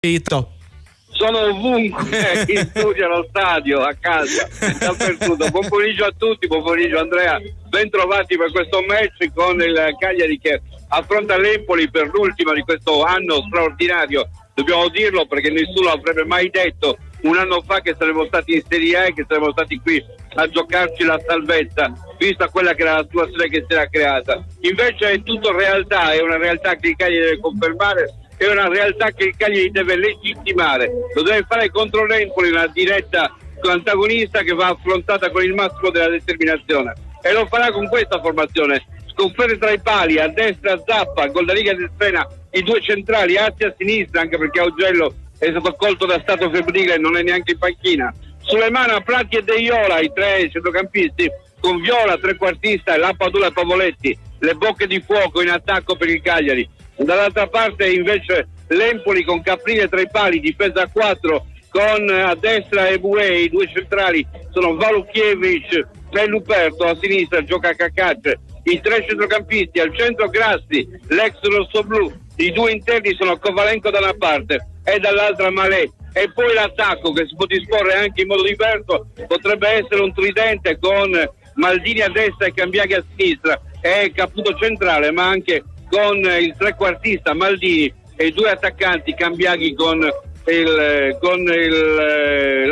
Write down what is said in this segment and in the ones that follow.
Sono ovunque, in studio, allo stadio, a casa, dappertutto. Buon pomeriggio a tutti, buon pomeriggio Andrea, ben trovati per questo match con il Cagliari che affronta l'Empoli per l'ultima di questo anno straordinario. Dobbiamo dirlo perché nessuno avrebbe mai detto un anno fa che saremmo stati in Serie A e che saremmo stati qui a giocarci la salvezza, vista quella che era la situazione che si era creata. Invece è tutto realtà, è una realtà che il Cagliari deve confermare, è una realtà che il Cagliari deve legittimare, lo deve fare contro l'Empoli, una diretta antagonista che va affrontata con il massimo della determinazione, e lo farà con questa formazione: sconfere tra i pali, a destra Zappa, Goldariga di Strena, i due centrali, Atti a sinistra, anche perché Augello è stato colto da stato febbrile e non è neanche in panchina, Sulemana, Prati e Deiola, i tre centrocampisti, con Viola trequartista e Lapadula e Pavoletti, le bocche di fuoco in attacco per il Cagliari. Dall'altra parte invece l'Empoli con Caprile tra i pali, difesa a 4 con a destra Ebue, i due centrali sono Valukiewicz e Luperto, a sinistra gioca Cacacce, i tre centrocampisti, al centro Grassi, l'ex rossoblu, i due interni sono Kovalenko da una parte e dall'altra Malé, e poi l'attacco che si può disporre anche in modo diverso, potrebbe essere un tridente con Maldini a destra e Cambiaghi a sinistra e Caputo centrale, ma anche con il trequartista Maldini e i due attaccanti Cambiaghi con la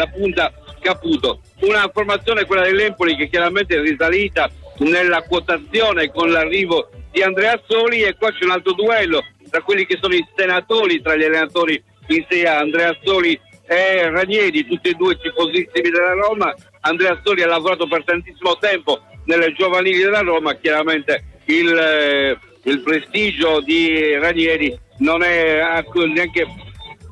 punta Caputo. Una formazione, quella dell'Empoli, che chiaramente è risalita nella quotazione con l'arrivo di Andrea Soli, e qua c'è un altro duello tra quelli che sono i senatori tra gli allenatori in Serie A, Andrea Soli e Ranieri, tutti e due tifosissimi della Roma. Andrea Soli ha lavorato per tantissimo tempo nelle giovanili della Roma, chiaramente il prestigio di Ranieri non è neanche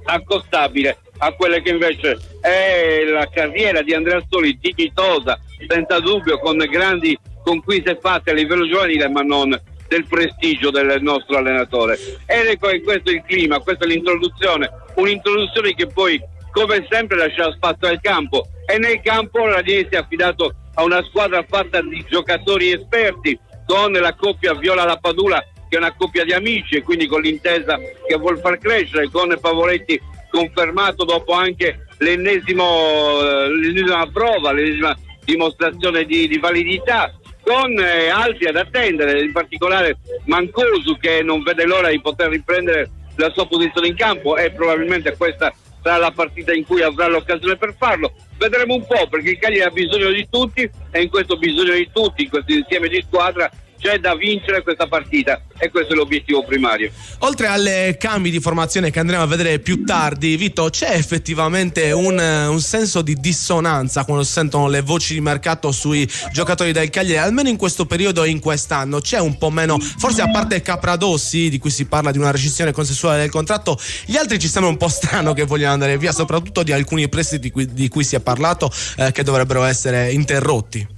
accostabile a quella che invece è la carriera di Andrea Soli, dignitosa, senza dubbio, con grandi conquiste fatte a livello giovanile, ma non del prestigio del nostro allenatore. Ed ecco, questo è il clima, questa è l'introduzione, un'introduzione che poi, come sempre, lascia spazio al campo, e nel campo Ranieri si è affidato a una squadra fatta di giocatori esperti, con la coppia Viola-Lapadula, che è una coppia di amici, e quindi con l'intesa che vuol far crescere, con Pavoletti confermato dopo anche l'ennesima prova, l'ennesima dimostrazione di validità, con altri ad attendere, in particolare Mancosu, che non vede l'ora di poter riprendere la sua posizione in campo, e probabilmente questa sarà la partita in cui avrà l'occasione per farlo. Vedremo un po', perché il Cagliari ha bisogno di tutti, e in questo bisogno di tutti, in questo insieme di squadra, c'è da vincere questa partita, e questo è l'obiettivo primario. Oltre alle cambi di formazione che andremo a vedere più tardi, Vito, c'è effettivamente un senso di dissonanza quando si sentono le voci di mercato sui giocatori del Cagliari, almeno in questo periodo e in quest'anno c'è un po' meno, forse a parte Capradossi, di cui si parla di una rescissione consensuale del contratto, gli altri ci sembra un po' strano che vogliano andare via, soprattutto di alcuni prestiti di cui si è parlato, che dovrebbero essere interrotti.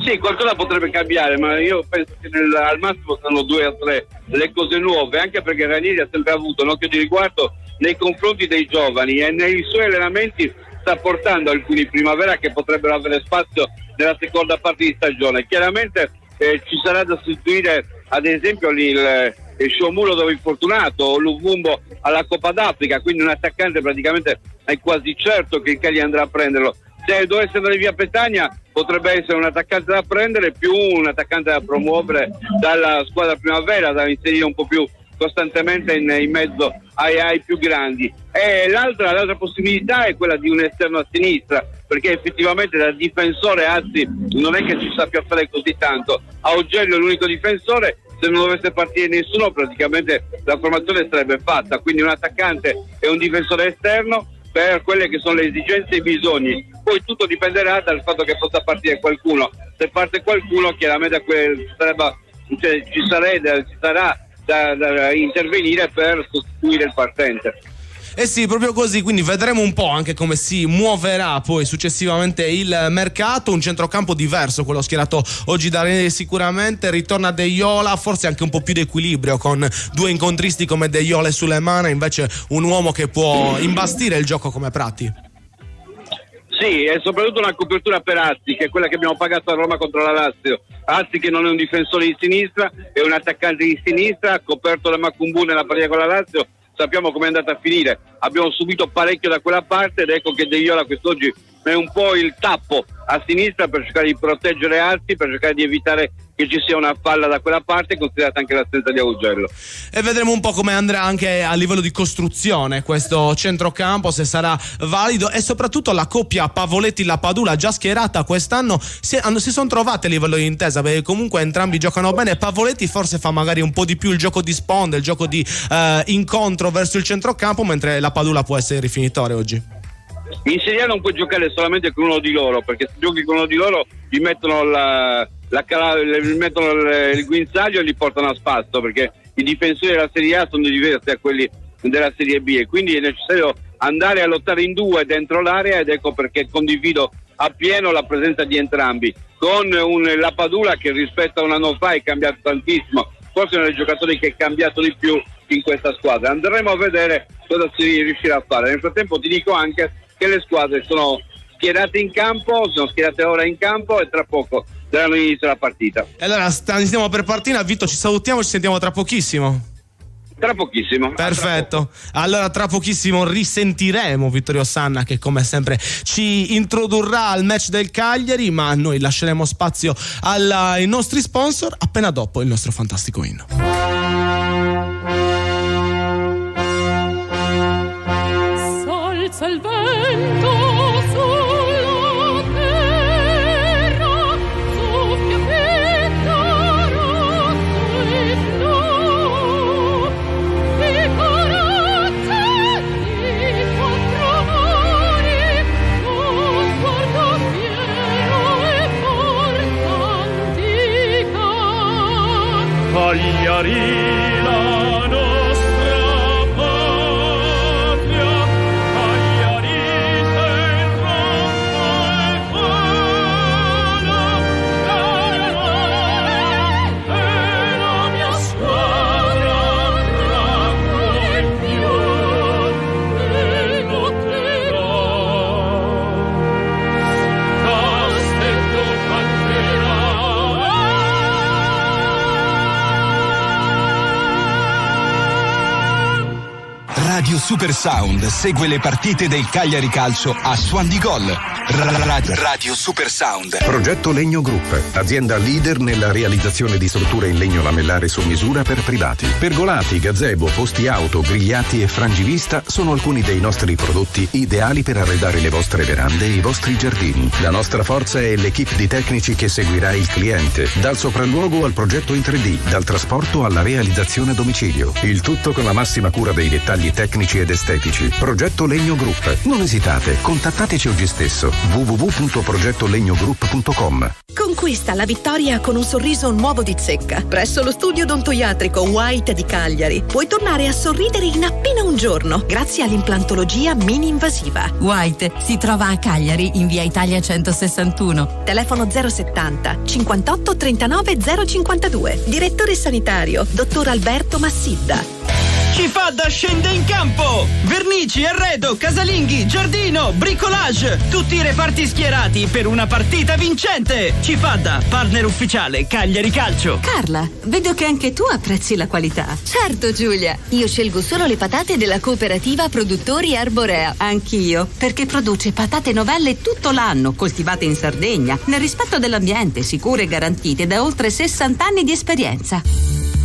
Sì, qualcosa potrebbe cambiare, ma io penso che al massimo saranno 2 o 3 le cose nuove, anche perché Ranieri ha sempre avuto un occhio di riguardo nei confronti dei giovani, e nei suoi allenamenti sta portando alcuni primavera che potrebbero avere spazio nella seconda parte di stagione. Chiaramente ci sarà da sostituire, ad esempio, il Shomulo dove è infortunato, o Luvumbo alla Coppa d'Africa, quindi un attaccante praticamente è quasi certo che il Cagliari andrà a prenderlo. Se dovesse andare via Petagna, potrebbe essere un attaccante da prendere, più un attaccante da promuovere dalla squadra primavera, da inserire un po' più costantemente in mezzo ai più grandi. E l'altra possibilità è quella di un esterno a sinistra, perché effettivamente da difensore Azzi non è che ci sappia fare così tanto. Augello è l'unico difensore, se non dovesse partire nessuno praticamente la formazione sarebbe fatta, quindi un attaccante e un difensore esterno per quelle che sono le esigenze e i bisogni. Poi tutto dipenderà dal fatto che possa partire qualcuno. Se parte qualcuno, chiaramente ci sarà da intervenire per sostituire il partente. Eh sì, proprio così, quindi vedremo un po' anche come si muoverà poi successivamente il mercato. Un centrocampo diverso, quello schierato oggi da Ranieri sicuramente. Ritorna Deiola, forse anche un po' più di equilibrio, con due incontristi come Deiola e Sulemana, invece un uomo che può imbastire il gioco come Prati. Sì, e soprattutto una copertura per Azzi, che è quella che abbiamo pagato a Roma contro la Lazio. Azzi, che non è un difensore di sinistra, è un attaccante di sinistra, coperto da Macumbu nella partita con la Lazio, sappiamo come è andata a finire, abbiamo subito parecchio da quella parte, ed ecco che De Viola quest'oggi è un po' il tappo a sinistra per cercare di proteggere Alzi, per cercare di evitare che ci sia una falla da quella parte, considerata anche l'assenza di Augello. E vedremo un po' come andrà anche a livello di costruzione questo centrocampo, se sarà valido, e soprattutto la coppia Pavoletti-La Padula, già schierata quest'anno, si sono trovate a livello di intesa, perché comunque entrambi giocano bene. Pavoletti forse fa magari un po' di più il gioco di sponda, il gioco di incontro verso il centrocampo, mentre La Padula può essere il rifinitore oggi. In Serie A non puoi giocare solamente con uno di loro, perché se giochi con uno di loro gli mettono il guinzaglio e li portano a spasso, perché i difensori della Serie A sono diversi da quelli della Serie B, e quindi è necessario andare a lottare in due dentro l'area, ed ecco perché condivido appieno la presenza di entrambi, con La Padula che rispetto a un anno fa è cambiato tantissimo, forse uno dei giocatori che è cambiato di più in questa squadra. Andremo a vedere cosa si riuscirà a fare. Nel frattempo ti dico anche che le squadre sono schierate in campo, sono schierate ora in campo, e tra poco daranno inizio alla partita. E allora stiamo per partire. Vito, ci salutiamo, ci sentiamo tra pochissimo. Tra pochissimo. Perfetto. Allora tra pochissimo risentiremo Vittorio Sanna, che come sempre ci introdurrà al match del Cagliari, ma noi lasceremo spazio ai nostri sponsor appena dopo il nostro fantastico inno. Salza il vento sulla terra, soffia fitta rosso e blu, di corazze di quattro mari, con sguardo fiero e forza antica. Cagliari, la nostra patria, Cagliari sei rotta e buona, e la mia squadra rango in più e lotterà. Castello canterà. Radio Super Sound segue le partite del Cagliari Calcio a Suon di Gol. Radio Super Sound. Progetto Legno Group, azienda leader nella realizzazione di strutture in legno lamellare su misura per privati. Pergolati, gazebo, posti auto, grigliati e frangivista sono alcuni dei nostri prodotti ideali per arredare le vostre verande e i vostri giardini. La nostra forza è l'equipe di tecnici che seguirà il cliente, dal sopralluogo al progetto in 3D, dal trasporto alla realizzazione a domicilio. Il tutto con la massima cura dei dettagli tecnici ed estetici. Progetto Legno Group. Non esitate, contattateci oggi stesso. www.progettolegnogroup.com. Conquista la vittoria con un sorriso nuovo di zecca. Presso lo studio odontoiatrico White di Cagliari puoi tornare a sorridere in appena un giorno grazie all'implantologia mini-invasiva. White si trova a Cagliari in via Italia 161. Telefono 070 58 39 052. Direttore sanitario dottor Alberto Massidda. Cifadda scende in campo! Vernici, arredo, casalinghi, giardino, bricolage! Tutti i reparti schierati per una partita vincente! Cifadda, partner ufficiale Cagliari Calcio. Carla, vedo che anche tu apprezzi la qualità. Certo Giulia, io scelgo solo le patate della cooperativa Produttori Arborea. Anch'io, perché produce patate novelle tutto l'anno, coltivate in Sardegna, nel rispetto dell'ambiente, sicure e garantite da oltre 60 anni di esperienza.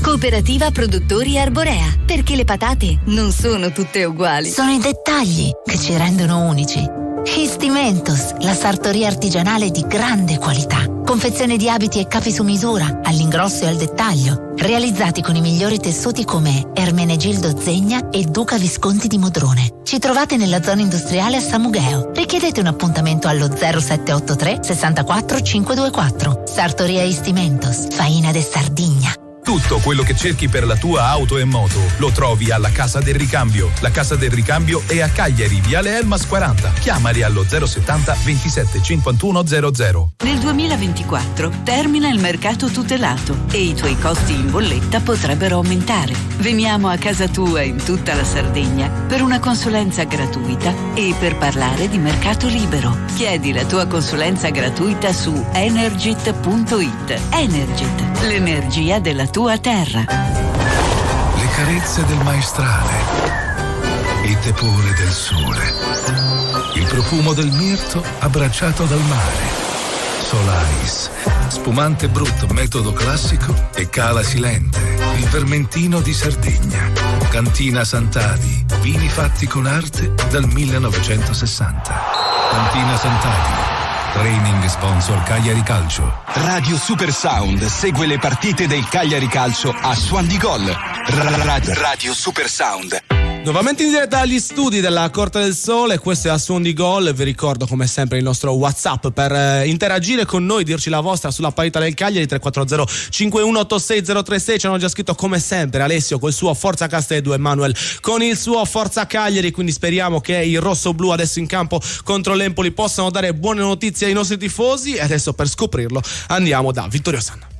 Cooperativa Produttori Arborea, perché le patate non sono tutte uguali. Sono i dettagli che ci rendono unici. Istimentos, la sartoria artigianale di grande qualità. Confezione di abiti e capi su misura, all'ingrosso e al dettaglio, realizzati con i migliori tessuti come Ermenegildo Zegna e Duca Visconti di Modrone. Ci trovate nella zona industriale a Samugheo. Richiedete un appuntamento allo 0783 64 524. Sartoria Istimentos, Faina de Sardigna. Tutto quello che cerchi per la tua auto e moto lo trovi alla Casa del Ricambio. La Casa del Ricambio è a Cagliari, Viale Elmas 40. Chiamali allo 070 27 51 00. Nel 2024 termina il mercato tutelato e i tuoi costi in bolletta potrebbero aumentare. Veniamo a casa tua in tutta la Sardegna per una consulenza gratuita e per parlare di mercato libero. Chiedi la tua consulenza gratuita su Energit.it. Energit, l'energia della tua terra. Le carezze del maestrale, il tepore del sole, il profumo del mirto abbracciato dal mare. Solaris, spumante brut metodo classico e cala silente, il vermentino di Sardegna. Cantina Sant'Adi, vini fatti con arte dal 1960. Cantina Sant'Adi, training sponsor Cagliari Calcio. Radio Super Sound segue le partite del Cagliari Calcio a Suon di Gol. Radio Super Sound. Nuovamente in diretta dagli studi della Corte del Sole, questo è a Suon di Gol. Vi ricordo come sempre il nostro WhatsApp per interagire con noi, dirci la vostra sulla parità del Cagliari, 340 5186036. Ci hanno già scritto come sempre Alessio col suo Forza Castedo, Emanuel con il suo Forza Cagliari, quindi speriamo che i rossoblu adesso in campo contro l'Empoli possano dare buone notizie ai nostri tifosi. E adesso per scoprirlo andiamo da Vittorio Sanna.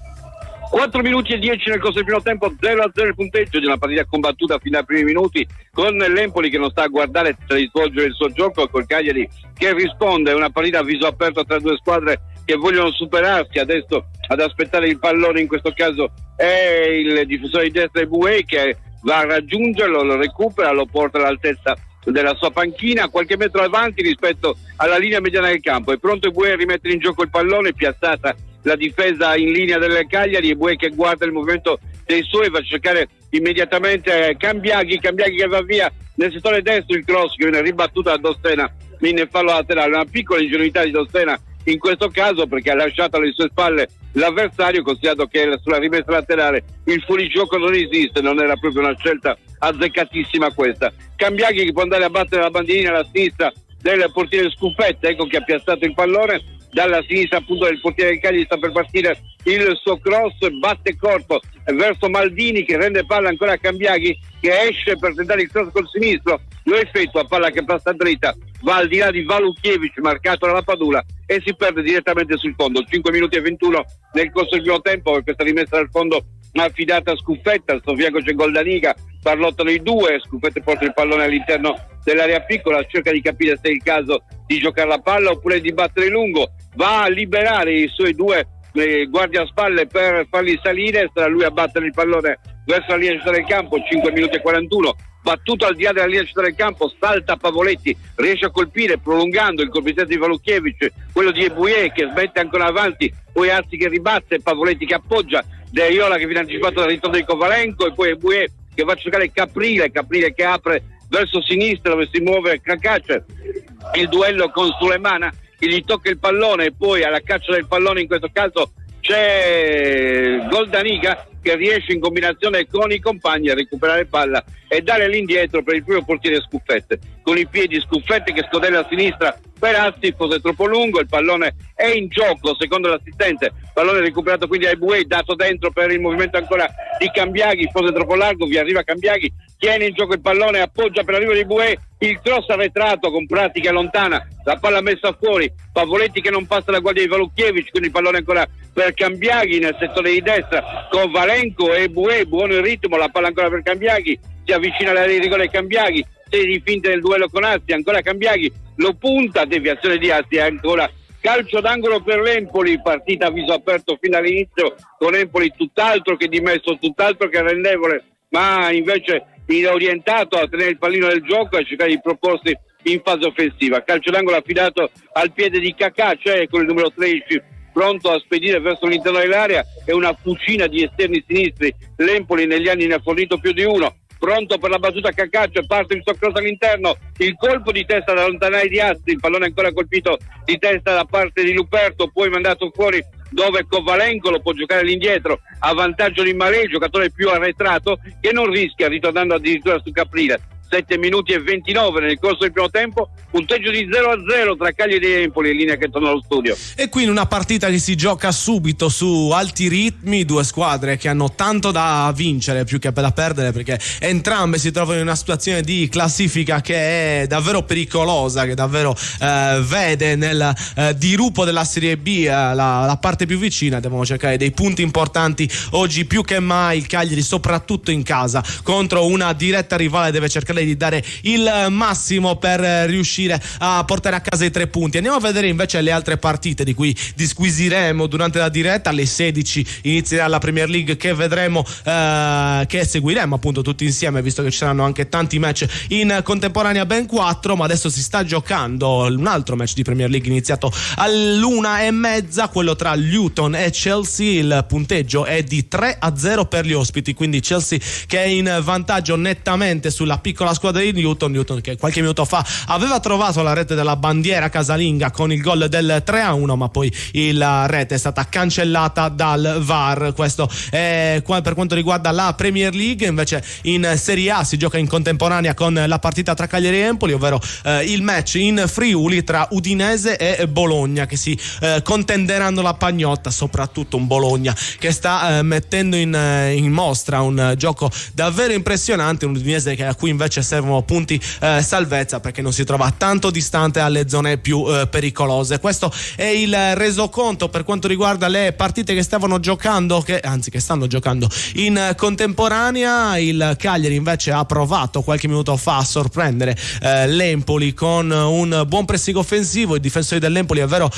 4 minuti e 10 nel corso del primo tempo, 0-0 il punteggio di una partita combattuta fino ai primi minuti, con l'Empoli che non sta a guardare di svolgere il suo gioco e col Cagliari che risponde. È una partita a viso aperto tra due squadre che vogliono superarsi. Adesso ad aspettare il pallone in questo caso è il difensore di destra Eboué, che va a raggiungerlo, lo recupera, lo porta all'altezza della sua panchina, qualche metro avanti rispetto alla linea mediana del campo. È pronto Eboué a rimettere in gioco il pallone, piazzata la difesa in linea del Cagliari. Eboué che guarda il movimento dei suoi, va a cercare immediatamente Cambiaghi che va via nel settore destro, il cross che viene ribattuto da Dossena in fallo laterale. Una piccola ingenuità di Dossena in questo caso, perché ha lasciato alle sue spalle l'avversario, considerato che sulla rimessa laterale il fuorigioco non esiste. Non era proprio una scelta azzeccatissima questa. Cambiaghi che può andare a battere la bandierina alla sinistra del portiere Scuffetta, ecco che ha piazzato il pallone dalla sinistra appunto del portiere del Cagliari. Sta per partire il suo cross, batte corto verso Maldini che rende palla ancora a Cambiaghi, che esce per tentare il cross col sinistro, lo effettua, palla che passa dritta, va al di là di Valukiewicz marcato dalla Padula e si perde direttamente sul fondo. 5 minuti e 21 nel corso del primo tempo per questa rimessa dal fondo affidata a Scuffetta. Al suo fianco c'è Goldaniga, parlottano i due. Scuffetta porta il pallone all'interno dell'area piccola, cerca di capire se è il caso di giocare la palla oppure di battere lungo, va a liberare i suoi due guardiaspalle per farli salire, sarà lui a battere il pallone verso la linea del campo. 5 minuti e 41, battuto al di là della linea del campo, salta Pavoletti, riesce a colpire prolungando il colpitezzo di Valukiewicz, quello di Eboué che smette ancora avanti, poi Azzi che ribatte, Pavoletti che appoggia, De Iola che viene anticipato dal ritorno di Kovalenko e poi Eboué che va a cercare Caprile che apre verso sinistra dove si muove Cacace, il duello con Sulemana che gli tocca il pallone e poi alla caccia del pallone in questo caso c'è Goldaniga che riesce in combinazione con i compagni a recuperare palla e dare all'indietro per il primo portiere Scuffette, con i piedi Scuffette che scodella a sinistra per Azzi, fosse troppo lungo, il pallone è in gioco secondo l'assistente, pallone recuperato quindi a Eboué, dato dentro per il movimento ancora di Cambiaghi, fosse troppo largo, vi arriva Cambiaghi, tiene in gioco il pallone, appoggia per l'arrivo di Eboué, il cross arretrato con pratica lontana, la palla messa fuori, Pavoletti che non passa la guardia di Valukiewicz, quindi il pallone ancora per Cambiaghi nel settore di destra con Valenco e Eboué, buono il ritmo, la palla ancora per Cambiaghi, si avvicina all'area di rigore Cambiaghi, serie di finte nel duello con Azzi, ancora Cambiaghi, lo punta, deviazione di Azzi, ancora calcio d'angolo per l'Empoli, partita a viso aperto fino all'inizio, con Empoli tutt'altro che dimesso, tutt'altro che arrendevole, ma invece orientato a tenere il pallino del gioco e a cercare di proporsi in fase offensiva. Calcio d'angolo affidato al piede di Cacà, cioè con il numero 13 pronto a spedire verso l'interno dell'area e una fucina di esterni sinistri. L'Empoli negli anni ne ha fornito più di uno. Pronto per la battuta Cacaccio, parte il suo cross all'interno, il colpo di testa da allontanare di Azzi, il pallone ancora colpito di testa da parte di Luperto, poi mandato fuori dove Kovalenko lo può giocare all'indietro a vantaggio di Maré, il giocatore più arretrato che non rischia, ritornando addirittura su Caprile. 7 minuti e 29 nel corso del primo tempo, punteggio di 0-0 tra Cagliari e Empoli, in linea che torna allo studio. E qui in una partita che si gioca subito su alti ritmi, due squadre che hanno tanto da vincere più che da perdere, perché entrambe si trovano in una situazione di classifica che è davvero pericolosa, che davvero vede nel dirupo della Serie B la parte più vicina. Devono cercare dei punti importanti oggi più che mai. Il Cagliari soprattutto in casa contro una diretta rivale deve cercare cercare di dare il massimo per riuscire a portare a casa i 3 punti. Andiamo a vedere invece le altre partite di cui disquisiremo durante la diretta. Alle 16 inizierà la Premier League, che vedremo, che seguiremo appunto tutti insieme, visto che ci saranno anche tanti match in contemporanea, ben 4. Ma adesso si sta giocando un altro match di Premier League iniziato all'1:30, quello tra Luton e Chelsea. Il punteggio è di 3-0 per gli ospiti, quindi Chelsea che è in vantaggio nettamente sulla piccola squadra di Luton che qualche minuto fa aveva trovato la rete della bandiera casalinga con il gol del 3-1, ma poi la rete è stata cancellata dal VAR. Questo è per quanto riguarda la Premier League. Invece in Serie A si gioca in contemporanea con la partita tra Cagliari e Empoli, ovvero il match in Friuli tra Udinese e Bologna, che si contenderanno la pagnotta, soprattutto un Bologna che sta mettendo in mostra un gioco davvero impressionante, un Udinese a cui invece servono punti salvezza, perché non si trova tanto distante alle zone più pericolose. Questo è il resoconto per quanto riguarda le partite che stanno giocando in contemporanea. Il Cagliari invece ha provato qualche minuto fa a sorprendere l'Empoli con un buon pressing offensivo. I difensori dell'Empoli è vero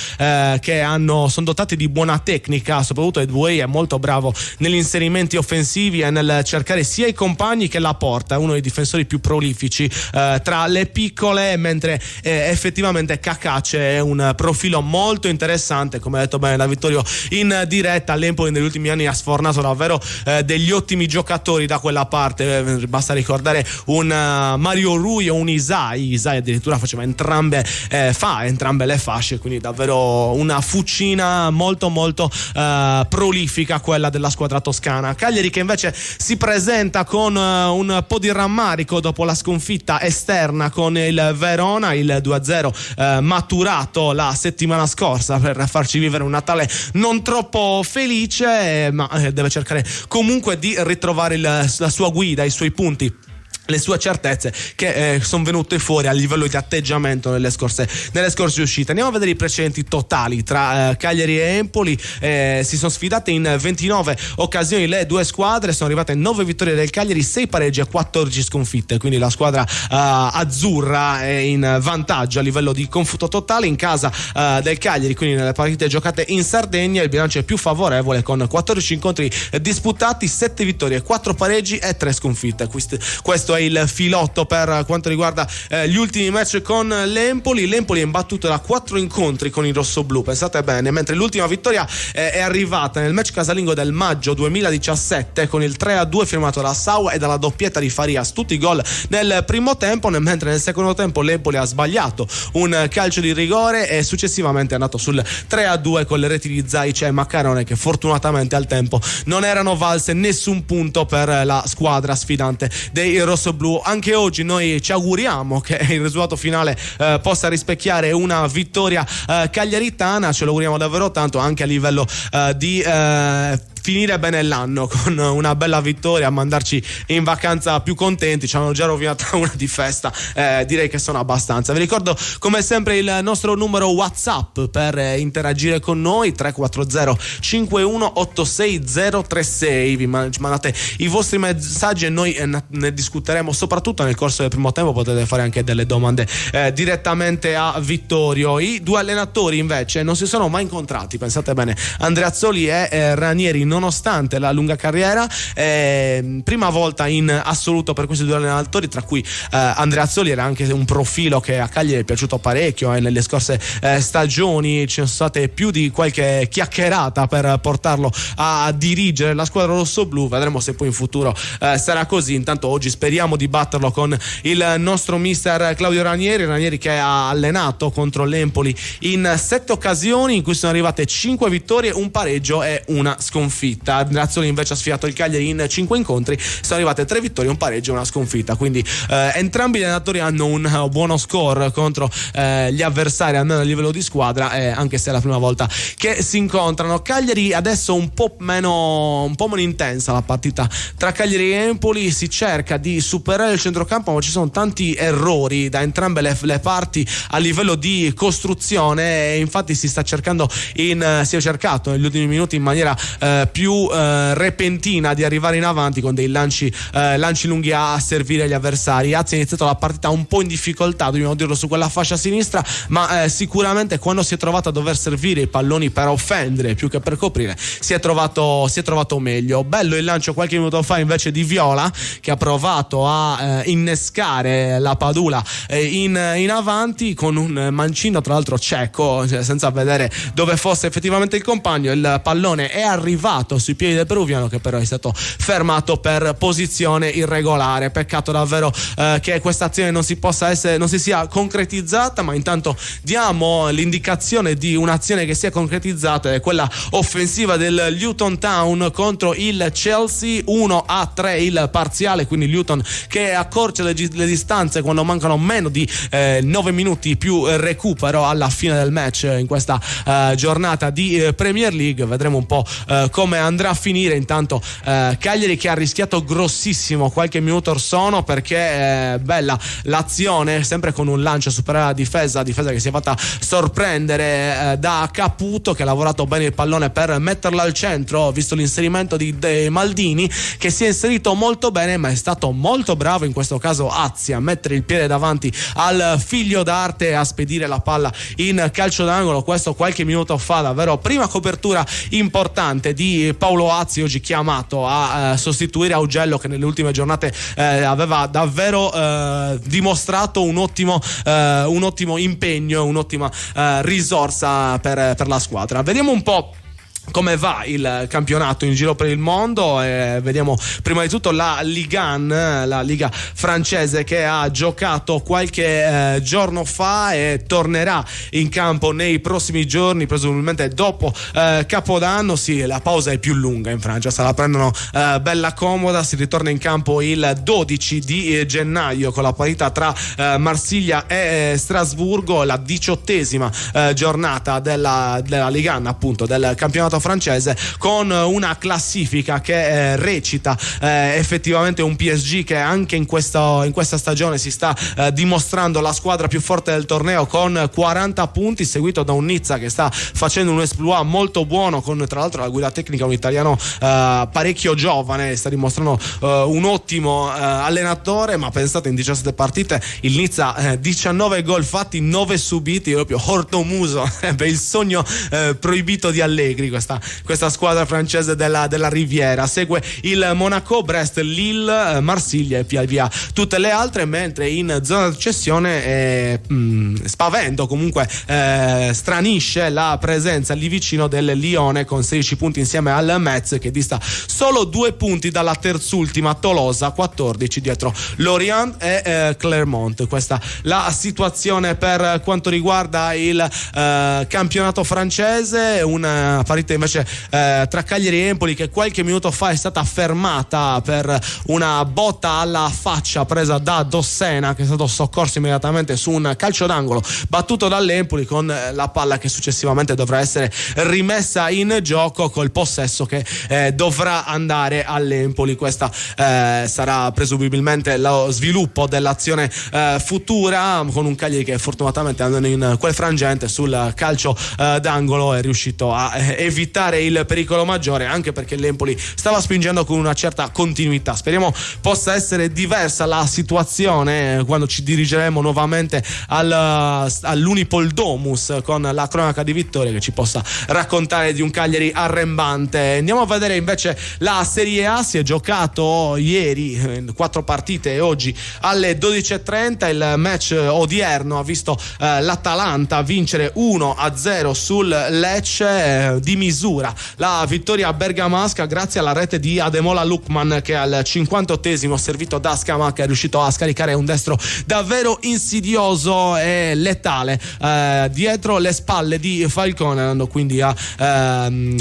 che sono dotati di buona tecnica, soprattutto Edway è molto bravo negli inserimenti offensivi e nel cercare sia i compagni che la porta. È uno dei difensori più prolifici tra le piccole, mentre effettivamente Cacace è un profilo molto interessante. Come ha detto bene da Vittorio in diretta, l'Empoli negli ultimi anni ha sfornato davvero degli ottimi giocatori da quella parte. Basta ricordare un Mario Rui o un Isai addirittura fa entrambe le fasce, quindi davvero una fucina molto molto prolifica quella della squadra toscana. Cagliari che invece si presenta con un po' di rammarico dopo la sconfitta esterna con il Verona, il 2-0 maturato la settimana scorsa per farci vivere un Natale non troppo felice, ma deve cercare comunque di ritrovare la sua guida, i suoi punti, le sue certezze che sono venute fuori a livello di atteggiamento nelle scorse uscite. Andiamo a vedere i precedenti totali tra Cagliari e Empoli. Si sono sfidate in 29 occasioni le due squadre, sono arrivate 9 vittorie del Cagliari, 6 pareggi e 14 sconfitte, quindi la squadra azzurra è in vantaggio a livello di confuto totale. In casa del Cagliari, quindi nelle partite giocate in Sardegna, il bilancio è più favorevole con 14 incontri disputati, 7 vittorie, 4 pareggi e 3 sconfitte. Questo è il filotto per quanto riguarda gli ultimi match con l'Empoli. L'Empoli è imbattuto da 4 incontri con i rossoblù, pensate bene, mentre l'ultima vittoria è arrivata nel match casalingo del maggio 2017 con il 3-2 firmato da Sau e dalla doppietta di Farias, tutti i gol nel primo tempo, mentre nel secondo tempo l'Empoli ha sbagliato un calcio di rigore e successivamente è andato sul 3-2 con le reti di Zaice e Maccarone, che fortunatamente al tempo non erano valse nessun punto per la squadra sfidante dei rossoblù. Anche oggi noi ci auguriamo che il risultato finale possa rispecchiare una vittoria cagliaritana, ce lo auguriamo davvero tanto, anche a livello di finire bene l'anno con una bella vittoria, mandarci in vacanza più contenti. Ci hanno già rovinato una di festa, direi che sono abbastanza. Vi ricordo come sempre il nostro numero WhatsApp per interagire con noi, 340 5186 036. Vi mandate i vostri messaggi e noi ne discuteremo soprattutto nel corso del primo tempo. Potete fare anche delle domande direttamente a Vittorio. I due allenatori invece non si sono mai incontrati, pensate bene, Andreazzoli e Ranieri, nonostante la lunga carriera. Prima volta in assoluto per questi due allenatori, tra cui Andreazzoli era anche un profilo che a Cagliari è piaciuto parecchio, e nelle scorse stagioni ci sono state più di qualche chiacchierata per portarlo a dirigere la squadra rossoblù. Vedremo se poi in futuro sarà così. Intanto oggi speriamo di batterlo con il nostro mister Claudio Ranieri che ha allenato contro l'Empoli in 7 occasioni in cui sono arrivate 5 vittorie, un pareggio e una sconfitta. Andreazzoli invece ha sfidato il Cagliari in 5 incontri, sono arrivate 3 vittorie, un pareggio e una sconfitta, quindi entrambi gli allenatori hanno un buono score contro gli avversari, almeno a livello di squadra, anche se è la prima volta che si incontrano. Cagliari adesso un po' meno intensa la partita tra Cagliari e Empoli, si cerca di superare il centrocampo, ma ci sono tanti errori da entrambe le parti a livello di costruzione, e infatti si è cercato negli ultimi minuti in maniera più repentina di arrivare in avanti con dei lanci lunghi a servire gli avversari. Azzi ha iniziato la partita un po' in difficoltà, dobbiamo dirlo, su quella fascia sinistra, ma sicuramente quando si è trovato a dover servire i palloni per offendere più che per coprire si è trovato meglio. Bello il lancio qualche minuto fa invece di Viola, che ha provato a innescare la Padula in avanti con un mancino tra l'altro cieco, senza vedere dove fosse effettivamente il compagno. Il pallone è arrivato sui piedi del peruviano, che però è stato fermato per posizione irregolare. Peccato davvero che questa azione non si sia concretizzata, ma intanto diamo l'indicazione di un'azione che si è concretizzata, è quella offensiva del Luton Town contro il Chelsea. 1-3 il parziale, quindi Luton che accorcia le distanze quando mancano meno di 9 minuti più recupero alla fine del match in questa giornata di Premier League. Vedremo un po' come andrà a finire. Intanto Cagliari che ha rischiato grossissimo qualche minuto or sono, perché bella l'azione, sempre con un lancio superiore alla difesa che si è fatta sorprendere da Caputo, che ha lavorato bene il pallone per metterlo al centro, visto l'inserimento di De Maldini, che si è inserito molto bene, ma è stato molto bravo in questo caso Azzi a mettere il piede davanti al figlio d'arte e a spedire la palla in calcio d'angolo. Questo qualche minuto fa, davvero prima copertura importante di Paolo Azzi, oggi chiamato a sostituire Augello, che nelle ultime giornate aveva davvero dimostrato un ottimo impegno, un'ottima risorsa per la squadra. Vediamo un po' come va il campionato in giro per il mondo. Vediamo prima di tutto la Ligue 1, la Liga francese, che ha giocato qualche giorno fa e tornerà in campo nei prossimi giorni, presumibilmente dopo Capodanno. Sì, la pausa è più lunga in Francia, se la prendono bella comoda. Si ritorna in campo il 12 di gennaio con la parità tra Marsiglia e Strasburgo, la 18ª giornata della Ligue 1, appunto del campionato francese, con una classifica che recita effettivamente un PSG che anche in questa stagione si sta dimostrando la squadra più forte del torneo, con 40 punti, seguito da un Nizza che sta facendo un exploit molto buono, con tra l'altro la guida tecnica un italiano parecchio giovane, sta dimostrando un ottimo allenatore. Ma pensate, in 17 partite il Nizza 19 gol fatti, 9 subiti, proprio ortomuso, il sogno proibito di Allegri questa squadra francese della Riviera. Segue il Monaco, Brest, Lille, Marsiglia e via tutte le altre, mentre in zona di cessione spavento, comunque stranisce la presenza lì vicino del Lione con 16 punti insieme al Metz, che dista solo 2 punti dalla terzultima Tolosa, 14 dietro Lorient e Clermont. Questa la situazione per quanto riguarda il campionato francese. Una partita invece tra Cagliari e Empoli, che qualche minuto fa è stata fermata per una botta alla faccia presa da Dossena, che è stato soccorso immediatamente su un calcio d'angolo battuto dall'Empoli, con la palla che successivamente dovrà essere rimessa in gioco col possesso che dovrà andare all'Empoli. Questa sarà presumibilmente lo sviluppo dell'azione futura, con un Cagliari che fortunatamente andando in quel frangente sul calcio d'angolo è riuscito a evitare il pericolo maggiore, anche perché l'Empoli stava spingendo con una certa continuità. Speriamo possa essere diversa la situazione quando ci dirigeremo nuovamente all'Unipol Domus con la cronaca di vittoria, che ci possa raccontare di un Cagliari arrembante. Andiamo a vedere invece la Serie A. Si è giocato ieri 4 partite e oggi alle 12:30 il match odierno ha visto l'Atalanta vincere 1-0 sul Lecce, di misura la vittoria bergamasca grazie alla rete di Ademola Lookman, che al 58esimo, servito da Scamacca, è riuscito a scaricare un destro davvero insidioso e letale dietro le spalle di Falcone, andando quindi a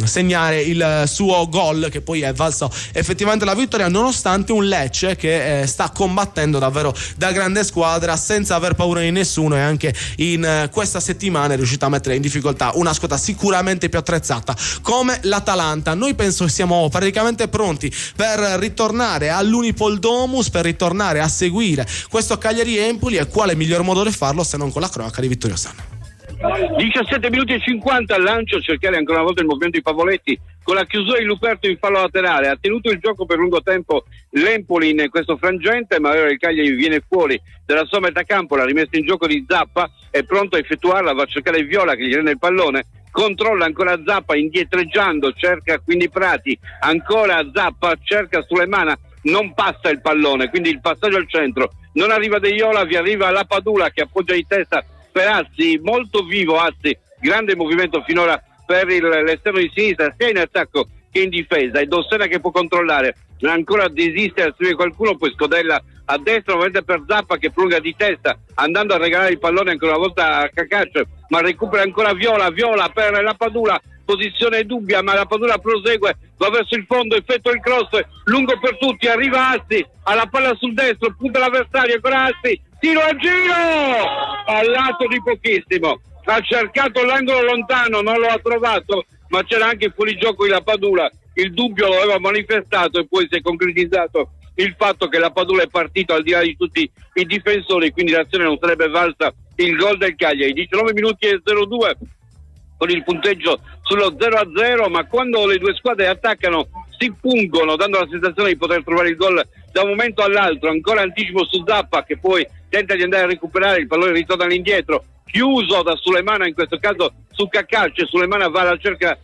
segnare il suo gol, che poi è valso effettivamente la vittoria, nonostante un Lecce che sta combattendo davvero da grande squadra senza aver paura di nessuno, e anche in questa settimana è riuscita a mettere in difficoltà una squadra sicuramente più attrezzata come l'Atalanta. Noi penso siamo praticamente pronti per ritornare all'Unipol Domus, per ritornare a seguire questo Cagliari Empoli, e quale miglior modo di farlo se non con la cronaca di Vittorio Sanna. 17 minuti e 50 al lancio, cercare ancora una volta il movimento di Pavoletti con la chiusura di Luperto in fallo laterale. Ha tenuto il gioco per lungo tempo l'Empoli in questo frangente, ma ora il Cagliari viene fuori dalla sua metà campo, la rimessa in gioco di Zappa, è pronto a effettuarla, va a cercare Viola che gli rende il pallone, controlla ancora Zappa indietreggiando, cerca quindi Prati, ancora Zappa, cerca Sulemana, non passa il pallone, quindi il passaggio al centro, non arriva De Iola, vi arriva la Padula che appoggia di testa per Azzi, molto vivo Azzi, grande movimento finora per l'esterno di sinistra, sia in attacco che in difesa, e Dossena che può controllare, ancora desiste a seguire qualcuno, poi Scodella a destra, ovviamente per Zappa che prolunga di testa, andando a regalare il pallone ancora una volta a Cacaccio, ma recupera ancora Viola per la Padula, posizione dubbia, ma la Padula prosegue, va verso il fondo, effettua il cross, lungo per tutti, arriva Azzi, alla palla sul destro, punta l'avversario, ancora Azzi, tiro a giro, al lato di pochissimo, ha cercato l'angolo lontano, non lo ha trovato, ma c'era anche fuori gioco la Padula, il dubbio lo aveva manifestato e poi si è concretizzato il fatto che la Padula è partito al di là di tutti i difensori, quindi l'azione non sarebbe valsa il gol del Cagliari. 19 minuti e 0-2 con il punteggio sullo 0-0, ma quando le due squadre attaccano si pungono, dando la sensazione di poter trovare il gol da un momento all'altro. Ancora anticipo su Zappa che poi tenta di andare a recuperare, il pallone ritorna all'indietro, chiuso da Sulemana, in questo caso su Cacaccio. Sulemana va alla ricerca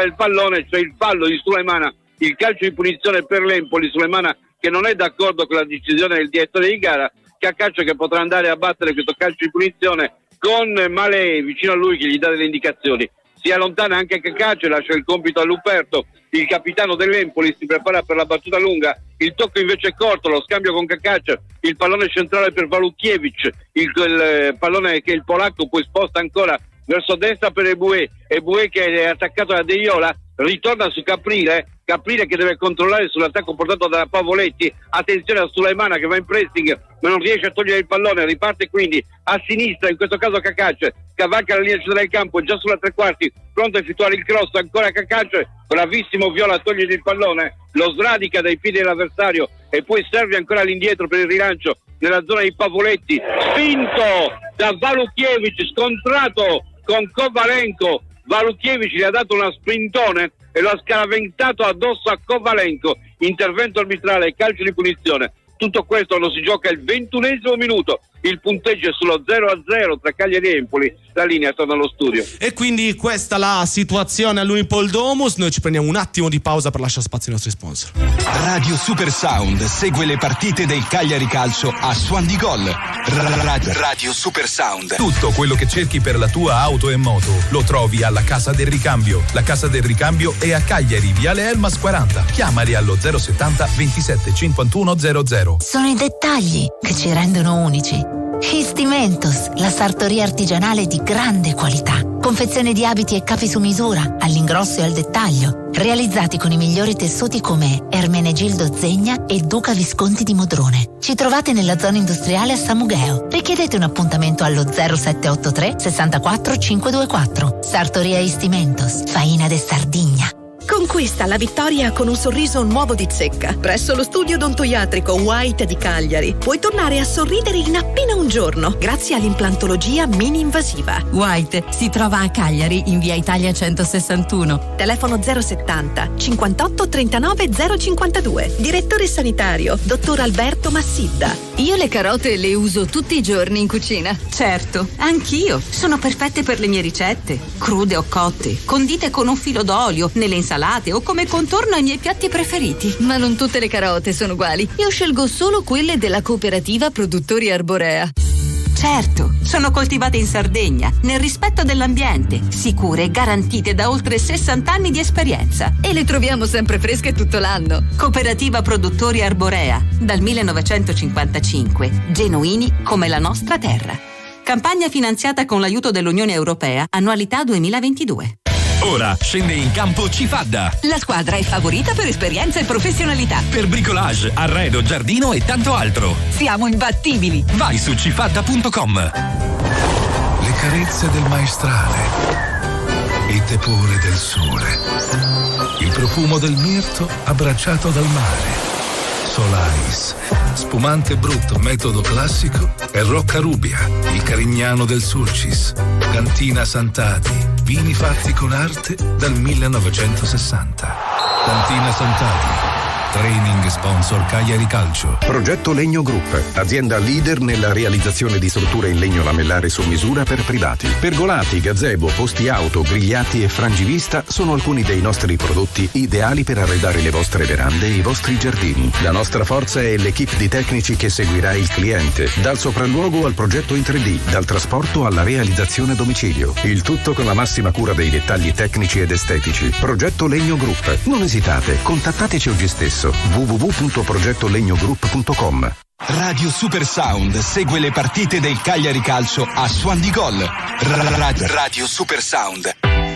del pallone, cioè il fallo di Sulemana, il calcio di punizione per l'Empoli. Sulemana che non è d'accordo con la decisione del direttore di gara, Cacaccio che potrà andare a battere questo calcio di punizione con Malé vicino a lui che gli dà delle indicazioni. Si allontana anche Cacaccio e lascia il compito a Luperto, il capitano dell'Empoli, si prepara per la battuta lunga, il tocco invece è corto, lo scambio con Cacaccio, il pallone centrale per Walukiewicz, il pallone che il polacco poi sposta ancora verso destra per Eboué che è attaccato da De Iola, ritorna su Caprile che deve controllare sull'attacco portato da Pavoletti, attenzione a Sulemana che va in pressing ma non riesce a togliere il pallone, riparte quindi a sinistra, in questo caso Cacaccio, cavalca la linea centrale del campo, già sulla tre quarti, pronto a effettuare il cross, ancora Cacaccio, bravissimo Viola a togliere il pallone, lo sradica dai piedi dell'avversario e poi serve ancora all'indietro per il rilancio nella zona di Pavoletti, spinto da Walukiewicz, scontrato con Kovalenko, Walukiewicz gli ha dato una sprintone e lo ha scaraventato addosso a Kovalenko, intervento arbitrale, calcio di punizione. Tutto questo lo si gioca il 21esimo minuto, il punteggio è sullo 0-0 tra Cagliari e Empoli, la linea torna allo studio. E quindi questa la situazione all'Unipol Domus, noi ci prendiamo un attimo di pausa per lasciare spazio ai nostri sponsor. Radio Super Sound segue le partite del Cagliari Calcio a Suon di Gol. Radio Super Sound. Tutto quello che cerchi per la tua auto e moto lo trovi alla Casa del Ricambio. La Casa del Ricambio è a Cagliari, Viale Elmas 40. Chiamali allo 070 27 51 00. Sono i dettagli che ci rendono unici. Histimentos, la sartoria artigianale di grande qualità. Confezione di abiti e capi su misura, all'ingrosso e al dettaglio, realizzati con i migliori tessuti come Ermenegildo Zegna e Duca Visconti di Modrone. Ci trovate nella zona industriale a Samugheo. Richiedete un appuntamento allo 0783 64 524. Sartoria Histimentos, Faina de Sardigna. Conquista la vittoria con un sorriso nuovo di Zecca. Presso lo studio odontoiatrico White di Cagliari puoi tornare a sorridere in appena un giorno grazie all'implantologia mini-invasiva. White si trova a Cagliari in via Italia 161. Telefono 070 58 39 052. Direttore sanitario dottor Alberto Massidda. Io le carote le uso tutti i giorni in cucina. Certo, anch'io. Sono perfette per le mie ricette. Crude o cotte, condite con un filo d'olio, nelle insalate o come contorno ai miei piatti preferiti. Ma non tutte le carote sono uguali. Io scelgo solo quelle della cooperativa Produttori Arborea. Certo, sono coltivate in Sardegna, nel rispetto dell'ambiente, sicure e garantite da oltre 60 anni di esperienza. E le troviamo sempre fresche tutto l'anno. Cooperativa Produttori Arborea, dal 1955, genuini come la nostra terra. Campagna finanziata con l'aiuto dell'Unione Europea, annualità 2022. Ora scende in campo Cifadda. La squadra è favorita per esperienza e professionalità. Per bricolage, arredo, giardino e tanto altro. Siamo imbattibili. Vai su cifadda.com. Le carezze del maestrale, il tepore del sole, il profumo del mirto abbracciato dal mare. Solaris, Spumante Brut metodo classico e Rocca Rubia, il Carignano del Sulcis. Cantina Sant'Adi, vini fatti con arte dal 1960. Cantina Sant'Adi, training sponsor Cagliari Calcio. Progetto Legno Group, azienda leader nella realizzazione di strutture in legno lamellare su misura per privati. Pergolati, gazebo, posti auto, grigliati e frangivista sono alcuni dei nostri prodotti ideali per arredare le vostre verande e i vostri giardini. La nostra forza è l'equipe di tecnici che seguirà il cliente, dal sopralluogo al progetto in 3D, dal trasporto alla realizzazione a domicilio. Il tutto con la massima cura dei dettagli tecnici ed estetici. Progetto Legno Group. Non esitate, contattateci oggi stesso. www.progettolegnogroup.com. Radio Super Sound segue le partite del Cagliari Calcio a Suon di Gol. Radio Super Sound.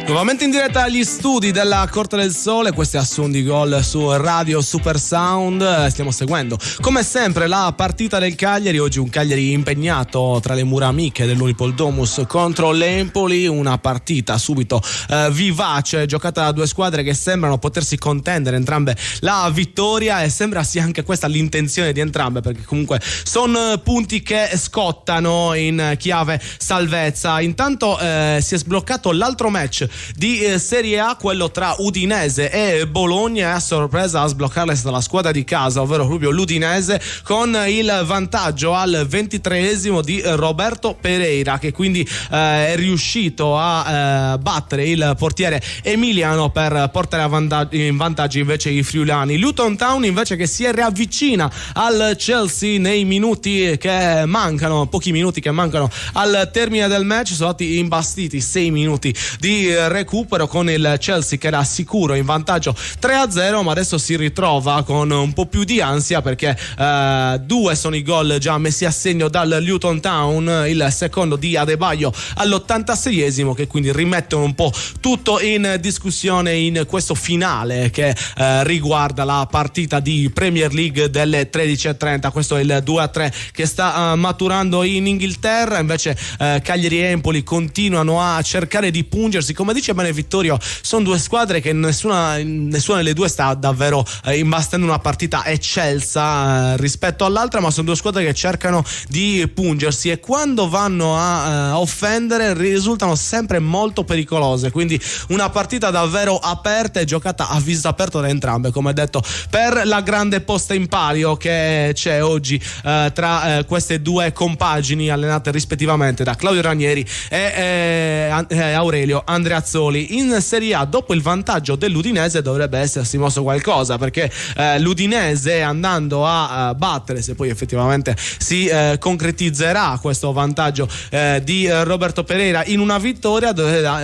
Nuovamente in diretta agli studi della Corte del Sole, questo è Suon di Gol su Radio Super Sound. Stiamo seguendo come sempre la partita del Cagliari, oggi un Cagliari impegnato tra le mura amiche dell'Unipol Domus contro l'Empoli, una partita subito vivace, giocata da due squadre che sembrano potersi contendere entrambe la vittoria, e sembra sia anche questa l'intenzione di entrambe, perché comunque sono punti che scottano in chiave salvezza. Intanto si è sbloccato l'altro match di Serie A, quello tra Udinese e Bologna, e a sorpresa a sbloccarla è stata la squadra di casa, ovvero proprio l'Udinese, con il vantaggio al 23esimo di Roberto Pereira, che quindi è riuscito a battere il portiere Emiliano per portare in vantaggio invece i friulani. Luton Town invece che si riavvicina al Chelsea nei minuti che mancano, pochi minuti che mancano al termine del match. Sono stati imbastiti 6 minuti di recupero con il Chelsea che era sicuro in vantaggio 3-0, ma adesso si ritrova con un po' più di ansia, perché 2 sono i gol già messi a segno dal Luton Town, il secondo di Adebayo all'86esimo, che quindi rimettono un po' tutto in discussione in questo finale che riguarda la partita di Premier League delle 13:30. Questo è il 2-3 che sta maturando in Inghilterra. Invece Cagliari e Empoli continuano a cercare di pungersi. Come dice bene Vittorio, sono due squadre che nessuna delle due sta davvero imbastendo una partita eccelsa rispetto all'altra, ma sono due squadre che cercano di pungersi, e quando vanno a offendere risultano sempre molto pericolose. Quindi una partita davvero aperta e giocata a viso aperto da entrambe, come detto, per la grande posta in palio che c'è oggi tra queste due compagini allenate rispettivamente da Claudio Ranieri e Aurelio Andreazzoli. In Serie A, dopo il vantaggio dell'Udinese, dovrebbe essersi mosso qualcosa, perché l'Udinese, andando a battere, se poi effettivamente si concretizzerà questo vantaggio di Roberto Pereira in una vittoria,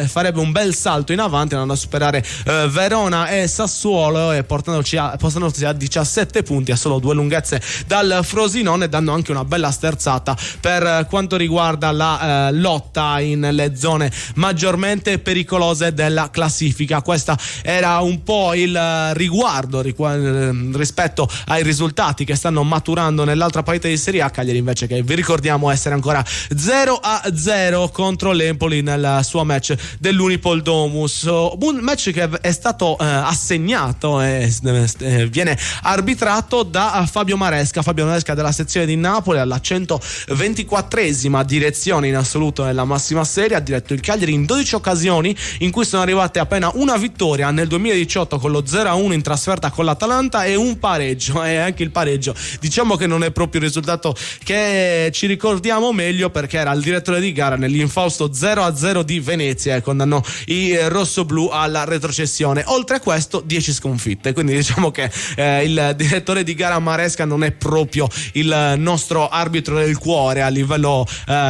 farebbe un bel salto in avanti, andando a superare Verona e Sassuolo, e portandoci a 17 punti, a solo 2 lunghezze dal Frosinone, dando anche una bella sterzata per quanto riguarda la lotta nelle zone maggiormente pericolose della classifica. Questa era un po' il riguardo rispetto ai risultati che stanno maturando nell'altra partita di Serie A. Cagliari invece, che vi ricordiamo essere ancora 0-0 contro l'Empoli nel suo match dell'Unipol Domus, un match che è stato assegnato e viene arbitrato da Fabio Maresca della sezione di Napoli, alla 124esima direzione in assoluto nella massima serie. Ha diretto il Cagliari in 12 occasioni, in cui sono arrivate appena una vittoria nel 2018 con lo 0-1 in trasferta con l'Atalanta e un pareggio, e anche il pareggio diciamo che non è proprio il risultato che ci ricordiamo meglio, perché era il direttore di gara nell'infausto 0-0 di Venezia e condannò i rossoblù alla retrocessione. Oltre a questo 10 sconfitte, quindi diciamo che il direttore di gara Maresca non è proprio il nostro arbitro del cuore a livello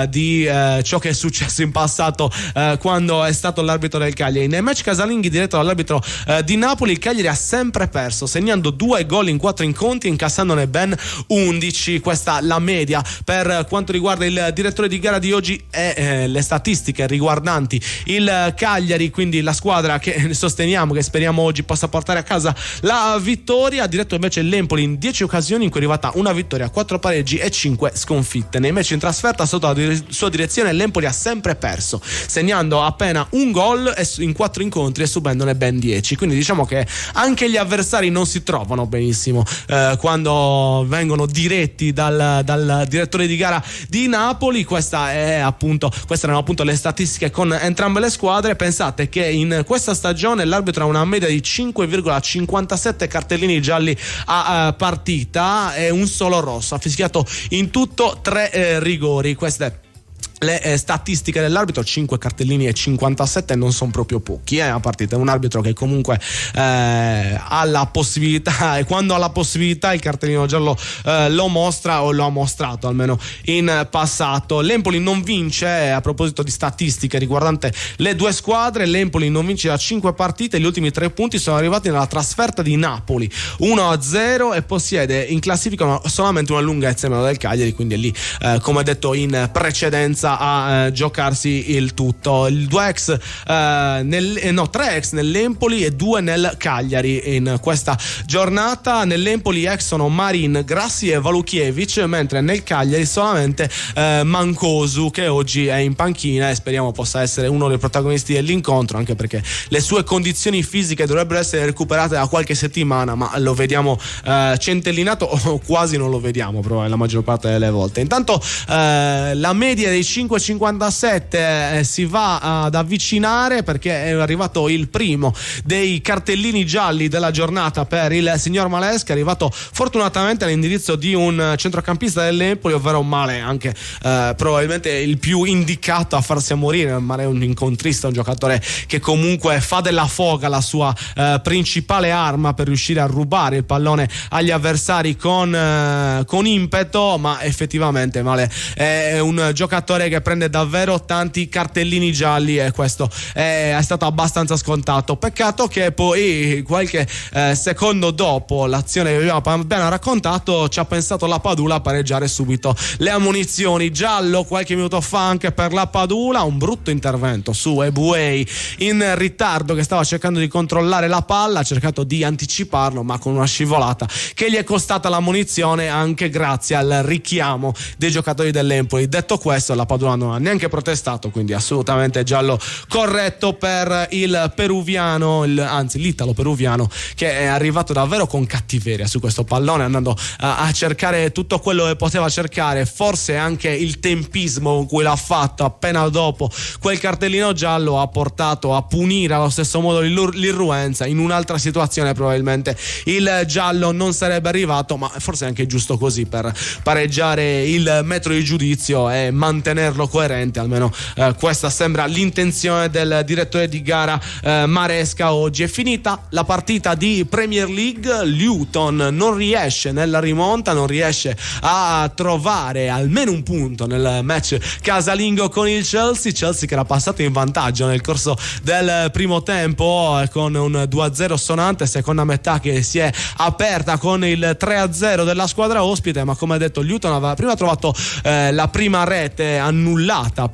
di ciò che è successo in passato quando è stato l'arbitro del Cagliari. Nei match casalinghi diretto dall'arbitro di Napoli, il Cagliari ha sempre perso, segnando 2 gol in 4 incontri, incassandone ben 11. Questa la media per quanto riguarda il direttore di gara di oggi e le statistiche riguardanti il Cagliari, quindi la squadra che sosteniamo, che speriamo oggi possa portare a casa la vittoria. Ha diretto invece l'Empoli in 10 occasioni, in cui è arrivata una vittoria, 4 pareggi e 5 sconfitte. Nei match in trasferta sotto la sua direzione l'Empoli ha sempre perso, segnando appena un gol gol in 4 incontri e subendone ben 10. Quindi diciamo che anche gli avversari non si trovano benissimo quando vengono diretti dal direttore di gara di Napoli. Queste erano appunto le statistiche con entrambe le squadre. Pensate che in questa stagione l'arbitro ha una media di 5,57 cartellini gialli a partita e un solo rosso, ha fischiato in tutto 3 rigori. Queste le statistiche dell'arbitro, 5 cartellini e 57 non sono proprio pochi a partita. È un arbitro che comunque ha la possibilità, e quando ha la possibilità il cartellino giallo lo mostra, o lo ha mostrato almeno in passato. L'Empoli non vince, a proposito di statistiche riguardante le due squadre, l'Empoli non vince da 5 partite, gli ultimi 3 punti sono arrivati nella trasferta di Napoli 1-0 e possiede in classifica solamente una lunghezza in meno del Cagliari, quindi è lì come detto in precedenza a giocarsi il tutto. Il 3 ex nell'Empoli e 2 nel Cagliari in questa giornata. Nell'Empoli ex sono Marin, Grassi e Valukiewicz, mentre nel Cagliari solamente Mancosu, che oggi è in panchina e speriamo possa essere uno dei protagonisti dell'incontro, anche perché le sue condizioni fisiche dovrebbero essere recuperate da qualche settimana, ma lo vediamo centellinato o quasi non lo vediamo però la maggior parte delle volte. Intanto la media dei 5,57 si va ad avvicinare, perché è arrivato il primo dei cartellini gialli della giornata per il signor Malesca, è arrivato fortunatamente all'indirizzo di un centrocampista dell'Empoli, ovvero Male, anche probabilmente il più indicato a farsi morire. Male è un incontrista, un giocatore che comunque fa della foga la sua principale arma per riuscire a rubare il pallone agli avversari con impeto, ma effettivamente Male è un giocatore che prende davvero tanti cartellini gialli e questo è stato abbastanza scontato. Peccato che poi qualche secondo dopo l'azione che abbiamo appena raccontato ci ha pensato la Padula a pareggiare subito le ammonizioni. Giallo qualche minuto fa anche per la Padula, un brutto intervento su Ebuei in ritardo che stava cercando di controllare la palla, ha cercato di anticiparlo ma con una scivolata che gli è costata l'ammonizione, anche grazie al richiamo dei giocatori dell'Empoli. Detto questo, la Padula non ha neanche protestato, quindi assolutamente giallo corretto per il peruviano, anzi l'italo peruviano, che è arrivato davvero con cattiveria su questo pallone, andando a cercare tutto quello che poteva cercare. Forse anche il tempismo con cui l'ha fatto appena dopo quel cartellino giallo ha portato a punire allo stesso modo l'irruenza. In un'altra situazione probabilmente il giallo non sarebbe arrivato, ma forse è anche giusto così per pareggiare il metro di giudizio e mantenerlo coerente. Almeno questa sembra l'intenzione del direttore di gara Maresca. Oggi è finita la partita di Premier League, Luton non riesce nella rimonta, non riesce a trovare almeno un punto nel match casalingo con il Chelsea che era passato in vantaggio nel corso del primo tempo con un 2-0 sonante, seconda metà che si è aperta con il 3-0 della squadra ospite, ma come detto Luton aveva prima trovato la prima rete annullata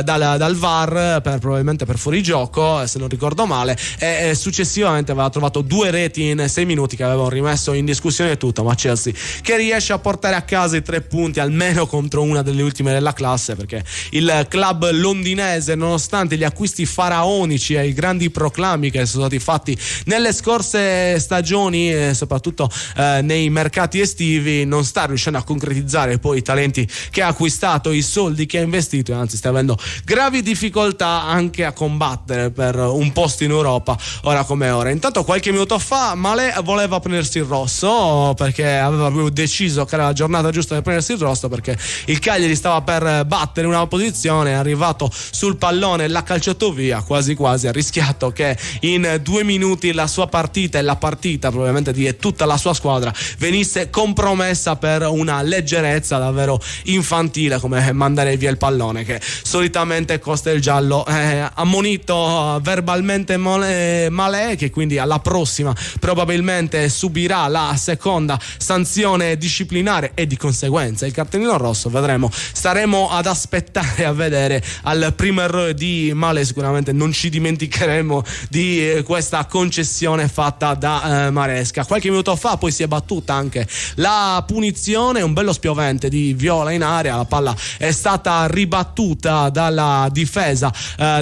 dal VAR probabilmente per fuorigioco, se non ricordo male, e successivamente aveva trovato 2 reti in 6 minuti che avevano rimesso in discussione tutto. Ma Chelsea che riesce a portare a casa i 3 punti almeno contro una delle ultime della classe, perché il club londinese, nonostante gli acquisti faraonici e i grandi proclami che sono stati fatti nelle scorse stagioni e soprattutto nei mercati estivi, non sta riuscendo a concretizzare poi i talenti che ha acquistato, i soldi che ha investito, e anzi sta avendo gravi difficoltà anche a combattere per un posto in Europa ora come ora. Intanto qualche minuto fa Male voleva prendersi il rosso, perché aveva proprio deciso che era la giornata giusta per prendersi il rosso, perché il Cagliari stava per battere una posizione, è arrivato sul pallone, l'ha calciato via, quasi quasi ha rischiato che in 2 minuti la sua partita e la partita probabilmente di tutta la sua squadra venisse compromessa per una leggerezza davvero infantile come mandare via il pallone, che solitamente costa il giallo. Ammonito verbalmente Male, che quindi alla prossima probabilmente subirà la seconda sanzione disciplinare e di conseguenza il cartellino rosso. Vedremo, staremo ad aspettare a vedere. Al primo errore di Male sicuramente non ci dimenticheremo di questa concessione fatta da Maresca. Qualche minuto fa poi si è battuta anche la punizione, un bello spiovente di Viola in area, la palla è stata stata ribattuta dalla difesa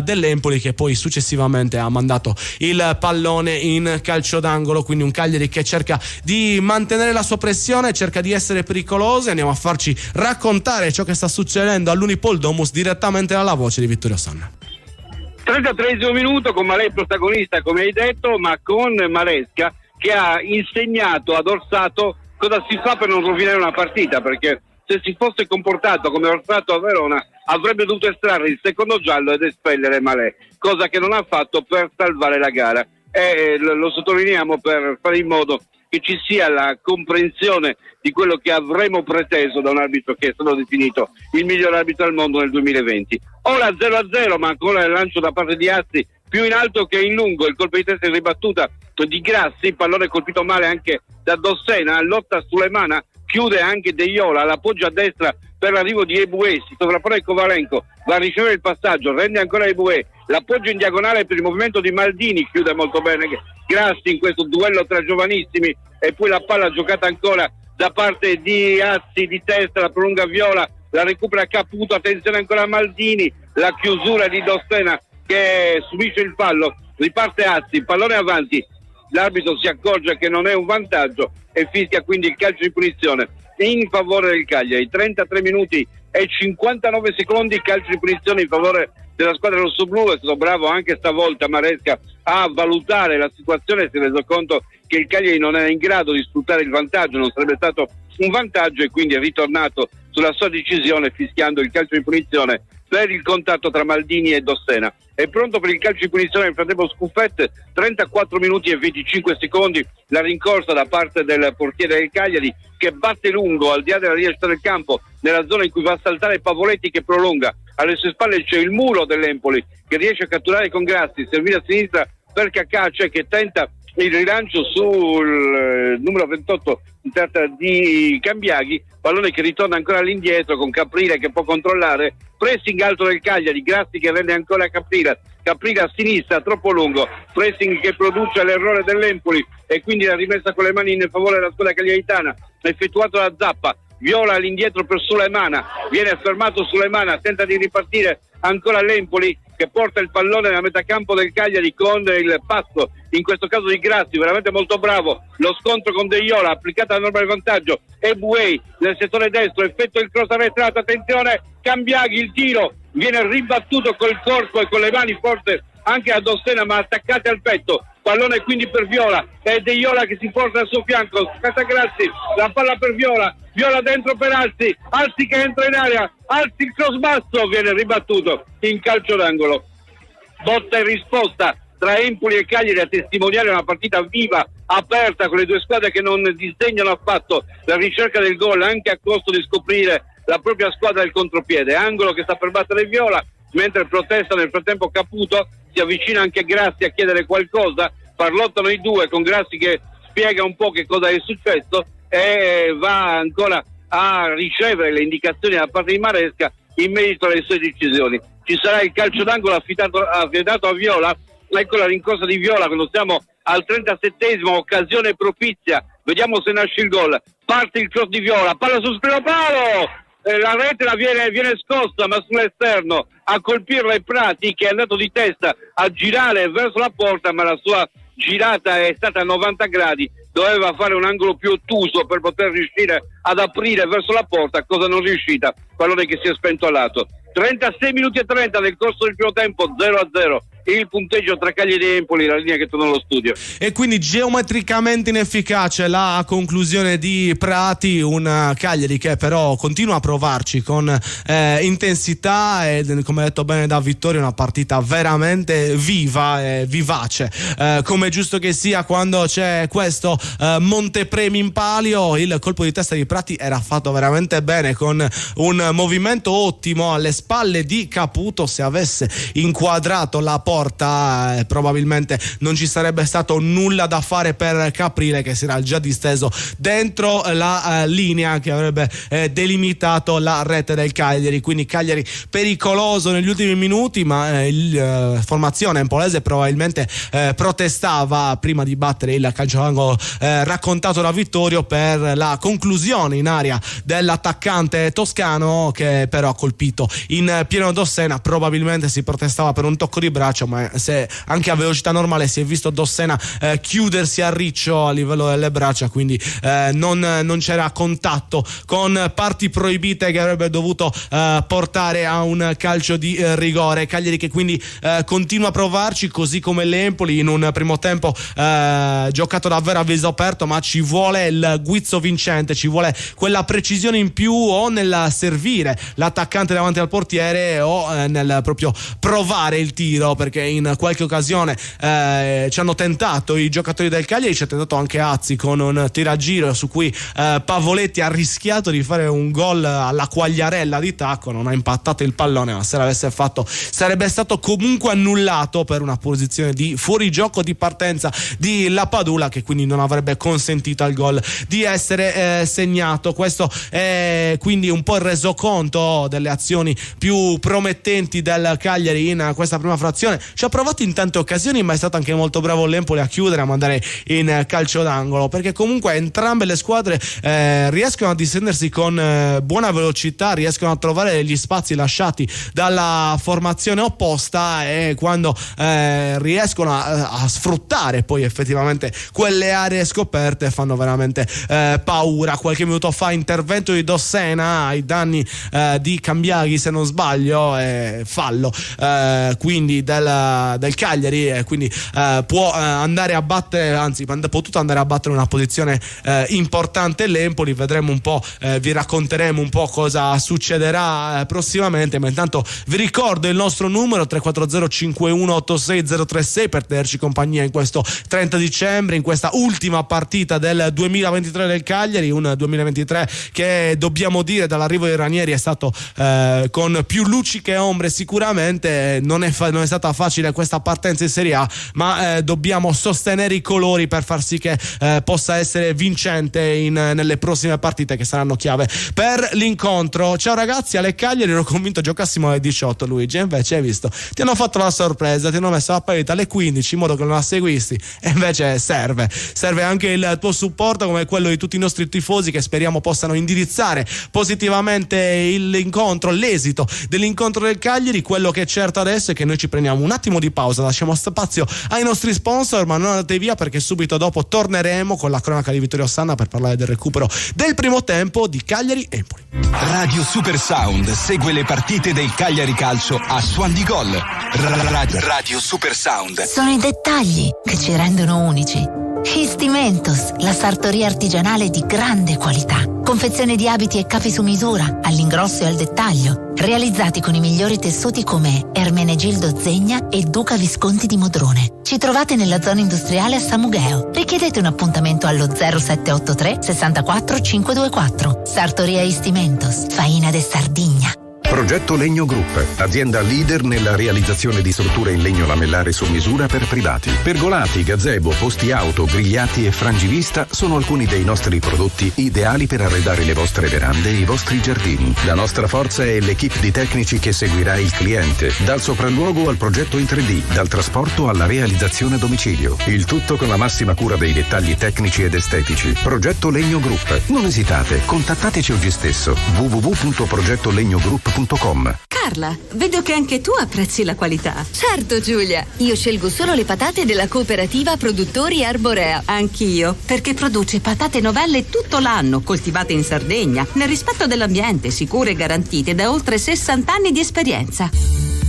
dell'Empoli, che poi successivamente ha mandato il pallone in calcio d'angolo. Quindi un Cagliari che cerca di mantenere la sua pressione, cerca di essere pericoloso. Andiamo a farci raccontare ciò che sta succedendo all'Unipol Domus direttamente dalla voce di Vittorio Sanna. 33esimo minuto, con Malè protagonista come hai detto, ma con Maresca che ha insegnato ad Orsato cosa si fa per non rovinare una partita, perché se si fosse comportato come Orsato a Verona avrebbe dovuto estrarre il secondo giallo ed espellere Malè, cosa che non ha fatto per salvare la gara. E lo sottolineiamo per fare in modo che ci sia la comprensione di quello che avremmo preteso da un arbitro che è stato definito il miglior arbitro al mondo nel 2020. Ora 0-0, ma ancora il lancio da parte di Azzi più in alto che in lungo, il colpo di testa in ribattuta di Grassi, pallone colpito male anche da Dossena, lotta Sulemana, chiude anche De Iola, l'appoggio a destra per l'arrivo di Eboué, si sovrappone Kovalenko, va a ricevere il passaggio, rende ancora Eboué, l'appoggio in diagonale per il movimento di Maldini, chiude molto bene Grassi in questo duello tra giovanissimi, e poi la palla giocata ancora da parte di Azzi di testa, la prolunga Viola, la recupera Caputo, attenzione ancora a Maldini, la chiusura di Dossena che subisce il fallo, riparte Azzi, pallone avanti, l'arbitro si accorge che non è un vantaggio e fischia quindi il calcio di punizione in favore del Cagliari. 33 minuti e 59 secondi, calcio di punizione in favore della squadra rossoblù. È stato bravo anche stavolta Maresca a valutare la situazione, si è reso conto che il Cagliari non era in grado di sfruttare il vantaggio, non sarebbe stato un vantaggio, e quindi è ritornato sulla sua decisione fischiando il calcio di punizione per il contatto tra Maldini e Dossena. È pronto per il calcio di punizione nel frattempo Scuffet, 34 minuti e 25 secondi, la rincorsa da parte del portiere del Cagliari che batte lungo al di là della riestra del campo nella zona in cui va a saltare Pavoletti, che prolunga. Alle sue spalle c'è il muro dell'Empoli che riesce a catturare con Grassi, servire a sinistra per Cacace che tenta il rilancio sul numero 28, si tratta di Cambiaghi, pallone che ritorna ancora all'indietro con Caprile che può controllare, pressing alto del Cagliari, Grassi che rende ancora Caprile a sinistra, troppo lungo, pressing che produce l'errore dell'Empoli e quindi la rimessa con le mani in favore della squadra cagliaritana effettuato da Zappa. Viola all'indietro per Sulemana, viene fermato Sulemana, tenta di ripartire ancora l'Empoli che porta il pallone nella metà campo del Cagliari con il passo, in questo caso di Grassi, veramente molto bravo, lo scontro con De Iola, applicata la norma del vantaggio, Eboué nel settore destro, effettua il cross arretrato, attenzione, Cambiaghi, il tiro, viene ribattuto col corpo e con le mani forse anche a Dossena ma attaccate al petto, pallone quindi per Viola, è De Iola che si porta al suo fianco, scatta Grassi, la palla per Viola dentro per Alzi che entra in area, Alzi il cross basso, viene ribattuto in calcio d'angolo. Botta e risposta tra Empoli e Cagliari a testimoniare una partita viva, aperta, con le due squadre che non disdegnano affatto la ricerca del gol anche a costo di scoprire la propria squadra del contropiede. Angolo che sta per battere Viola, mentre protesta nel frattempo Caputo, si avvicina anche Grassi a chiedere qualcosa, parlottano i due con Grassi che spiega un po' che cosa è successo e va ancora a ricevere le indicazioni da parte di Maresca in merito alle sue decisioni. Ci sarà il calcio d'angolo affidato a Viola, ecco la rincorsa di Viola quando siamo al 37esimo, occasione propizia, vediamo se nasce il gol, parte il cross di Viola, palla sul primo palo, la rete viene scossa ma sull'esterno a colpirla è Prati che è andato di testa a girare verso la porta, ma la sua girata è stata a 90 gradi, doveva fare un angolo più ottuso per poter riuscire ad aprire verso la porta, cosa non riuscita, pallone che si è spento a lato. 36 minuti e 30 nel corso del primo tempo, 0-0 il punteggio tra Cagliari e Empoli, la linea che torna allo studio. E quindi geometricamente inefficace la conclusione di Prati, un Cagliari che però continua a provarci con intensità e, come detto bene da Vittorio, una partita veramente viva e vivace, come è giusto che sia quando c'è questo montepremi in palio. Il colpo di testa di Prati era fatto veramente bene con un movimento ottimo alle spalle di Caputo, se avesse inquadrato la porta, probabilmente non ci sarebbe stato nulla da fare per Caprile, che si era già disteso dentro la linea che avrebbe delimitato la rete del Cagliari. Quindi Cagliari pericoloso negli ultimi minuti, ma la formazione empolese probabilmente protestava prima di battere il calcio d'angolo raccontato da Vittorio per la conclusione in aria dell'attaccante toscano, che però ha colpito in pieno Dossena. Probabilmente si protestava per un tocco di braccio, ma se anche a velocità normale si è visto Dossena chiudersi a riccio a livello delle braccia, quindi non c'era contatto con parti proibite che avrebbe dovuto portare a un calcio di rigore. Cagliari che quindi continua a provarci, così come l'Empoli in un primo tempo giocato davvero a viso aperto, ma ci vuole il guizzo vincente, ci vuole quella precisione in più o nel servire l'attaccante davanti al portiere o nel proprio provare il tiro, perché in qualche occasione ci hanno tentato i giocatori del Cagliari, ci ha tentato anche Azzi con un tiragiro su cui Pavoletti ha rischiato di fare un gol alla Quagliarella di tacco, non ha impattato il pallone, ma se l'avesse fatto sarebbe stato comunque annullato per una posizione di fuorigioco di partenza di Lapadula, che quindi non avrebbe consentito al gol di essere segnato. Questo è quindi un po' il resoconto delle azioni più promettenti del Cagliari in questa prima frazione. Ci ha provato in tante occasioni, ma è stato anche molto bravo l'Empoli a chiudere, a mandare in calcio d'angolo, perché comunque entrambe le squadre riescono a distendersi con buona velocità, riescono a trovare gli spazi lasciati dalla formazione opposta, e quando riescono a sfruttare poi effettivamente quelle aree scoperte fanno veramente paura. Qualche minuto fa intervento di Dossena ai danni di Cambiaghi, se non sbaglio, fallo quindi del Cagliari, quindi può andare a battere, anzi ha potuto andare a battere una posizione importante l'Empoli. Vedremo un po', vi racconteremo un po' cosa succederà prossimamente, ma intanto vi ricordo il nostro numero 340 5186 036 per tenerci compagnia in questo 30 dicembre, in questa ultima partita del 2023 del Cagliari, un 2023 che dobbiamo dire dall'arrivo dei Ranieri è stato con più luci che ombre. Sicuramente non è stata facile questa partenza in Serie A, ma dobbiamo sostenere i colori per far sì che possa essere vincente nelle prossime partite che saranno chiave per l'incontro. Ciao ragazzi, alle Cagliari ero convinto giocassimo alle 18, Luigi, e invece hai visto, ti hanno fatto la sorpresa, ti hanno messo la partita alle 15 in modo che non la seguisti, e invece serve anche il tuo supporto, come quello di tutti i nostri tifosi, che speriamo possano indirizzare positivamente l'esito dell'incontro del Cagliari. Quello che è certo adesso è che noi ci prendiamo un attimo di pausa, lasciamo spazio ai nostri sponsor, ma non andate via, perché subito dopo torneremo con la cronaca di Vittorio Ossanna per parlare del recupero del primo tempo di Cagliari-Empoli. Radio Super Sound segue le partite del Cagliari Calcio a Suon di Gol. Radio Super Sound. Sono i dettagli che ci rendono unici. Istimentos, la sartoria artigianale di grande qualità. Confezione di abiti e capi su misura, all'ingrosso e al dettaglio, realizzati con i migliori tessuti come Ermenegildo Zegna e Duca Visconti di Modrone. Ci trovate nella zona industriale a Samugheo. Richiedete un appuntamento allo 0783 64 524. Sartoria Istimentos, Faina de Sardigna. Progetto Legno Group, azienda leader nella realizzazione di strutture in legno lamellare su misura per privati. Pergolati, gazebo, posti auto, grigliati e frangivista sono alcuni dei nostri prodotti ideali per arredare le vostre verande e i vostri giardini. La nostra forza è l'equipe di tecnici che seguirà il cliente, dal sopralluogo al progetto in 3D, dal trasporto alla realizzazione a domicilio. Il tutto con la massima cura dei dettagli tecnici ed estetici. Progetto Legno Group. Non esitate, contattateci oggi stesso. www.progettolegnogroup.com. Carla, vedo che anche tu apprezzi la qualità. Certo Giulia, io scelgo solo le patate della cooperativa Produttori Arborea. Anch'io, perché produce patate novelle tutto l'anno, coltivate in Sardegna, nel rispetto dell'ambiente, sicure e garantite da oltre 60 anni di esperienza.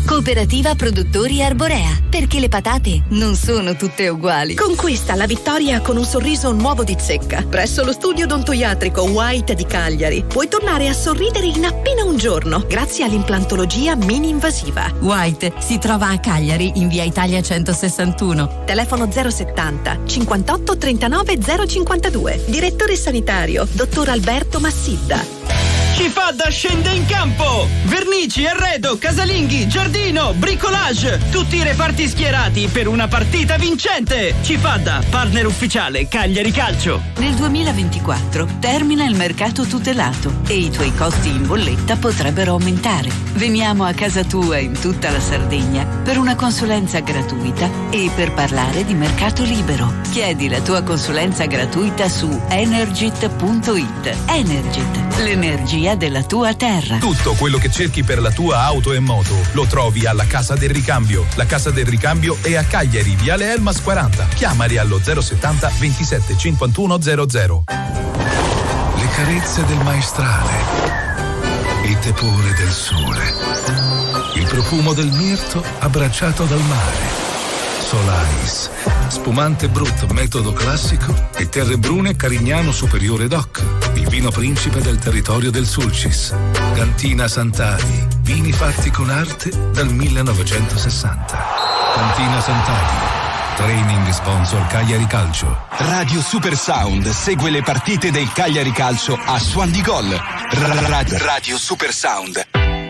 Cooperativa Produttori Arborea, perché le patate non sono tutte uguali. Conquista la vittoria con un sorriso nuovo di Zecca. Presso lo studio odontoiatrico White di Cagliari puoi tornare a sorridere in appena un giorno grazie all'implantologia mini-invasiva. White si trova a Cagliari in via Italia 161. Telefono 070 58 39 052. Direttore sanitario dottor Alberto Massidda. Cifadda scende in campo! Vernici, arredo, casalinghi, giardino, bricolage, tutti i reparti schierati per una partita vincente! Cifadda, partner ufficiale Cagliari Calcio. Nel 2024 termina il mercato tutelato e i tuoi costi in bolletta potrebbero aumentare. Veniamo a casa tua in tutta la Sardegna per una consulenza gratuita e per parlare di mercato libero. Chiedi la tua consulenza gratuita su Energit.it. Energit, l'energia della tua terra. Tutto quello che cerchi per la tua auto e moto lo trovi alla Casa del Ricambio. La Casa del Ricambio è a Cagliari, Viale Elmas 40. Chiamali allo 070 27 51 00. Le carezze del maestrale, il tepore del sole, il profumo del mirto abbracciato dal mare. Solais, spumante Brut metodo classico e Terre Brune Carignano Superiore DOC, il vino principe del territorio del Sulcis. Cantina Sant'Adi, vini fatti con arte dal 1960. Cantina Sant'Adi, training sponsor Cagliari Calcio. Radio Super Sound segue le partite del Cagliari Calcio a Suon di Gol. Radio Super Sound.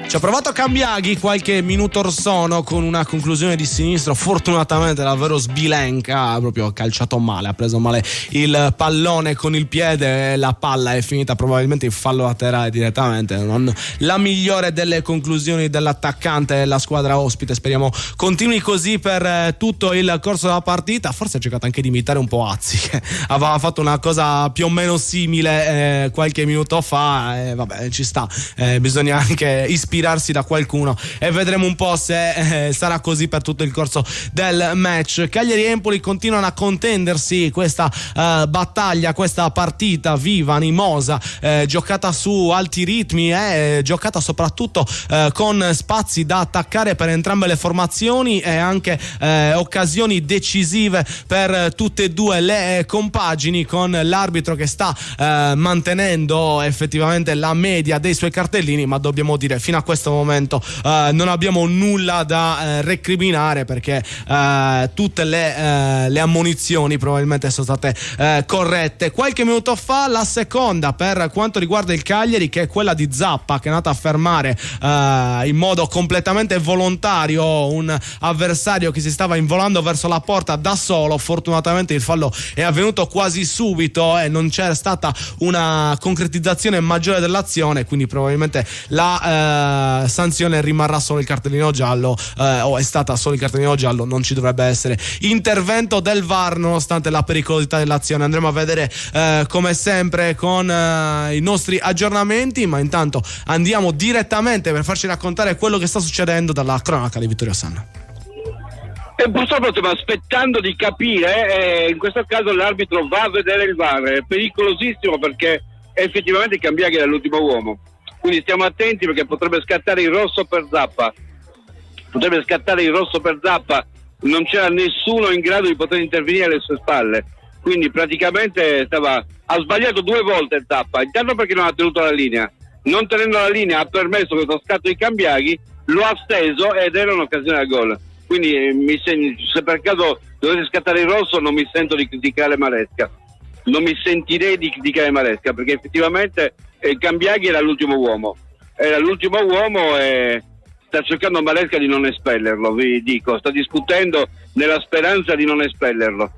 Ci ha provato Cambiaghi qualche minuto or sono con una conclusione di sinistro fortunatamente davvero sbilenca, proprio ha calciato male, ha preso male il pallone con il piede e la palla è finita probabilmente in fallo laterale direttamente. Non la migliore delle conclusioni dell'attaccante della squadra ospite, speriamo continui così per tutto il corso della partita. Forse ha cercato anche di imitare un po' Azzi, che aveva fatto una cosa più o meno simile qualche minuto fa, vabbè, ci sta, bisogna anche ispirarsi da qualcuno e vedremo un po' se sarà così per tutto il corso del match. Cagliari e Empoli continuano a contendersi questa battaglia, questa partita viva, animosa, giocata su alti ritmi e giocata soprattutto con spazi da attaccare per entrambe le formazioni e anche occasioni decisive per tutte e due le compagini, con l'arbitro che sta mantenendo effettivamente la media dei suoi cartellini, ma dobbiamo dire fino a questo momento non abbiamo nulla da recriminare perché tutte le ammonizioni probabilmente sono state corrette. Qualche minuto fa la seconda per quanto riguarda il Cagliari, che è quella di Zappa, che è andata a fermare in modo completamente volontario un avversario che si stava involando verso la porta da solo. Fortunatamente il fallo è avvenuto quasi subito e non c'è stata una concretizzazione maggiore dell'azione, quindi probabilmente la sanzione rimarrà solo il cartellino giallo, o è stata solo il cartellino giallo, non ci dovrebbe essere intervento del VAR nonostante la pericolosità dell'azione. Andremo a vedere come sempre con i nostri aggiornamenti, ma intanto andiamo direttamente per farci raccontare quello che sta succedendo dalla cronaca di Vittorio Sanna. E purtroppo stiamo aspettando di capire, in questo caso l'arbitro va a vedere il VAR, è pericolosissimo perché effettivamente Cambiaghi era l'ultimo uomo. Quindi stiamo attenti perché potrebbe scattare il rosso per Zappa. Non c'era nessuno in grado di poter intervenire alle sue spalle. Quindi praticamente ha sbagliato due volte Zappa. Intanto perché non ha tenuto la linea. Non tenendo la linea ha permesso questo scatto di Cambiaghi, lo ha steso ed era un'occasione a gol. Quindi se per caso dovete scattare il rosso non mi sento di criticare Maresca. Non mi sentirei di criticare Maresca perché effettivamente Cambiaghi era l'ultimo uomo e sta cercando Maresca di non espellerlo, vi dico, sta discutendo nella speranza di non espellerlo,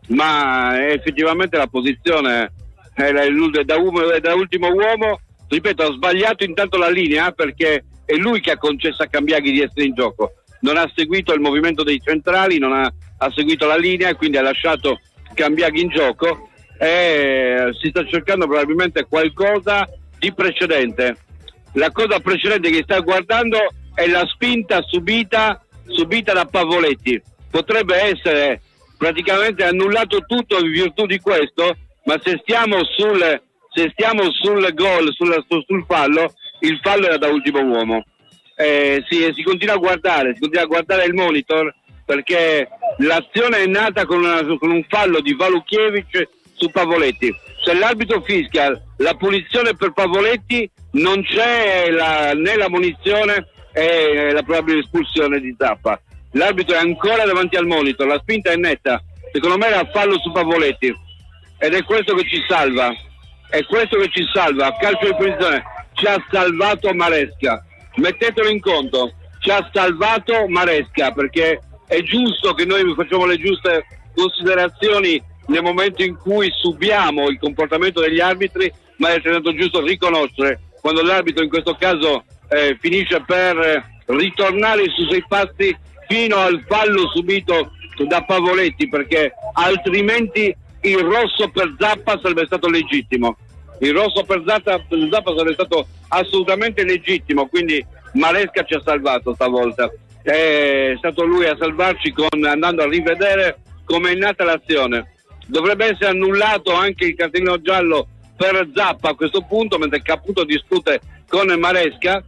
ma effettivamente la posizione era da ultimo uomo. Ripeto, ha sbagliato intanto la linea perché è lui che ha concesso a Cambiaghi di essere in gioco, non ha seguito il movimento dei centrali, non ha seguito la linea e quindi ha lasciato Cambiaghi in gioco e si sta cercando probabilmente qualcosa di precedente. La cosa precedente che sta guardando è la spinta subita da Pavoletti. Potrebbe essere praticamente annullato tutto in virtù di questo, ma se stiamo sul gol, sul fallo, il fallo era da ultimo uomo. Si continua a guardare il monitor perché l'azione è nata con un fallo di Valukiewicz su Pavoletti. Se l'arbitro fischia la punizione per Pavoletti, non c'è né la munizione e la probabile espulsione di Zappa. L'arbitro è ancora davanti al monitor, la spinta è netta, secondo me era fallo su Pavoletti ed è questo che ci salva, a calcio di punizione ci ha salvato Maresca, mettetelo in conto, ci ha salvato Maresca, perché è giusto che noi facciamo le giuste considerazioni nel momento in cui subiamo il comportamento degli arbitri, ma è stato giusto riconoscere quando l'arbitro in questo caso finisce per ritornare sui suoi passi fino al fallo subito da Pavoletti, perché altrimenti il rosso per Zappa sarebbe stato legittimo. Il rosso per Zappa sarebbe stato assolutamente legittimo, quindi Maresca ci ha salvato stavolta. È stato lui a salvarci andando a rivedere come è nata l'azione. Dovrebbe essere annullato anche il cartellino giallo per Zappa a questo punto, mentre Caputo discute con Maresca.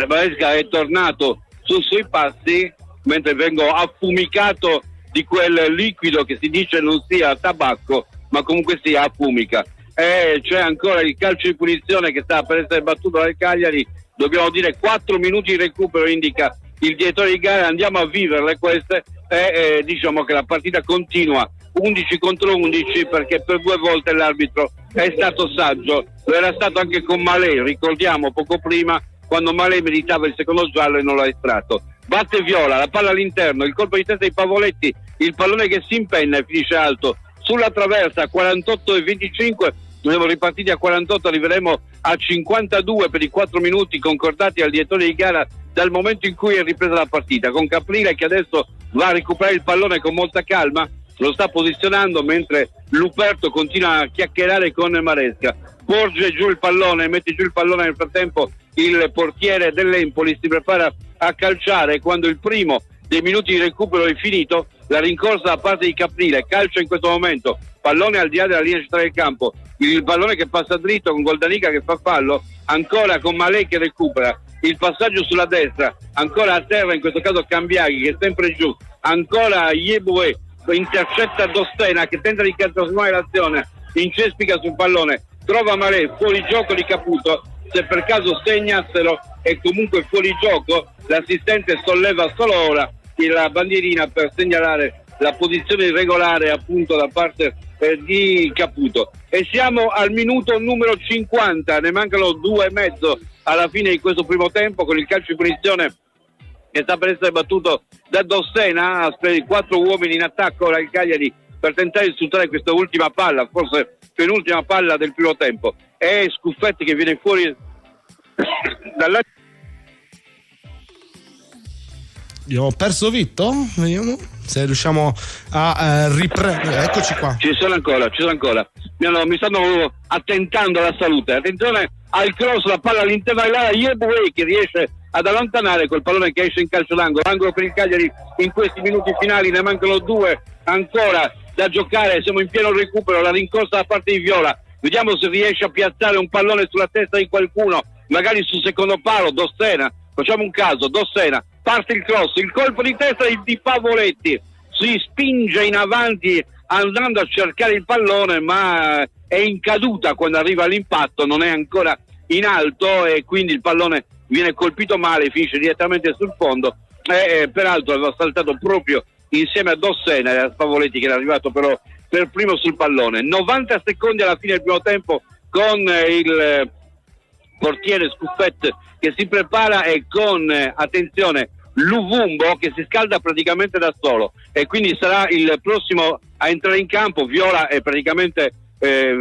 Maresca è tornato sui suoi passi mentre vengo affumicato di quel liquido che si dice non sia tabacco, ma comunque sia affumica. C'è ancora il calcio di punizione che sta per essere battuto dal Cagliari. Dobbiamo dire 4 minuti di recupero, indica il direttore di gara. Andiamo a viverle queste e diciamo che la partita continua 11 contro 11, perché per 2 volte l'arbitro è stato saggio. Lo era stato anche con Malé, ricordiamo poco prima, quando Malé meritava il secondo giallo e non l'ha estratto. Batte Viola, la palla all'interno, il colpo di testa di Pavoletti, il pallone che si impenna e finisce alto sulla traversa, 48-25. Siamo ripartiti a 48, arriveremo a 52 per i 4 minuti concordati al direttore di gara dal momento in cui è ripresa la partita, con Caprile che adesso va a recuperare il pallone con molta calma, lo sta posizionando mentre Luperto continua a chiacchierare con Maresca. Porge giù il pallone, mette giù il pallone nel frattempo il portiere dell'Empoli, si prepara a calciare. Quando il primo dei minuti di recupero è finito, la rincorsa da parte di Caprile, calcio in questo momento, pallone al di là della linea centrale del campo, il pallone che passa dritto con Goldanica che fa fallo, ancora con Malé che recupera, il passaggio sulla destra, ancora a terra in questo caso Cambiaghi che è sempre giù, ancora Yebue intercetta Dostena che tenta di trasformare l'azione, incespica sul pallone, trova Malé, fuori gioco di Caputo. Se per caso segnassero è comunque fuori gioco, l'assistente solleva solo ora la bandierina per segnalare la posizione irregolare appunto da parte di Caputo. E siamo al minuto numero 50, ne mancano 2 e mezzo alla fine di questo primo tempo, con il calcio di punizione che sta per essere battuto da Dossena. 4 uomini in attacco ora il Cagliari per tentare di sfruttare questa ultima palla, forse penultima palla del primo tempo. È Scuffetti che viene fuori dalla... Abbiamo perso Vitto? Vediamo se riusciamo a riprendere. Eccoci qua. Ci sono ancora. Mi stanno attentando alla salute. Attenzione al cross, la palla all'interno dell'area, Yebue che riesce ad allontanare quel pallone che esce in calcio d'angolo. Angolo per il Cagliari in questi minuti finali, ne mancano 2 ancora da giocare. Siamo in pieno recupero, la rincorsa da parte di Viola. Vediamo se riesce a piazzare un pallone sulla testa di qualcuno, magari sul secondo palo. Dossena, facciamo un caso, Dossena, parte il cross, il colpo di testa di Pavoletti, si spinge in avanti andando a cercare il pallone, ma è in caduta quando arriva all'impatto, non è ancora in alto e quindi il pallone viene colpito male, finisce direttamente sul fondo. Peraltro aveva saltato proprio insieme a Dossena e a Pavoletti che era arrivato però per primo sul pallone. 90 secondi alla fine del primo tempo, con il portiere Scuffet che si prepara e con attenzione Luvumbo che si scalda praticamente da solo e quindi sarà il prossimo a entrare in campo. Viola è praticamente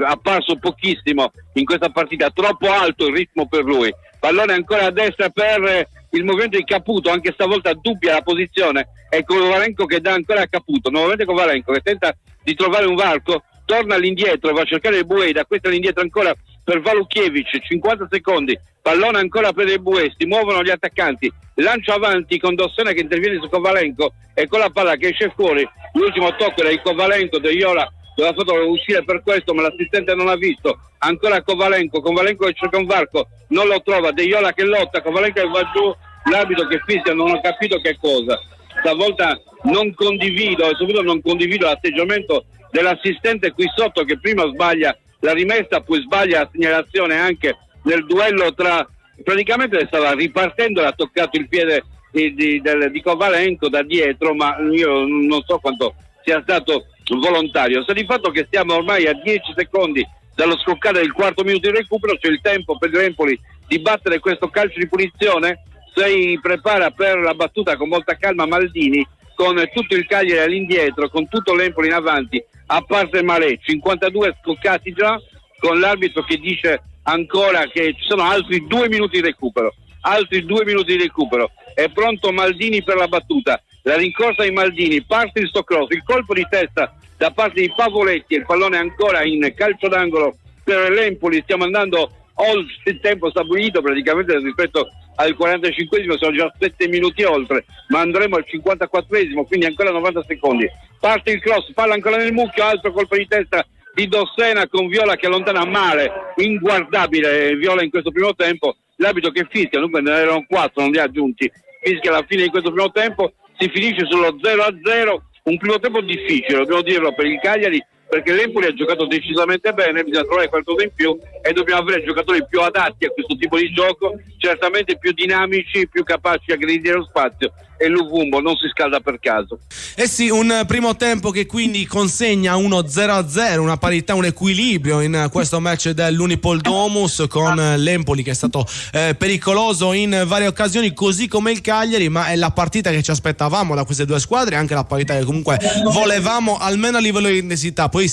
apparso pochissimo in questa partita, troppo alto il ritmo per lui. Pallone ancora a destra per il movimento di Caputo, anche stavolta dubbia la posizione, è Kovalenko che dà ancora a Caputo, nuovamente Kovalenko che tenta di trovare un varco, torna all'indietro, va a cercare il Buei, da questo all'indietro ancora per Valukiewicz, 50 secondi, pallone ancora per il Buei, si muovono gli attaccanti, lancio avanti con Dossena che interviene su Kovalenko e con la palla che esce fuori, l'ultimo tocco da Kovalenko, De Iola doveva fatto uscire per questo ma l'assistente non ha visto, ancora Kovalenko che cerca un varco, non lo trova, De Iola che lotta, Kovalenko che va giù, l'arbitro che fischia, non ho capito che cosa. Stavolta non condivido e soprattutto non condivido l'atteggiamento dell'assistente qui sotto che prima sbaglia la rimessa, poi sbaglia la segnalazione anche nel duello tra, praticamente stava ripartendo e ha toccato il piede di Kovalenko da dietro, ma io non so quanto sia stato volontario. Sta di fatto che stiamo ormai a 10 secondi dallo scoccare del quarto minuto di recupero, c'è il tempo per l'Empoli di battere questo calcio di punizione. Si prepara per la battuta con molta calma Maldini, con tutto il Cagliari all'indietro, con tutto l'Empoli in avanti, a parte Malè, 52 scoccati già, con l'arbitro che dice ancora che ci sono altri 2 minuti di recupero. È pronto Maldini per la battuta, la rincorsa di Maldini, parte il cross, il colpo di testa da parte di Pavoletti, il pallone ancora in calcio d'angolo per l'Empoli. Stiamo andando oltre il tempo stabilito praticamente rispetto al 45esimo, sono già 7 minuti oltre, ma andremo al 54esimo, quindi ancora 90 secondi. Parte il cross, palla ancora nel mucchio, altro colpo di testa di Dossena con Viola che allontana male, inguardabile Viola in questo primo tempo. L'arbitro che fischia, dunque ne erano 4, non li ha aggiunti, fischia alla fine di questo primo tempo, si finisce sullo 0-0, un primo tempo difficile, dobbiamo dirlo, per il Cagliari, perché l'Empoli ha giocato decisamente bene, bisogna trovare qualcosa in più e dobbiamo avere giocatori più adatti a questo tipo di gioco, certamente più dinamici, più capaci di aggredire lo spazio, e Luvumbo non si scalda per caso. Eh sì, un primo tempo che quindi consegna uno 0-0, una parità, un equilibrio in questo match dell'Unipol Domus, con l'Empoli che è stato pericoloso in varie occasioni, così come il Cagliari, ma è la partita che ci aspettavamo da queste due squadre, anche la parità che comunque volevamo almeno a livello di intensità. Poi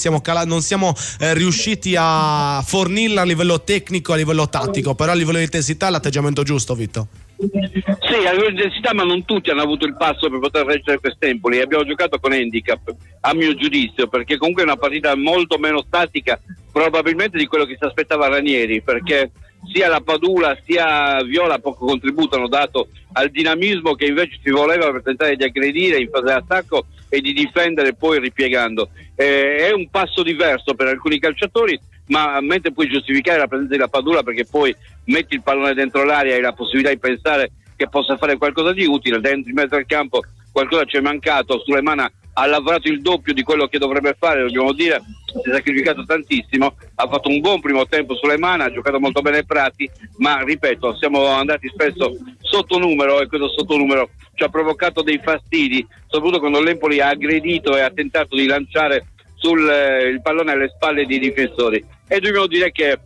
non siamo riusciti a fornirla a livello tecnico, a livello tattico, però a livello di intensità l'atteggiamento giusto, Vitto. Sì, a livello di intensità, ma non tutti hanno avuto il passo per poter reggere quest'Empoli. Abbiamo giocato con handicap, a mio giudizio, perché comunque è una partita molto meno statica probabilmente di quello che si aspettava Ranieri, perché sia la Padula sia Viola poco contributo hanno dato al dinamismo che invece si voleva per tentare di aggredire in fase d'attacco e di difendere poi ripiegando. È un passo diverso per alcuni calciatori, ma mentre puoi giustificare la presenza della Padula perché poi metti il pallone dentro l'area e hai la possibilità di pensare che possa fare qualcosa di utile dentro in mezzo al campo, qualcosa ci è mancato. Sulemana ha lavorato il doppio di quello che dovrebbe fare, dobbiamo dire, si è sacrificato tantissimo, ha fatto un buon primo tempo Sulemana, ha giocato molto bene Prati, ma ripeto, siamo andati spesso sotto numero e questo sottonumero ci ha provocato dei fastidi, soprattutto quando l'Empoli ha aggredito e ha tentato di lanciare il pallone alle spalle dei difensori. E dobbiamo dire che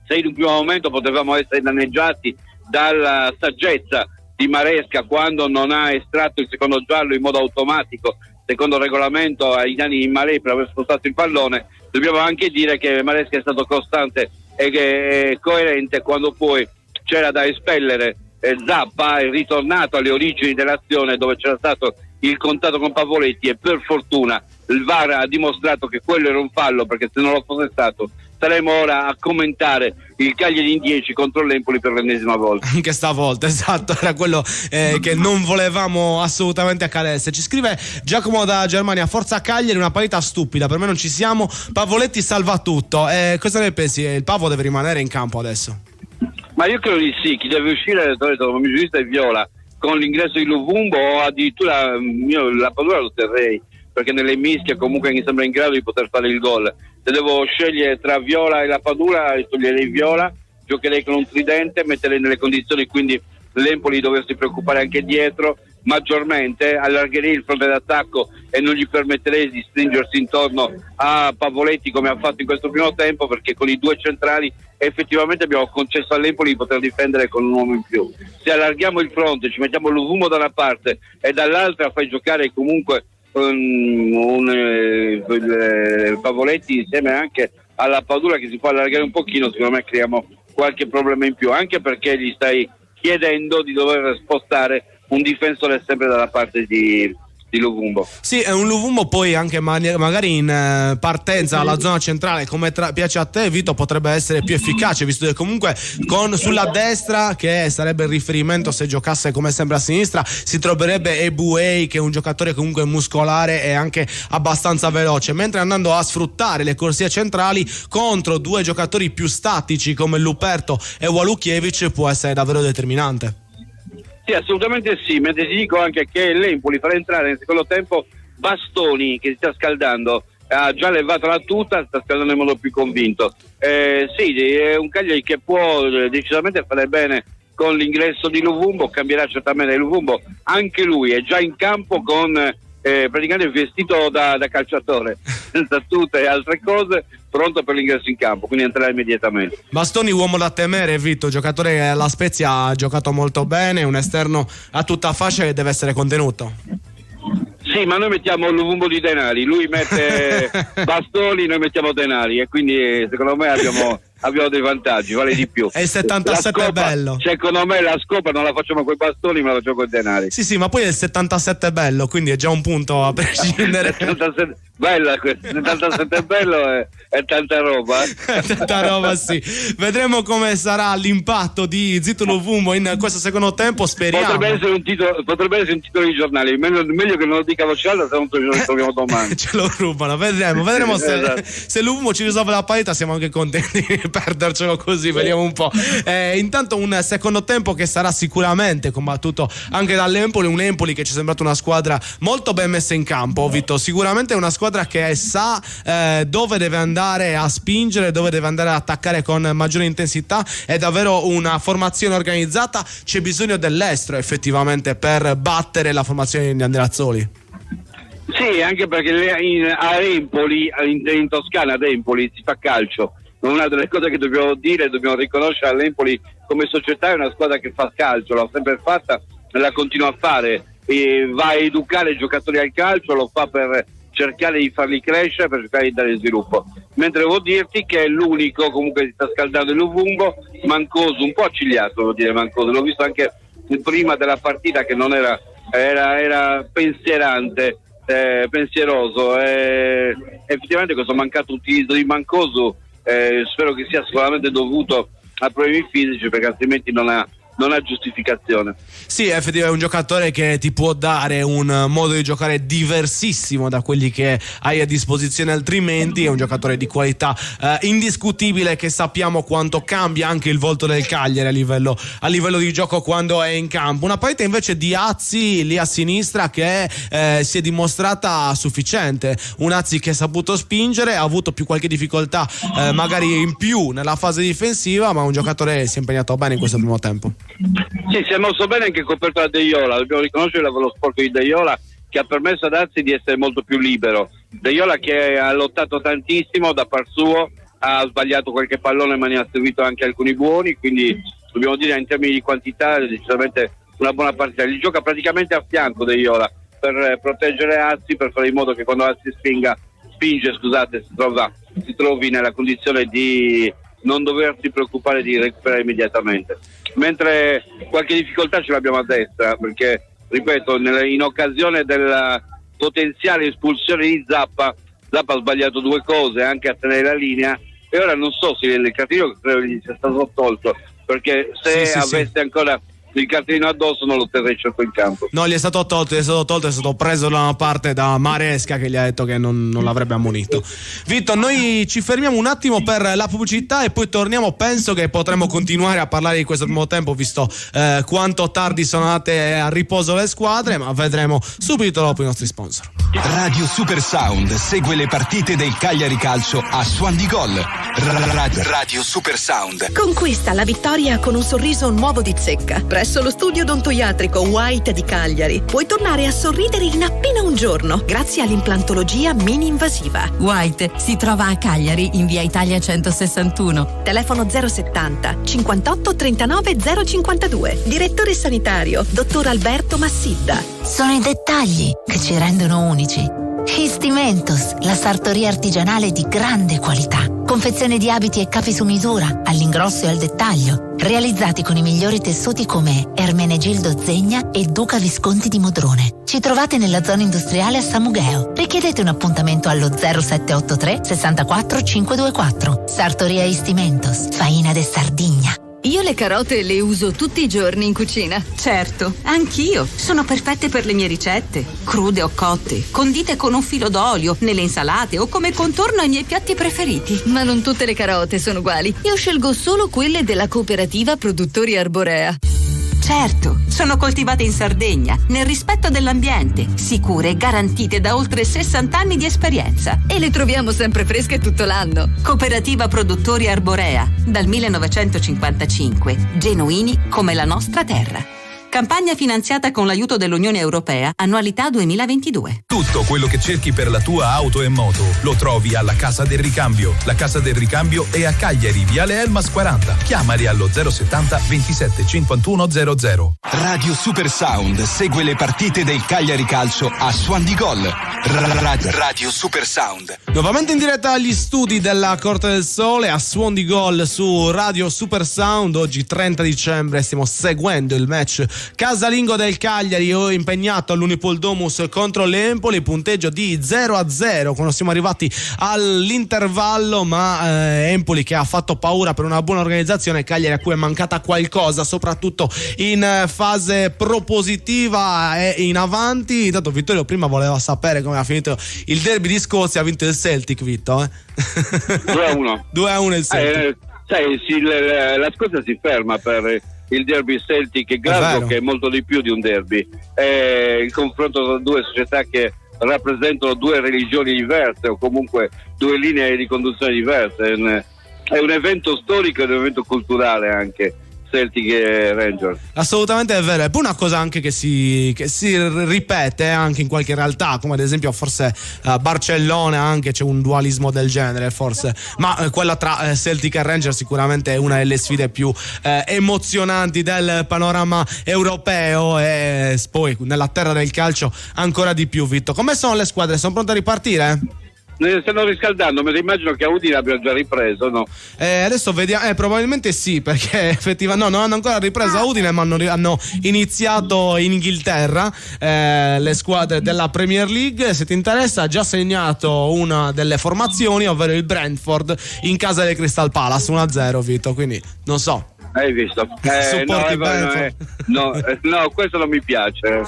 se in un primo momento potevamo essere danneggiati dalla saggezza di Maresca quando non ha estratto il secondo giallo in modo automatico, secondo il regolamento, ai danni di Malè per aver spostato il pallone, dobbiamo anche dire che Maresca è stato costante e coerente quando poi c'era da espellere Zappa, è ritornato alle origini dell'azione dove c'era stato il contatto con Pavoletti e per fortuna il VAR ha dimostrato che quello era un fallo, perché se non lo fosse stato saremo ora a commentare il Cagliari in 10 contro l'Empoli per l'ennesima volta. Anche stavolta, esatto, era quello che non volevamo assolutamente accadesse. Ci scrive Giacomo da Germania: forza Cagliari, una parità stupida, per me non ci siamo, Pavoletti salva tutto. Cosa ne pensi? Il Pavo deve rimanere in campo adesso? Ma io credo di sì, chi deve uscire come giurista è Viola, con l'ingresso di Luvumbo o addirittura la Padula lo terrei, perché nelle mischie comunque mi sembra in grado di poter fare il gol. Se devo scegliere tra Viola e la Padula, toglierei Viola, giocherei con un tridente, metterei nelle condizioni quindi l'Empoli di doversi preoccupare anche dietro maggiormente, allargherei il fronte d'attacco e non gli permetterei di stringersi intorno a Pavoletti come ha fatto in questo primo tempo, perché con i due centrali effettivamente abbiamo concesso all'Empoli di poter difendere con un uomo in più. Se allarghiamo il fronte, ci mettiamo Luvumbo da una parte e dall'altra fai giocare comunque Pavoletti insieme anche alla Padula che si può allargare un pochino, secondo me creiamo qualche problema in più, anche perché gli stai chiedendo di dover spostare un difensore sempre dalla parte di Luvumbo. Sì, è un Luvumbo poi anche magari in partenza alla zona centrale, come piace a te Vito, potrebbe essere più efficace, visto che comunque sulla destra, che sarebbe il riferimento se giocasse come sempre a sinistra, si troverebbe Ebuei, che è un giocatore comunque muscolare e anche abbastanza veloce, mentre andando a sfruttare le corsie centrali contro due giocatori più statici come Luperto e Walukiewicz può essere davvero determinante. Sì, assolutamente sì, mentre ti dico anche che l'Empoli farà entrare nel secondo tempo Bastoni, che si sta scaldando, ha già levato la tuta, sta scaldando in modo più convinto. Sì, è un Cagliari che può decisamente fare bene con l'ingresso di Luvumbo, cambierà certamente Luvumbo, anche lui è già in campo con praticamente vestito da calciatore, senza tutte e altre cose, pronto per l'ingresso in campo, quindi entrerà immediatamente. Bastoni, uomo da temere, Vito, giocatore che alla Spezia ha giocato molto bene, un esterno a tutta fascia che deve essere contenuto. Sì, ma noi mettiamo l'Uvumbo di Denari, lui mette Bastoni, noi mettiamo Denari, e quindi secondo me abbiamo dei vantaggi, vale di più. E il 77 è bello. Secondo me la scopa non la facciamo con i bastoni, ma la facciamo con i denari. Sì, ma poi il 77 è bello, quindi è già un punto a prescindere. 77, bella questo, 77 è bello, è tanta roba. Tanta roba, sì. Vedremo come sarà l'impatto di Zito Luvumbo in questo secondo tempo, speriamo. Potrebbe essere un titolo di giornale, meglio che non lo dica a voce alta, se non ce lo troviamo domani. Ce lo rubano, vedremo se Luvumbo ci risolve la partita, siamo anche contenti di perdercelo così, vediamo un po'. Intanto un secondo tempo che sarà sicuramente combattuto anche dall'Empoli, un Empoli che ci è sembrato una squadra molto ben messa in campo, Vito, sicuramente una squadra che sa dove deve andare a spingere, dove deve andare ad attaccare con maggiore intensità, è davvero una formazione organizzata, c'è bisogno dell'estero effettivamente per battere la formazione di Andreazzoli. Sì, anche perché a Empoli, in Toscana ad Empoli si fa calcio. Una delle cose che dobbiamo riconoscere all'Empoli come società, è una squadra che fa calcio, l'ha sempre fatta e la continua a fare, e va a educare i giocatori al calcio, lo fa per cercare di farli crescere, per cercare di dare sviluppo. Mentre devo dirti che è l'unico comunque che si sta scaldando l'Uvumbo, Mancosu, un po' accigliato, devo dire Mancosu, l'ho visto anche prima della partita che non era pensierante, pensieroso, effettivamente questo mancato utilizzo di Mancosu spero che sia sicuramente dovuto a problemi fisici, perché altrimenti non ha giustificazione. Sì, effettivamente è un giocatore che ti può dare un modo di giocare diversissimo da quelli che hai a disposizione altrimenti, è un giocatore di qualità indiscutibile, che sappiamo quanto cambia anche il volto del Cagliari a livello di gioco quando è in campo. Una partita invece di Azzi lì a sinistra che si è dimostrata sufficiente, un Azzi che ha saputo spingere, ha avuto qualche difficoltà magari in più nella fase difensiva, ma un giocatore che si è impegnato bene in questo primo tempo. Sì, si è mosso bene anche coperto da De Jola, dobbiamo riconoscere lo sporco di De Jola, che ha permesso ad Azzi di essere molto più libero. De Jola che ha lottato tantissimo da par suo, ha sbagliato qualche pallone ma ne ha servito anche alcuni buoni, quindi dobbiamo dire in termini di quantità decisamente una buona partita. Gli gioca praticamente a fianco De Jola per proteggere Azzi, per fare in modo che quando Azzi spinge, si trovi nella condizione di non doversi preoccupare di recuperare immediatamente. Mentre qualche difficoltà ce l'abbiamo a destra, perché ripeto, in occasione della potenziale espulsione di Zappa ha sbagliato due cose, anche a tenere la linea, e ora non so se il cartellino credo gli sia stato tolto, perché se avesse ancora il cartellino addosso non lo terrei certo in campo. No, gli è stato tolto, è stato preso da una parte da Maresca che gli ha detto che non l'avrebbe ammonito. Vito, noi ci fermiamo un attimo per la pubblicità e poi torniamo. Penso che potremo continuare a parlare di questo primo tempo, visto quanto tardi sono andate a riposo le squadre, ma vedremo subito dopo i nostri sponsor. Radio Super Sound segue le partite del Cagliari Calcio a Suon di Gol. Radio Super Sound conquista la vittoria con un sorriso nuovo di zecca. Presso lo studio odontoiatrico White di Cagliari puoi tornare a sorridere in appena un giorno grazie all'implantologia mini-invasiva. White si trova a Cagliari in via Italia 161. Telefono 070 58 39 052. Direttore sanitario dottor Alberto Massidda. Sono i dettagli che ci rendono unici. Histimentos, la sartoria artigianale di grande qualità. Confezione di abiti e capi su misura, all'ingrosso e al dettaglio, realizzati con i migliori tessuti come Ermenegildo Zegna e Duca Visconti di Modrone. Ci trovate nella zona industriale a Samugheo. Richiedete un appuntamento allo 0783 64 524. Sartoria Histimentos, Faina de Sardigna. Io le carote le uso tutti i giorni in cucina. Certo, anch'io. Sono perfette per le mie ricette. Crude o cotte, condite con un filo d'olio, nelle insalate o come contorno ai miei piatti preferiti. Ma non tutte le carote sono uguali. Io scelgo solo quelle della cooperativa Produttori Arborea. Certo, sono coltivate in Sardegna, nel rispetto dell'ambiente, sicure e garantite da oltre 60 anni di esperienza. E le troviamo sempre fresche tutto l'anno. Cooperativa Produttori Arborea, dal 1955, genuini come la nostra terra. Campagna finanziata con l'aiuto dell'Unione Europea, annualità 2022. Tutto quello che cerchi per la tua auto e moto lo trovi alla Casa del Ricambio. La Casa del Ricambio è a Cagliari, Viale Elmas 40. Chiamali allo 070 27 51 00. Radio Super Sound segue le partite del Cagliari Calcio a Suon di Gol. Radio Super Sound. Nuovamente in diretta agli studi della Corte del Sole a Suon di Gol su Radio Super Sound. Oggi 30 dicembre stiamo seguendo il match casalingo del Cagliari impegnato all'Unipol Domus contro l'Empoli, punteggio di 0-0 quando siamo arrivati all'intervallo, ma Empoli che ha fatto paura per una buona organizzazione, Cagliari a cui è mancata qualcosa soprattutto in fase propositiva e in avanti. Intanto Vittorio prima voleva sapere come ha finito il derby di Scozia, ha vinto il Celtic, Vitto 2-1 2-1 il Celtic. Sai, la Scozia si ferma per il derby Celtic e Glasgow, che è molto di più di un derby, è il confronto tra due società che rappresentano due religioni diverse o comunque due linee di conduzione diverse. È un evento storico e un evento culturale anche, Celtic e Rangers. Assolutamente è vero. E poi una cosa anche che si ripete anche in qualche realtà, come ad esempio forse Barcellona, anche c'è un dualismo del genere forse, ma quella tra Celtic e Rangers sicuramente è una delle sfide più emozionanti del panorama europeo, e poi nella terra del calcio ancora di più. Vitto, come sono le squadre? Sono pronte a ripartire? Stanno riscaldando, ma immagino che a Udine abbiano già ripreso, no? Adesso vediamo, probabilmente sì, perché effettivamente non hanno ancora ripreso a Udine, ma hanno iniziato in Inghilterra le squadre della Premier League. Se ti interessa, ha già segnato una delle formazioni, ovvero il Brentford in casa del Crystal Palace 1-0, Vito, quindi non so. Hai visto? No, questo non mi piace.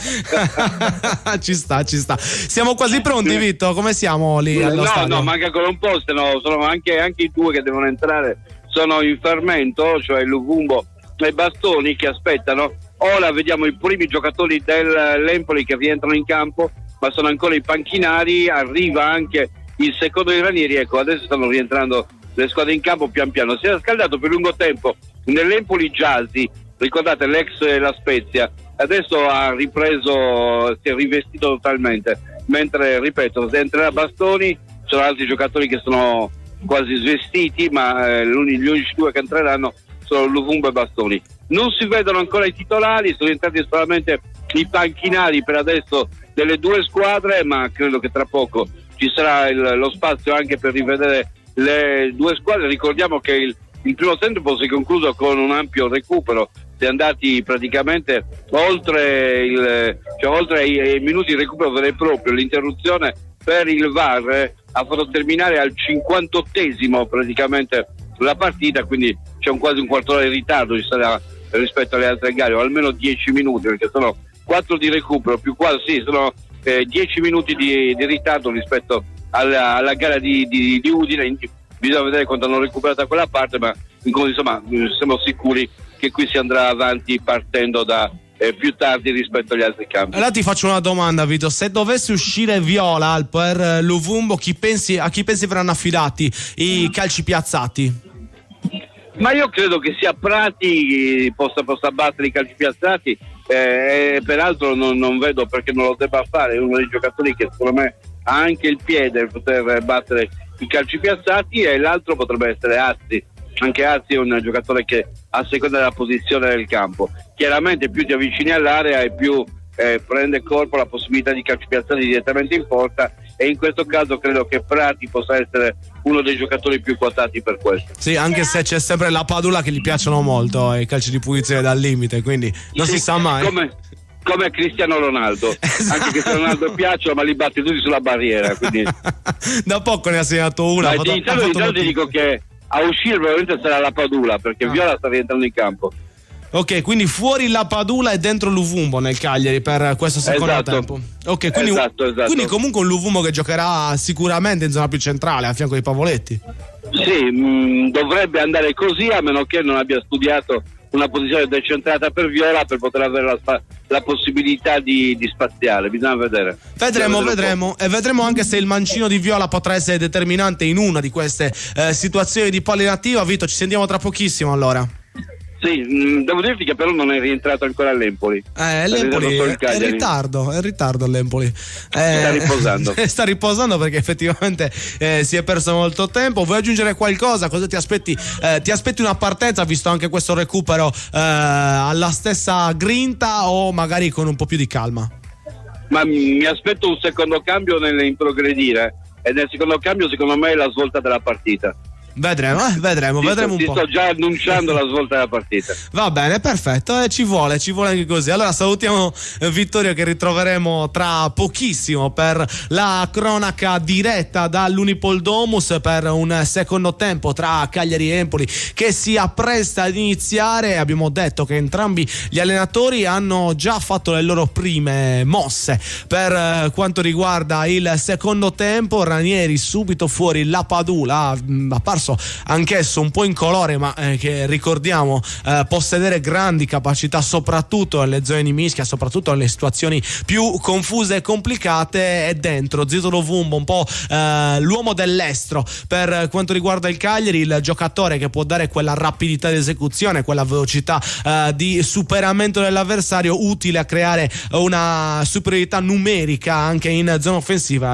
ci sta. Siamo quasi pronti, Vitto? Come siamo lì allo stadio? No, manca ancora un po', sono anche i due che devono entrare sono in fermento, cioè Luvumbo e Bastoni, che aspettano. Ora vediamo i primi giocatori dell'Empoli che rientrano in campo, ma sono ancora i panchinari. Arriva anche il secondo dei Ranieri. Ecco, adesso stanno rientrando le squadre in campo pian piano. Si era scaldato per lungo tempo nell'Empoli Giasi, ricordate l'ex La Spezia, adesso ha ripreso, si è rivestito totalmente, mentre ripeto, se entrerà Bastoni, ci sono altri giocatori che sono quasi svestiti, ma gli unici due che entreranno sono Luvumbo e Bastoni. Non si vedono ancora i titolari, sono entrati solamente i panchinari per adesso delle due squadre, ma credo che tra poco ci sarà lo spazio anche per rivedere le due squadre. Ricordiamo che il primo tempo si è concluso con un ampio recupero, si è andati praticamente oltre ai minuti di recupero vero e proprio. L'interruzione per il VAR ha fatto terminare al 58esimo praticamente la partita, quindi c'è quasi un quarto d'ora di ritardo ci sarà rispetto alle altre gare, o almeno 10 minuti, perché sono 4 di recupero più quasi, sono 10 minuti di ritardo rispetto alla gara di Udine. Bisogna vedere quando hanno recuperato quella parte, ma insomma siamo sicuri che qui si andrà avanti partendo da più tardi rispetto agli altri campi. Allora ti faccio una domanda, Vito: se dovesse uscire viola per Luvumbo, a chi pensi verranno affidati i calci piazzati? Ma io credo che sia Prati possa battere i calci piazzati, peraltro non vedo perché non lo debba fare. È uno dei giocatori che secondo me ha anche il piede per poter battere i calci piazzati, e l'altro potrebbe essere Azzi. Anche Azzi è un giocatore che a seconda della posizione del campo, chiaramente più ti avvicini all'area e più prende corpo la possibilità di calci piazzati direttamente in porta, e in questo caso credo che Prati possa essere uno dei giocatori più quotati per questo. Sì, anche se c'è sempre la Padula che gli piacciono molto i calci di punizione dal limite, quindi non si sa mai. Come Cristiano Ronaldo, esatto. Anche Cristiano Ronaldo piace, ma li batti tutti sulla barriera, quindi da poco ne ha segnato una. Intanto ti dico che a uscire probabilmente sarà la Padula, perché Viola sta rientrando in campo. Ok, quindi fuori la Padula e dentro Luvumbo nel Cagliari per questo secondo tempo. Ok, quindi, esatto. Quindi comunque un Luvumbo che giocherà sicuramente in zona più centrale, a fianco dei Pavoletti. Sì, dovrebbe andare così, a meno che non abbia studiato una posizione decentrata per Viola per poter avere la possibilità di spaziare. Bisogna vedere. Vedremo e vedremo anche se il mancino di Viola potrà essere determinante in una di queste situazioni di palla inattiva. Vito, ci sentiamo tra pochissimo allora. Sì, devo dirti che però non è rientrato ancora all'Empoli. L'Empoli è in ritardo l'Empoli. Sta riposando. Sta riposando perché effettivamente si è perso molto tempo. Vuoi aggiungere qualcosa? Cosa ti aspetti? Ti aspetti una partenza, visto anche questo recupero, alla stessa grinta o magari con un po' più di calma? Ma mi aspetto un secondo cambio nell'improgredire, e nel secondo cambio secondo me è la svolta della partita. Vedremo un po'. Ti sto già annunciando la svolta della partita. Va bene, perfetto, ci vuole anche così. Allora salutiamo Vittorio, che ritroveremo tra pochissimo per la cronaca diretta dall'Unipol Domus per un secondo tempo tra Cagliari e Empoli che si appresta ad iniziare. Abbiamo detto che entrambi gli allenatori hanno già fatto le loro prime mosse per quanto riguarda il secondo tempo. Ranieri subito fuori, la Padula apparso anch'esso un po' incolore, ma che ricordiamo possedere grandi capacità soprattutto nelle zone di mischia, soprattutto nelle situazioni più confuse e complicate. E dentro Zito Lovumbo, un po' l'uomo dell'estro per quanto riguarda il Cagliari, il giocatore che può dare quella rapidità di esecuzione, quella velocità di superamento dell'avversario utile a creare una superiorità numerica anche in zona offensiva,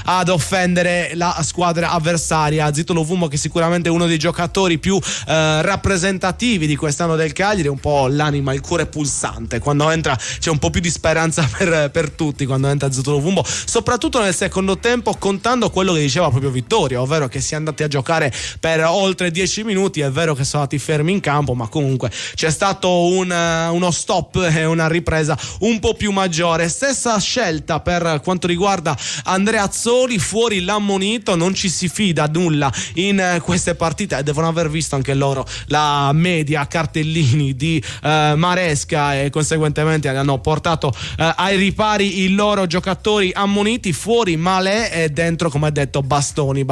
ad offendere la squadra avversaria. Zito Lovumbo, che sicuramente uno dei giocatori più rappresentativi di quest'anno del Cagliari, un po' l'anima, il cuore pulsante. Quando entra c'è un po' più di speranza per tutti quando entra Zito Lovumbo, soprattutto nel secondo tempo, contando quello che diceva proprio Vittorio, ovvero che si è andati a giocare per oltre 10 minuti. È vero che sono stati fermi in campo, ma comunque c'è stato uno stop e una ripresa un po' più maggiore. Stessa scelta per quanto riguarda Andrea Azzoli, fuori l'ammonito. Non ci si fida nulla in queste partite, e devono aver visto anche loro la media cartellini di Maresca, e conseguentemente hanno portato ai ripari i loro giocatori ammoniti. Fuori Malè e dentro, come ha detto, Bastoni,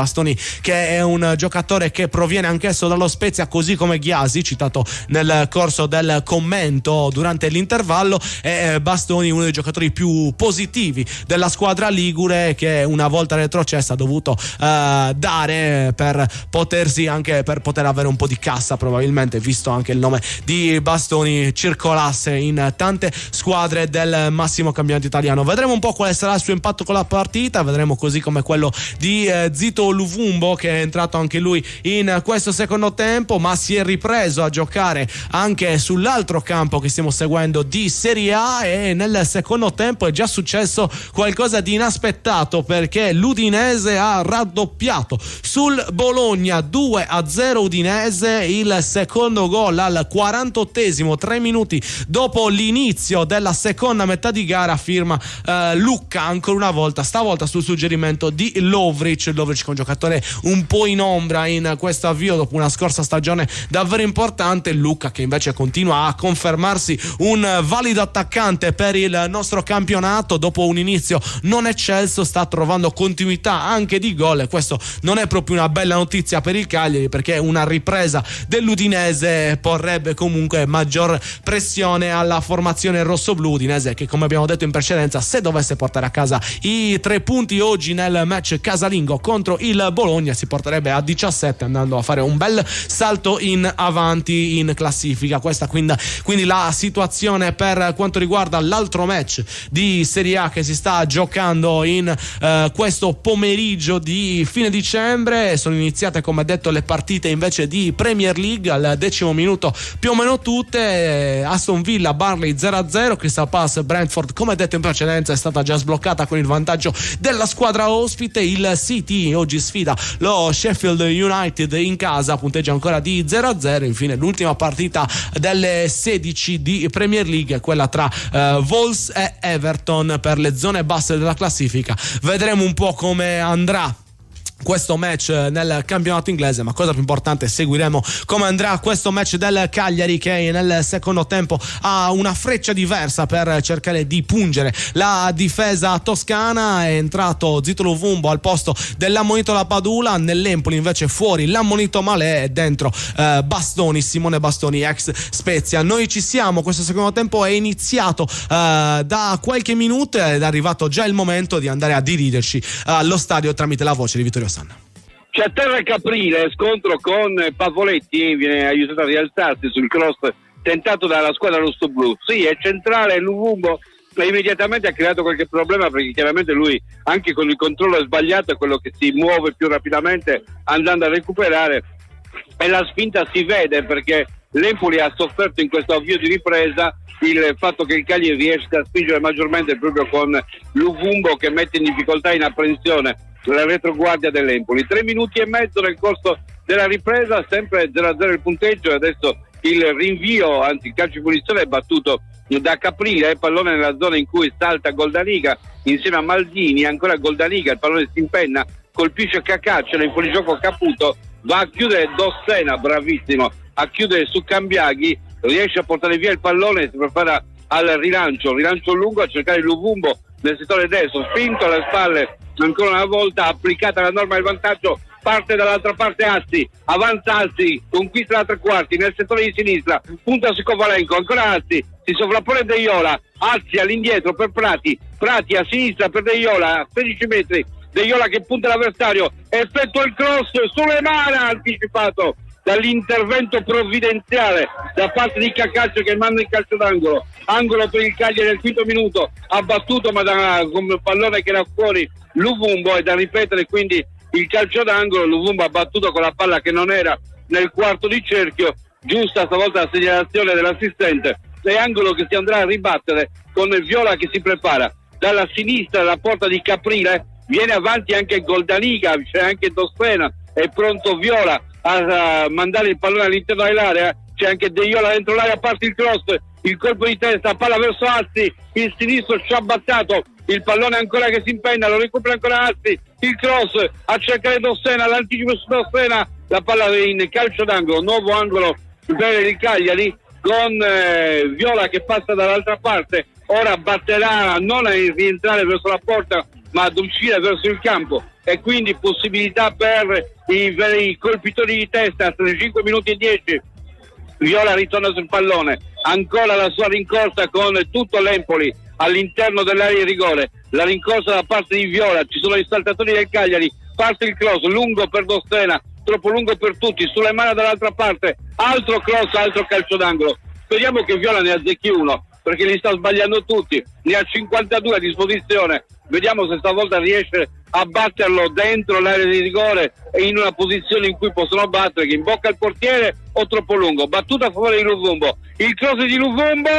che è un giocatore che proviene anch'esso dallo Spezia, così come Ghiasi, citato nel corso del commento durante l'intervallo. E Bastoni, uno dei giocatori più positivi della squadra ligure, che una volta retrocessa ha dovuto dare per poter avere un po' di cassa, probabilmente, visto anche il nome di Bastoni circolasse in tante squadre del massimo campionato italiano. Vedremo un po' quale sarà il suo impatto con la partita, vedremo così come quello di Zito Lovumbo, che è entrato anche lui in questo secondo tempo, ma si è ripreso a giocare anche sull'altro campo che stiamo seguendo di Serie A. E nel secondo tempo è già successo qualcosa di inaspettato, perché l'Udinese ha raddoppiato sul Bologna, 2-0 Udinese. Il secondo gol al 48esimo, 3 minuti dopo l'inizio della seconda metà di gara, firma Lucca ancora una volta, stavolta sul suggerimento di Lovric, che è un giocatore un po' in ombra in questo avvio dopo una scorsa stagione davvero importante. Lucca, che invece continua a confermarsi un valido attaccante per il nostro campionato, dopo un inizio non eccelso sta trovando continuità anche di gol, e questo non è proprio una bella notizia per il Cagliari, perché una ripresa dell'Udinese porrebbe comunque maggior pressione alla formazione rossoblù. Udinese che, come abbiamo detto in precedenza, se dovesse portare a casa i 3 punti oggi nel match casalingo contro il Bologna, si porterebbe a 17, andando a fare un bel salto in avanti in classifica. Questa quindi la situazione per quanto riguarda l'altro match di Serie A che si sta giocando in questo pomeriggio di fine dicembre. Sono iniziate, come detto, le partite invece di Premier League al 10° minuto, più o meno tutte. Aston Villa Burnley 0-0, Crystal Palace Brentford, come detto in precedenza, è stata già sbloccata con il vantaggio della squadra ospite. Il City oggi sfida lo Sheffield United in casa, punteggio ancora di 0-0. Infine l'ultima partita delle 16 di Premier League, quella tra Wolves e Everton per le zone basse della classifica. Vedremo un po' come andrà questo match nel campionato inglese, ma cosa più importante, seguiremo come andrà questo match del Cagliari, che nel secondo tempo ha una freccia diversa per cercare di pungere la difesa toscana. È entrato Zito Lovumbo al posto dell'ammonito La Padula. Nell'Empoli invece fuori l'ammonito Malè, e dentro Simone Bastoni, ex Spezia. Noi ci siamo, questo secondo tempo è iniziato da qualche minuto ed è arrivato già il momento di andare a dirigerci allo stadio tramite la voce di Vittorio Sanna. C'è terra Caprile, scontro con Pavoletti, viene aiutato a rialzarsi sul cross tentato dalla squadra rossoblu. Sì, è centrale Luvumbo, e immediatamente ha creato qualche problema, perché chiaramente lui anche con il controllo sbagliato è quello che si muove più rapidamente andando a recuperare, e la spinta si vede, perché l'Empoli ha sofferto in questo avvio di ripresa il fatto che il Cagliari riesca a spingere maggiormente proprio con Luvumbo, che mette in difficoltà, in apprensione la retroguardia dell'Empoli. 3 minuti e mezzo nel corso della ripresa, sempre 0-0 il punteggio, e adesso il rinvio, anzi il calcio di punizione è battuto da Caprile, pallone nella zona in cui salta Goldaniga insieme a Maldini, ancora Goldaniga, il pallone si impenna, colpisce Cacaccia, in fuorigioco Caputo, va a chiudere Dossena, bravissimo a chiudere su Cambiaghi, riesce a portare via il pallone, si prepara al rilancio lungo, a cercare Luvumbo nel settore destro, spinto alle spalle ancora una volta, applicata la norma del vantaggio, parte dall'altra parte Azzi, avanza Azzi, conquista la tre quarti nel settore di sinistra, punta su Kovalenko, ancora Azzi, si sovrappone Deiola, Azzi all'indietro per Prati a sinistra per Deiola, a 16 metri, Deiola che punta l'avversario, effettua il cross, Sulemana anticipato dall'intervento provvidenziale da parte di Cacaccio, che manda il calcio d'angolo, angolo per il Cagliari nel quinto minuto, abbattuto ma da un pallone che era fuori Luvumbo, è da ripetere quindi il calcio d'angolo. Luvumbo ha battuto con la palla che non era nel quarto di cerchio, giusta stavolta la segnalazione dell'assistente, e angolo che si andrà a ribattere con Viola che si prepara dalla sinistra della porta di Caprile, viene avanti anche Goldaniga, c'è anche Dossena, è pronto Viola a mandare il pallone all'interno dell'area, c'è anche Deiola dentro l'area, parte il cross, il colpo di testa, palla verso Azzi, il sinistro ciabattato, il pallone ancora che si impenna, lo recupera ancora Azzi, il cross a cercare Dossena, l'anticipo su Dossena, la palla in calcio d'angolo, nuovo angolo per il Cagliari con Viola che passa dall'altra parte, ora batterà non a rientrare verso la porta ma ad uscire verso il campo, e quindi possibilità per i colpitori di testa. 35 minuti e 10, Viola ritorna sul pallone, ancora la sua rincorsa con tutto l'Empoli all'interno dell'area di rigore, la rincorsa da parte di Viola, ci sono i saltatori del Cagliari, parte il cross lungo per Dossena, troppo lungo per tutti, sulle mani dall'altra parte, altro cross, altro calcio d'angolo. Speriamo che Viola ne azzecchi uno, perché li sta sbagliando tutti, ne ha 52 a disposizione, vediamo se stavolta riesce a batterlo dentro l'area di rigore e in una posizione in cui possono battere, che imbocca il portiere o troppo lungo. Battuta a favore di Luvumbo, il cross di Luvumbo,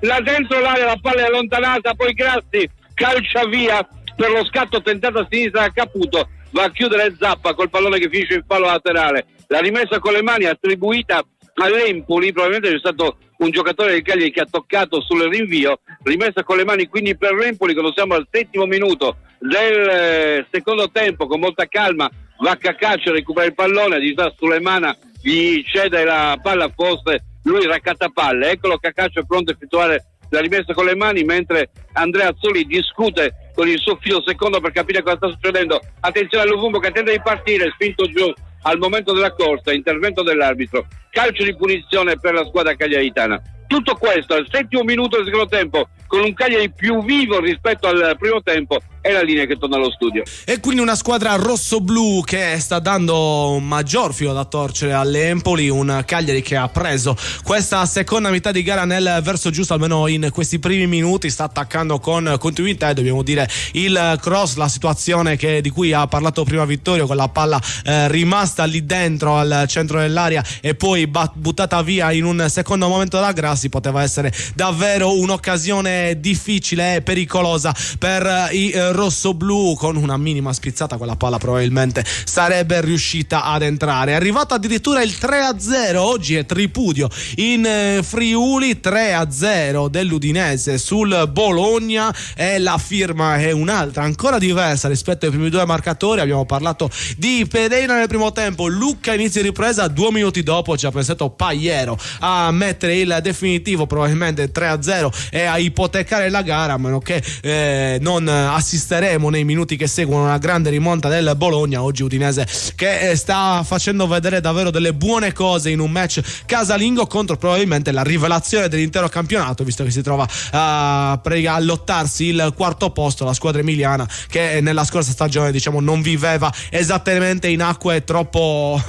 là dentro l'area, la palla è allontanata, poi Grassi calcia via per lo scatto tentato a sinistra da Caputo, va a chiudere Zappa col pallone che finisce in fallo laterale, la rimessa con le mani attribuita all'Empoli, probabilmente c'è stato un giocatore del Cagliari che ha toccato sul rinvio, rimessa con le mani quindi per l'Empoli. Quando siamo al 7° minuto del secondo tempo, con molta calma va Cacaccio a recuperare il pallone, di Sulemana gli cede la palla, forse lui raccattapalle, eccolo Cacaccio è pronto a effettuare la rimessa con le mani, mentre Andrea Azzoli discute con il suo filo secondo per capire cosa sta succedendo. Attenzione a Luvumbo che tenta di partire, spinto giù al momento della corsa, intervento dell'arbitro, calcio di punizione per la squadra cagliaritana. Tutto questo al 7° minuto del secondo tempo, con un Cagliari più vivo rispetto al primo tempo, è la linea che torna allo studio. E quindi una squadra rossoblu che sta dando un maggior filo da torcere all'Empoli, un Cagliari che ha preso questa seconda metà di gara nel verso giusto, almeno in questi primi minuti sta attaccando con continuità, e dobbiamo dire il cross, la situazione di cui ha parlato prima Vittorio, con la palla rimasta lì dentro al centro dell'area e poi buttata via in un secondo momento da Grassi, poteva essere davvero un'occasione difficile e pericolosa per i rossoblu. Con una minima spizzata quella palla probabilmente sarebbe riuscita ad entrare. È arrivato addirittura il 3-0, oggi è tripudio in Friuli, 3-0 dell'Udinese sul Bologna, e la firma è un'altra, ancora diversa rispetto ai primi due marcatori. Abbiamo parlato di Pereira nel primo tempo, Lucca inizio di ripresa, 2 minuti dopo ci ha pensato Pagliero a mettere il definitivo, probabilmente 3-0, e a ipotecare la gara, a meno che non assistesse assisteremo nei minuti che seguono una grande rimonta del Bologna. Oggi Udinese che sta facendo vedere davvero delle buone cose in un match casalingo contro probabilmente la rivelazione dell'intero campionato, visto che si trova a lottarsi il quarto posto, la squadra emiliana che nella scorsa stagione diciamo non viveva esattamente in acque troppo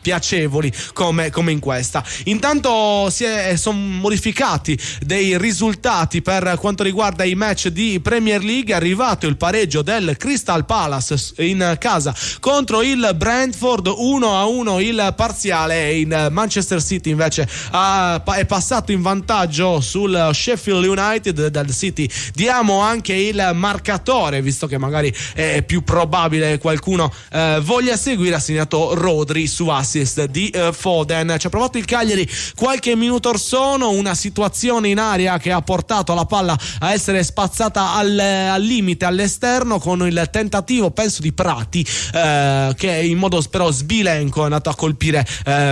piacevoli come in questa. Intanto sono modificati dei risultati per quanto riguarda i match di Premier League. È arrivato il pareggio del Crystal Palace in casa contro il Brentford, 1-1 il parziale. In Manchester City invece è passato in vantaggio sul Sheffield United. Dal City diamo anche il marcatore, visto che magari è più probabile qualcuno voglia seguire. Ha segnato Rodri su assist di Foden. Ci ha provato il Cagliari qualche minuto or sono, una situazione in area che ha portato la palla a essere spazzata al limite all'esterno, con il tentativo penso di Prati che in modo però sbilenco è andato a colpire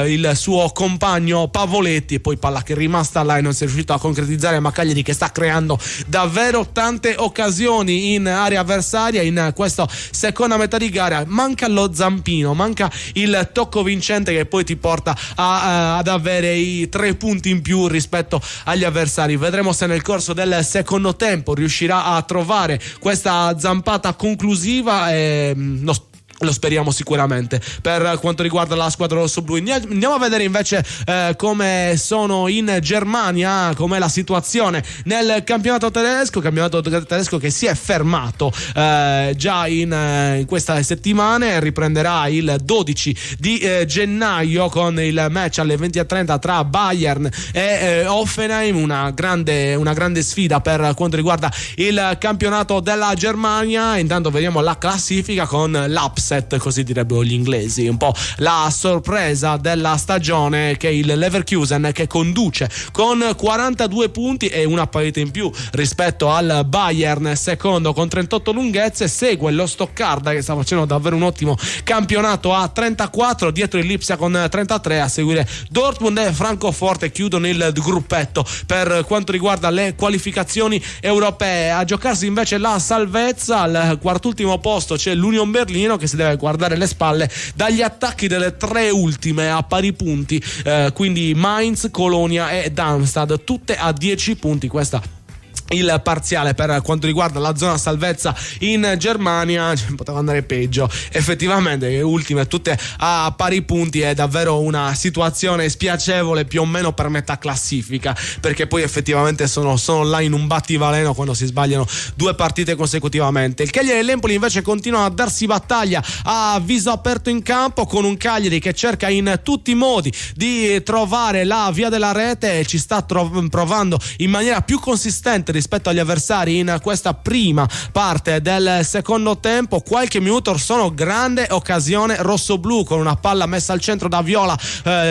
il suo compagno Pavoletti, e poi palla che è rimasta là e non si è riuscito a concretizzare. Ma Cagliari che sta creando davvero tante occasioni in area avversaria in questa seconda metà di gara. Manca lo zampino, manca il tocco vincente che poi ti porta ad avere i 3 punti in più rispetto agli avversari. Vedremo se nel corso del secondo tempo riuscirà a trovare questa zampata conclusiva. Lo speriamo sicuramente per quanto riguarda la squadra rossoblu. Andiamo a vedere invece come sono in Germania, com'è la situazione nel campionato tedesco che si è fermato già in questa settimana. Riprenderà il 12 di gennaio con il match alle 20:30 tra Bayern e Hoffenheim, una grande sfida per quanto riguarda il campionato della Germania. Intanto vediamo la classifica con l'Upset, così direbbero gli inglesi, un po' la sorpresa della stagione, che il Leverkusen che conduce con 42 punti e una parità in più rispetto al Bayern secondo con 38 lunghezze. Segue lo Stoccarda che sta facendo davvero un ottimo campionato a 34, dietro il Lipsia con 33, a seguire Dortmund e Francoforte chiudono il gruppetto per quanto riguarda le qualificazioni europee. A giocarsi invece la salvezza al quartultimo posto c'è l'Union Berlino che si deve guardare le spalle dagli attacchi delle 3 ultime a pari punti, quindi Mainz, Colonia e Darmstadt tutte a 10 punti. Questa il parziale per quanto riguarda la zona salvezza in Germania. Poteva andare peggio effettivamente, le ultime tutte a pari punti. È davvero una situazione spiacevole più o meno per metà classifica, perché poi effettivamente sono là in un battivaleno quando si sbagliano 2 partite consecutivamente. Il Cagliari e l'Empoli invece continuano a darsi battaglia a viso aperto in campo, con un Cagliari che cerca in tutti i modi di trovare la via della rete e ci sta provando in maniera più consistente rispetto agli avversari in questa prima parte del secondo tempo. Qualche minuto or sono, grande occasione rossoblu con una palla messa al centro da Viola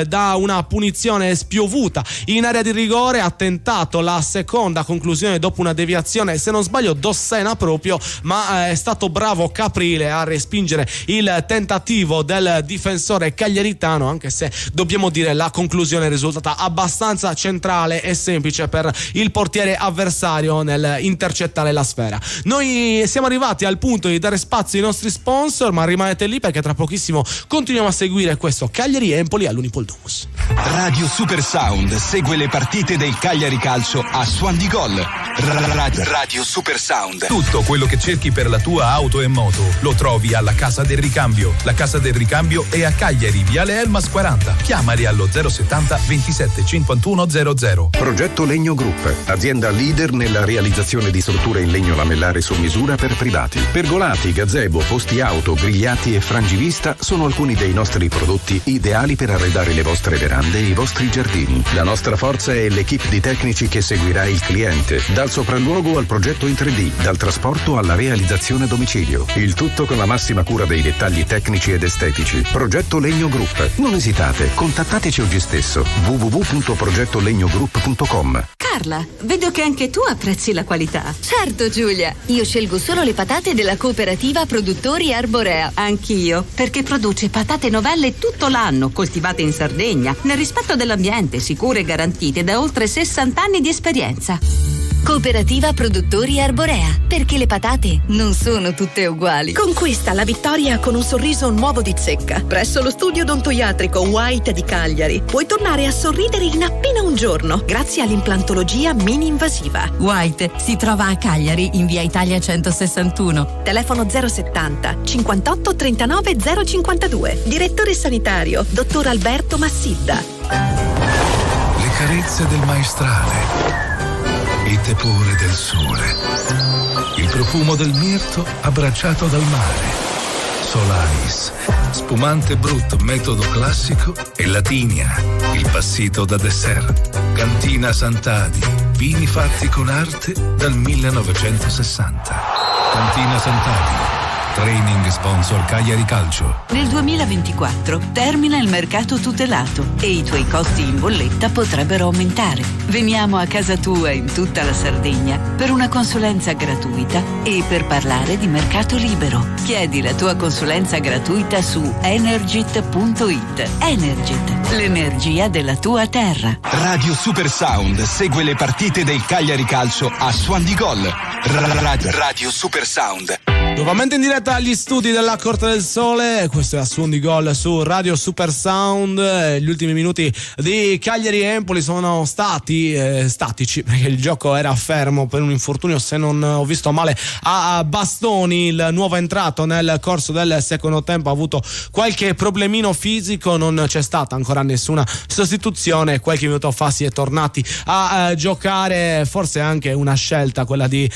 da una punizione spiovuta in area di rigore. Ha tentato la seconda conclusione dopo una deviazione, se non sbaglio Dossena proprio, ma è stato bravo Caprile a respingere il tentativo del difensore cagliaritano, anche se dobbiamo dire la conclusione è risultata abbastanza centrale e semplice per il portiere avversario nel intercettare la sfera. Noi siamo arrivati al punto di dare spazio ai nostri sponsor, ma rimanete lì perché tra pochissimo continuiamo a seguire questo Cagliari Empoli all'Unipol Domus. Radio Super Sound segue le partite del Cagliari Calcio a Suon di Gol. Radio Super Sound. Tutto quello che cerchi per la tua auto e moto lo trovi alla Casa del Ricambio. La Casa del Ricambio è a Cagliari, Viale Elmas 40. Chiamali allo 070 27 51 00. Progetto Legno Group, azienda leader nella realizzazione di strutture in legno lamellare su misura per privati. Pergolati, gazebo, posti auto, grigliati e frangivista sono alcuni dei nostri prodotti ideali per arredare le vostre verande e i vostri giardini. La nostra forza è l'equipe di tecnici che seguirà il cliente, dal sopralluogo al progetto in 3D, dal trasporto alla realizzazione a domicilio. Il tutto con la massima cura dei dettagli tecnici ed estetici. Progetto Legno Group. Non esitate, contattateci oggi stesso. www.progettolegnogroup.com. Carla, vedo che anche tu apprezzi la qualità. Certo Giulia, io scelgo solo le patate della cooperativa Produttori Arborea. Anch'io, perché produce patate novelle tutto l'anno, coltivate in Sardegna, nel rispetto dell'ambiente, sicure e garantite da oltre 60 anni di esperienza. Cooperativa Produttori Arborea, perché le patate non sono tutte uguali. Conquista la vittoria con un sorriso nuovo di zecca. Presso lo studio odontoiatrico White di Cagliari puoi tornare a sorridere in appena un giorno grazie all'implantologia mini-invasiva. White si trova a Cagliari in via Italia 161. Telefono 070 58 39 052. Direttore sanitario dottor Alberto Massidda. Le carezze del maestrale, il tepore del sole, il profumo del mirto abbracciato dal mare. Solaris, spumante brut metodo classico e Latinia, il passito da dessert. Cantina Sant'Adi, vini fatti con arte dal 1960. Cantina Sant'Adi, training sponsor Cagliari Calcio. Nel 2024 termina il mercato tutelato e i tuoi costi in bolletta potrebbero aumentare. Veniamo a casa tua in tutta la Sardegna per una consulenza gratuita e per parlare di mercato libero. Chiedi la tua consulenza gratuita su Energit.it. Energit, l'energia della tua terra. Radio Super Sound segue le partite del Cagliari Calcio a Suon di Gol. Radio Super Sound. Nuovamente in diretta agli studi della Corte del Sole, questo è a Suon di Gol su Radio Super Sound. Gli ultimi minuti di Cagliari e Empoli sono stati statici perché il gioco era fermo per un infortunio, se non ho visto male, a Bastoni. Il nuovo entrato nel corso del secondo tempo ha avuto qualche problemino fisico, non c'è stata ancora nessuna sostituzione. Qualche minuto fa si è tornati a giocare, forse anche una scelta quella di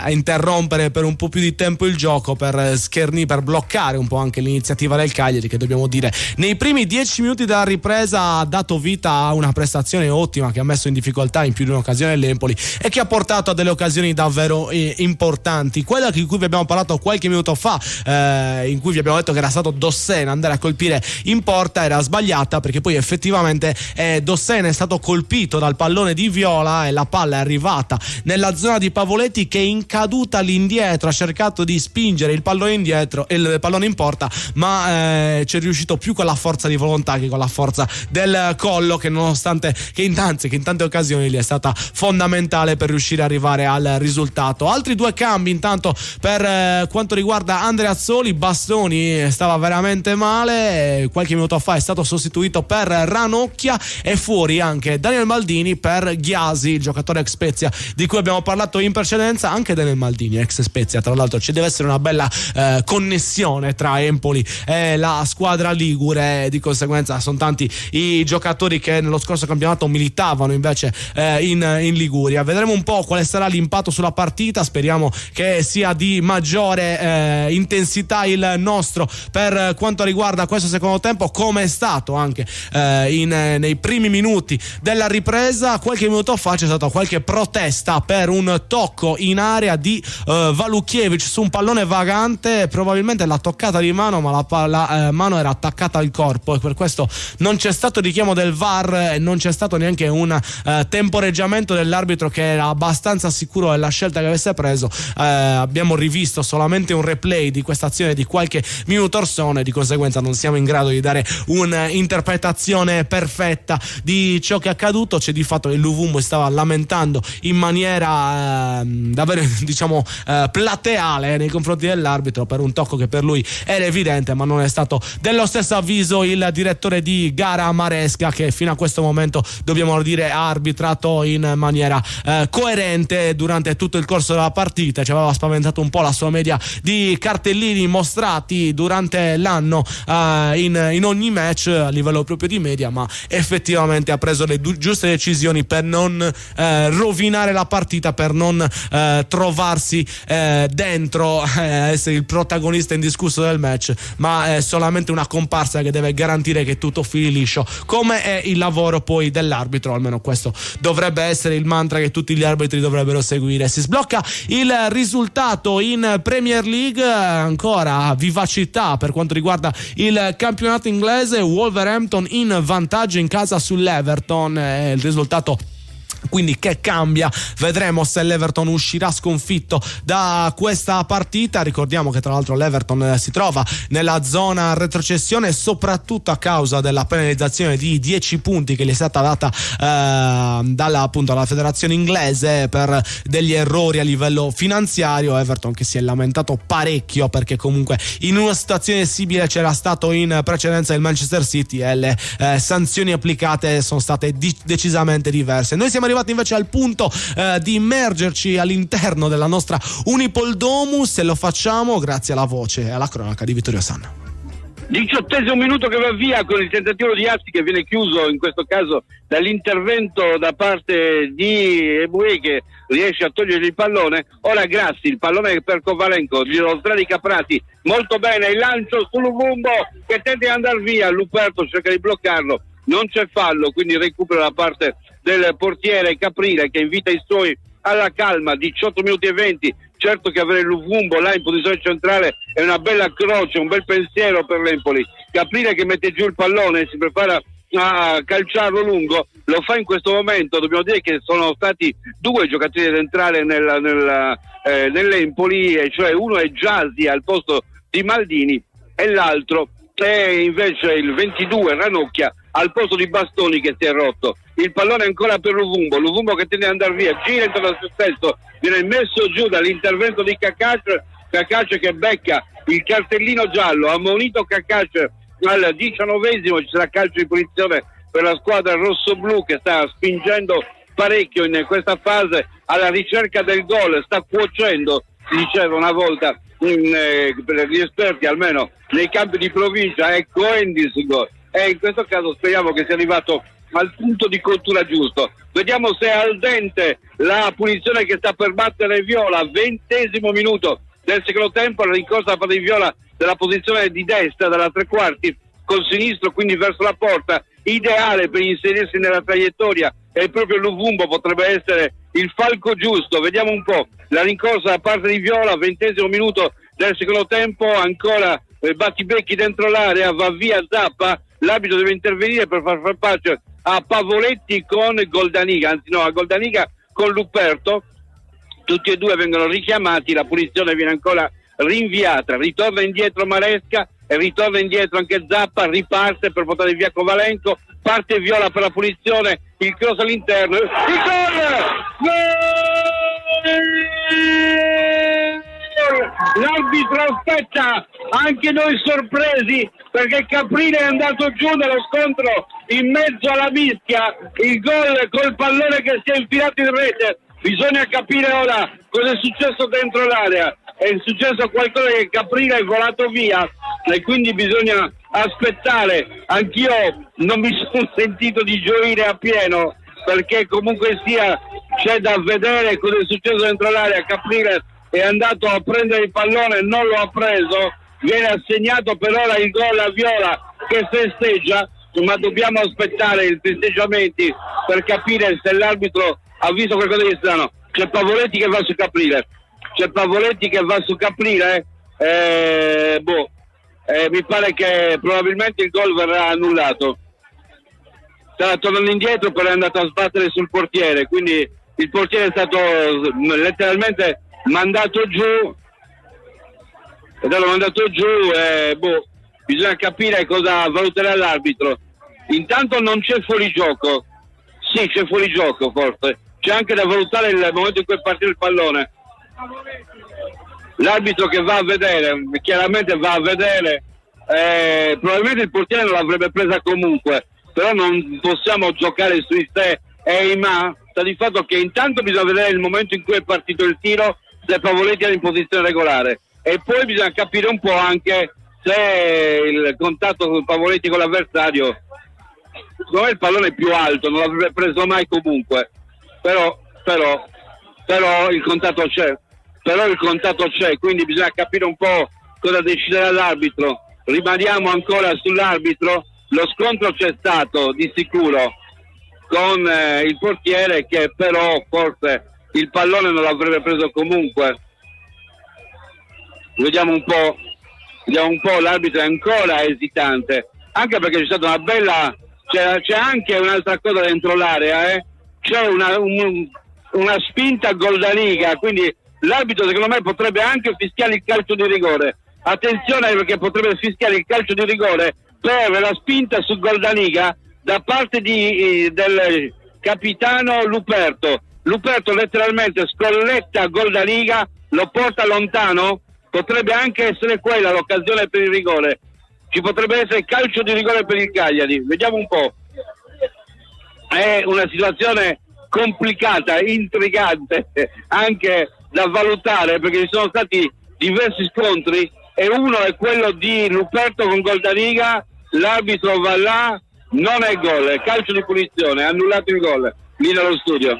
interrompere per un po' più di tempo il gioco per bloccare un po' anche l'iniziativa del Cagliari, che dobbiamo dire nei primi 10 minuti della ripresa ha dato vita a una prestazione ottima che ha messo in difficoltà in più di un'occasione l'Empoli e che ha portato a delle occasioni davvero importanti. Quella di cui vi abbiamo parlato qualche minuto fa, in cui vi abbiamo detto che era stato Dossena andare a colpire in porta, era sbagliata, perché poi effettivamente Dossena è stato colpito dal pallone di Viola e la palla è arrivata nella zona di Pavoletti, che in caduta all'indietro ha cercato di spingere il pallone indietro e il pallone in porta, ma c'è riuscito più con la forza di volontà che con la forza del collo, che nonostante che in tante occasioni gli è stata fondamentale per riuscire ad arrivare al risultato. Altri due cambi intanto per quanto riguarda Andreazzoli. Bastoni stava veramente male, qualche minuto fa è stato sostituito per Ranocchia e fuori anche Daniel Maldini per Ghiasi, il giocatore ex Spezia di cui abbiamo parlato in precedenza. Anche Daniel Maldini ex Spezia, tra l'altro ci deve essere una bella connessione tra Empoli e la squadra ligure, di conseguenza sono tanti i giocatori che nello scorso campionato militavano invece in Liguria. Vedremo un po' quale sarà l'impatto sulla partita, speriamo che sia di maggiore intensità il nostro per quanto riguarda questo secondo tempo, come è stato anche nei primi minuti della ripresa. Qualche minuto fa c'è stata qualche protesta per un tocco in area di Valukiewicz su un pallone vagante, probabilmente l'ha toccata di mano, ma la mano era attaccata al corpo e per questo non c'è stato richiamo del VAR e non c'è stato neanche un temporeggiamento dell'arbitro, che era abbastanza sicuro della scelta che avesse preso. Abbiamo rivisto solamente un replay di questa azione di qualche minuto orsone, di conseguenza non siamo in grado di dare un'interpretazione perfetta di ciò che è accaduto. C'è di fatto che Luvumbo stava lamentando in maniera davvero plateale nei confronti dell'arbitro per un tocco che per lui era evidente, ma non è stato dello stesso avviso il direttore di gara Maresca, che fino a questo momento dobbiamo dire ha arbitrato in maniera coerente durante tutto il corso della partita. Ci aveva spaventato un po' la sua media di cartellini mostrati durante l'anno in ogni match a livello proprio di media, ma effettivamente ha preso le giuste decisioni per non rovinare la partita, per non trovarsi dentro essere il protagonista indiscusso del match, ma è solamente una comparsa che deve garantire che tutto fili liscio, come è il lavoro poi dell'arbitro. Almeno questo dovrebbe essere il mantra che tutti gli arbitri dovrebbero seguire. Si sblocca il risultato in Premier League, ancora vivacità per quanto riguarda il campionato inglese. Wolverhampton in vantaggio in casa sull'Everton, il risultato Quindi che cambia? Vedremo se l'Everton uscirà sconfitto da questa partita. Ricordiamo che tra l'altro l'Everton si trova nella zona retrocessione soprattutto a causa della penalizzazione di 10 punti che gli è stata data dalla federazione inglese per degli errori a livello finanziario. Everton che si è lamentato parecchio perché comunque in una situazione simile c'era stato in precedenza il Manchester City e le sanzioni applicate sono state decisamente diverse. Noi siamo arrivati invece al punto di immergerci all'interno della nostra Unipol Domus e lo facciamo grazie alla voce e alla cronaca di Vittorio Sanna. 18° minuto che va via con il tentativo di Assi che viene chiuso in questo caso dall'intervento da parte di Eboué che riesce a togliere il pallone. Ora Grassi, il pallone per Kovalenko, giro 3 di Caprati, molto bene il lancio su Luvumbo che tenta di andare via, Luperto cerca di bloccarlo, non c'è fallo, quindi recupera da parte del portiere Caprile che invita i suoi alla calma. 18 minuti e 20. Certo che avere Luvumbo là in posizione centrale è una bella croce, un bel pensiero per l'Empoli. Caprile che mette giù il pallone, si prepara a calciarlo lungo, lo fa in questo momento. Dobbiamo dire che sono stati 2 giocatori ad entrare nell'Empoli, e cioè uno è Giasi al posto di Maldini e l'altro è invece il 22 Ranocchia al posto di Bastoni che si è rotto. Il pallone è ancora per Luvumbo che tende ad andare via, gira intorno al suo stesso, viene messo giù dall'intervento di Cacace che becca il cartellino giallo, ha ammonito Cacace al 19esimo. Ci sarà calcio di punizione per la squadra rossoblù che sta spingendo parecchio in questa fase alla ricerca del gol, sta cuocendo, si diceva una volta per gli esperti almeno nei campi di provincia, è Coendis gol, e in questo caso speriamo che sia arrivato al punto di cottura giusto. Vediamo se è al dente la punizione che sta per battere Viola. 20° minuto del secondo tempo, la rincorsa da parte di Viola della posizione di destra, dalla tre quarti col sinistro, quindi verso la porta, ideale per inserirsi nella traiettoria, e proprio Luvumbo potrebbe essere il falco giusto. Vediamo un po' la rincorsa da parte di Viola. 20° minuto del secondo tempo, ancora battibecchi dentro l'area, va via Zappa, l'arbitro deve intervenire per far pace a Pavoletti con Goldaniga, anzi no, a Goldaniga con Luperto. Tutti e due vengono richiamati, la punizione viene ancora rinviata, ritorna indietro Maresca e ritorna indietro anche Zappa, riparte per portare via Kovalenko, parte Viola per la punizione, il cross all'interno, il gol! L'arbitro aspetta, anche noi sorpresi perché Caprile è andato giù nello scontro in mezzo alla mischia, il gol col pallone che si è infilato in rete. Bisogna capire ora cosa è successo dentro l'area, è successo qualcosa che Caprile è volato via e quindi bisogna aspettare. Anch'io non mi sono sentito di gioire appieno perché comunque sia c'è da vedere cosa è successo dentro l'area. Caprile è andato a prendere il pallone, non lo ha preso, viene assegnato per ora il gol a Viola che festeggia, ma dobbiamo aspettare i festeggiamenti per capire se l'arbitro ha visto qualcosa di strano. C'è Pavoletti che va su Caprile, mi pare che probabilmente il gol verrà annullato. Stava tornando indietro, però è andato a sbattere sul portiere, quindi il portiere è stato letteralmente mandato giù, bisogna capire cosa valuterà l'arbitro. Intanto non c'è fuorigioco, sì c'è fuorigioco, forse c'è anche da valutare il momento in cui è partito il pallone. L'arbitro che va a vedere, chiaramente va a vedere, probabilmente il portiere non l'avrebbe presa comunque, però non possiamo giocare sui se e i ma. Sta di fatto che intanto bisogna vedere il momento in cui è partito il tiro, se Pavoletti era in posizione regolare, e poi bisogna capire un po' anche se il contatto con Pavoletti con l'avversario, secondo me il pallone è più alto, non l'avrebbe preso mai comunque, però il contatto c'è, quindi bisogna capire un po' cosa deciderà l'arbitro. Rimaniamo ancora sull'arbitro, lo scontro c'è stato di sicuro con il portiere che però forse il pallone non l'avrebbe preso comunque. Vediamo un po', l'arbitro è ancora esitante, anche perché c'è stata una bella, c'è anche un'altra cosa dentro l'area, c'è una spinta Goldaniga, quindi l'arbitro secondo me potrebbe anche fischiare il calcio di rigore. Attenzione, perché potrebbe fischiare il calcio di rigore per la spinta su Goldaniga da parte del capitano Luperto. Luperto letteralmente scolletta Goldaniga, lo porta lontano. Potrebbe anche essere quella l'occasione per il rigore. Ci potrebbe essere calcio di rigore per il Cagliari. Vediamo un po'. È una situazione complicata, intrigante, anche da valutare, perché ci sono stati diversi scontri e uno è quello di Luperto con Goldaniga. L'arbitro va là, non è gol, è calcio di punizione, ha annullato il gol lì nello studio.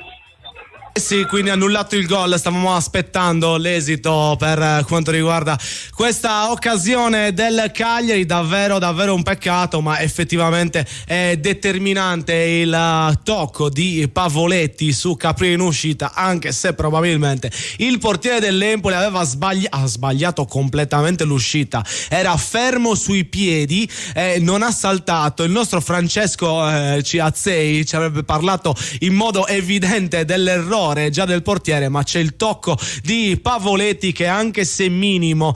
Sì, quindi annullato il gol, stavamo aspettando l'esito per quanto riguarda questa occasione del Cagliari, davvero un peccato, ma effettivamente è determinante il tocco di Pavoletti su Caprile in uscita, anche se probabilmente il portiere dell'Empoli aveva sbagliato completamente l'uscita, era fermo sui piedi e non ha saltato. Il nostro Francesco Ciazzei ci avrebbe parlato in modo evidente dell'errore già del portiere, ma c'è il tocco di Pavoletti che anche se minimo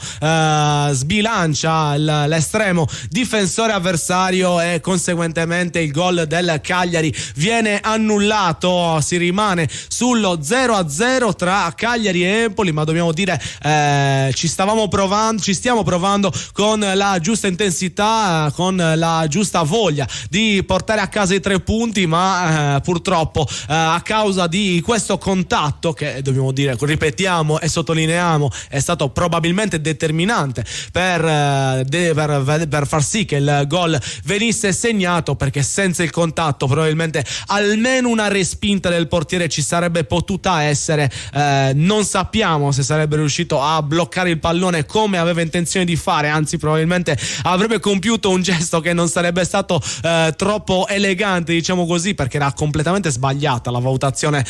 sbilancia l'estremo difensore avversario e conseguentemente il gol del Cagliari viene annullato. Si rimane sullo 0-0 tra Cagliari e Empoli, ma dobbiamo dire ci stiamo provando con la giusta intensità, con la giusta voglia di portare a casa i 3 punti, ma purtroppo a causa di questo contatto che dobbiamo dire, ripetiamo e sottolineiamo, è stato probabilmente determinante per far sì che il gol venisse segnato, perché senza il contatto probabilmente almeno una respinta del portiere ci sarebbe potuta essere. Non sappiamo se sarebbe riuscito a bloccare il pallone come aveva intenzione di fare, anzi probabilmente avrebbe compiuto un gesto che non sarebbe stato troppo elegante, diciamo così, perché era completamente sbagliata la valutazione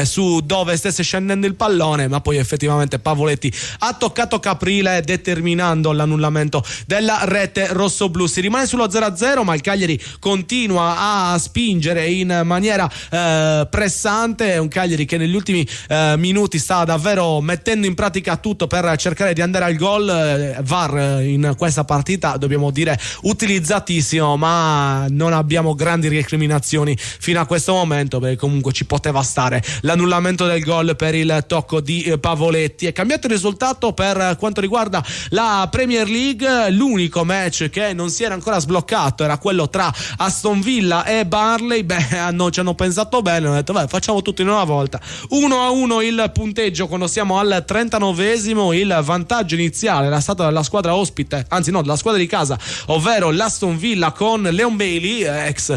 su dove stesse scendendo il pallone, ma poi effettivamente Pavoletti ha toccato Caprile determinando l'annullamento della rete rossoblù. Si rimane sullo 0-0, ma il Cagliari continua a spingere in maniera pressante, un Cagliari che negli ultimi minuti sta davvero mettendo in pratica tutto per cercare di andare al gol. VAR in questa partita dobbiamo dire utilizzatissimo, ma non abbiamo grandi recriminazioni fino a questo momento, perché comunque ci poteva stare l'annullamento del gol per il tocco di Pavoletti. È cambiato il risultato per quanto riguarda la Premier League. L'unico match che non si era ancora sbloccato era quello tra Aston Villa e Burnley. Ci hanno pensato bene, hanno detto facciamo tutto in una volta. 1-1 il punteggio quando siamo al 39esimo. Il vantaggio iniziale era stato della squadra ospite, anzi no, della squadra di casa, ovvero l'Aston Villa con Leon Bailey, ex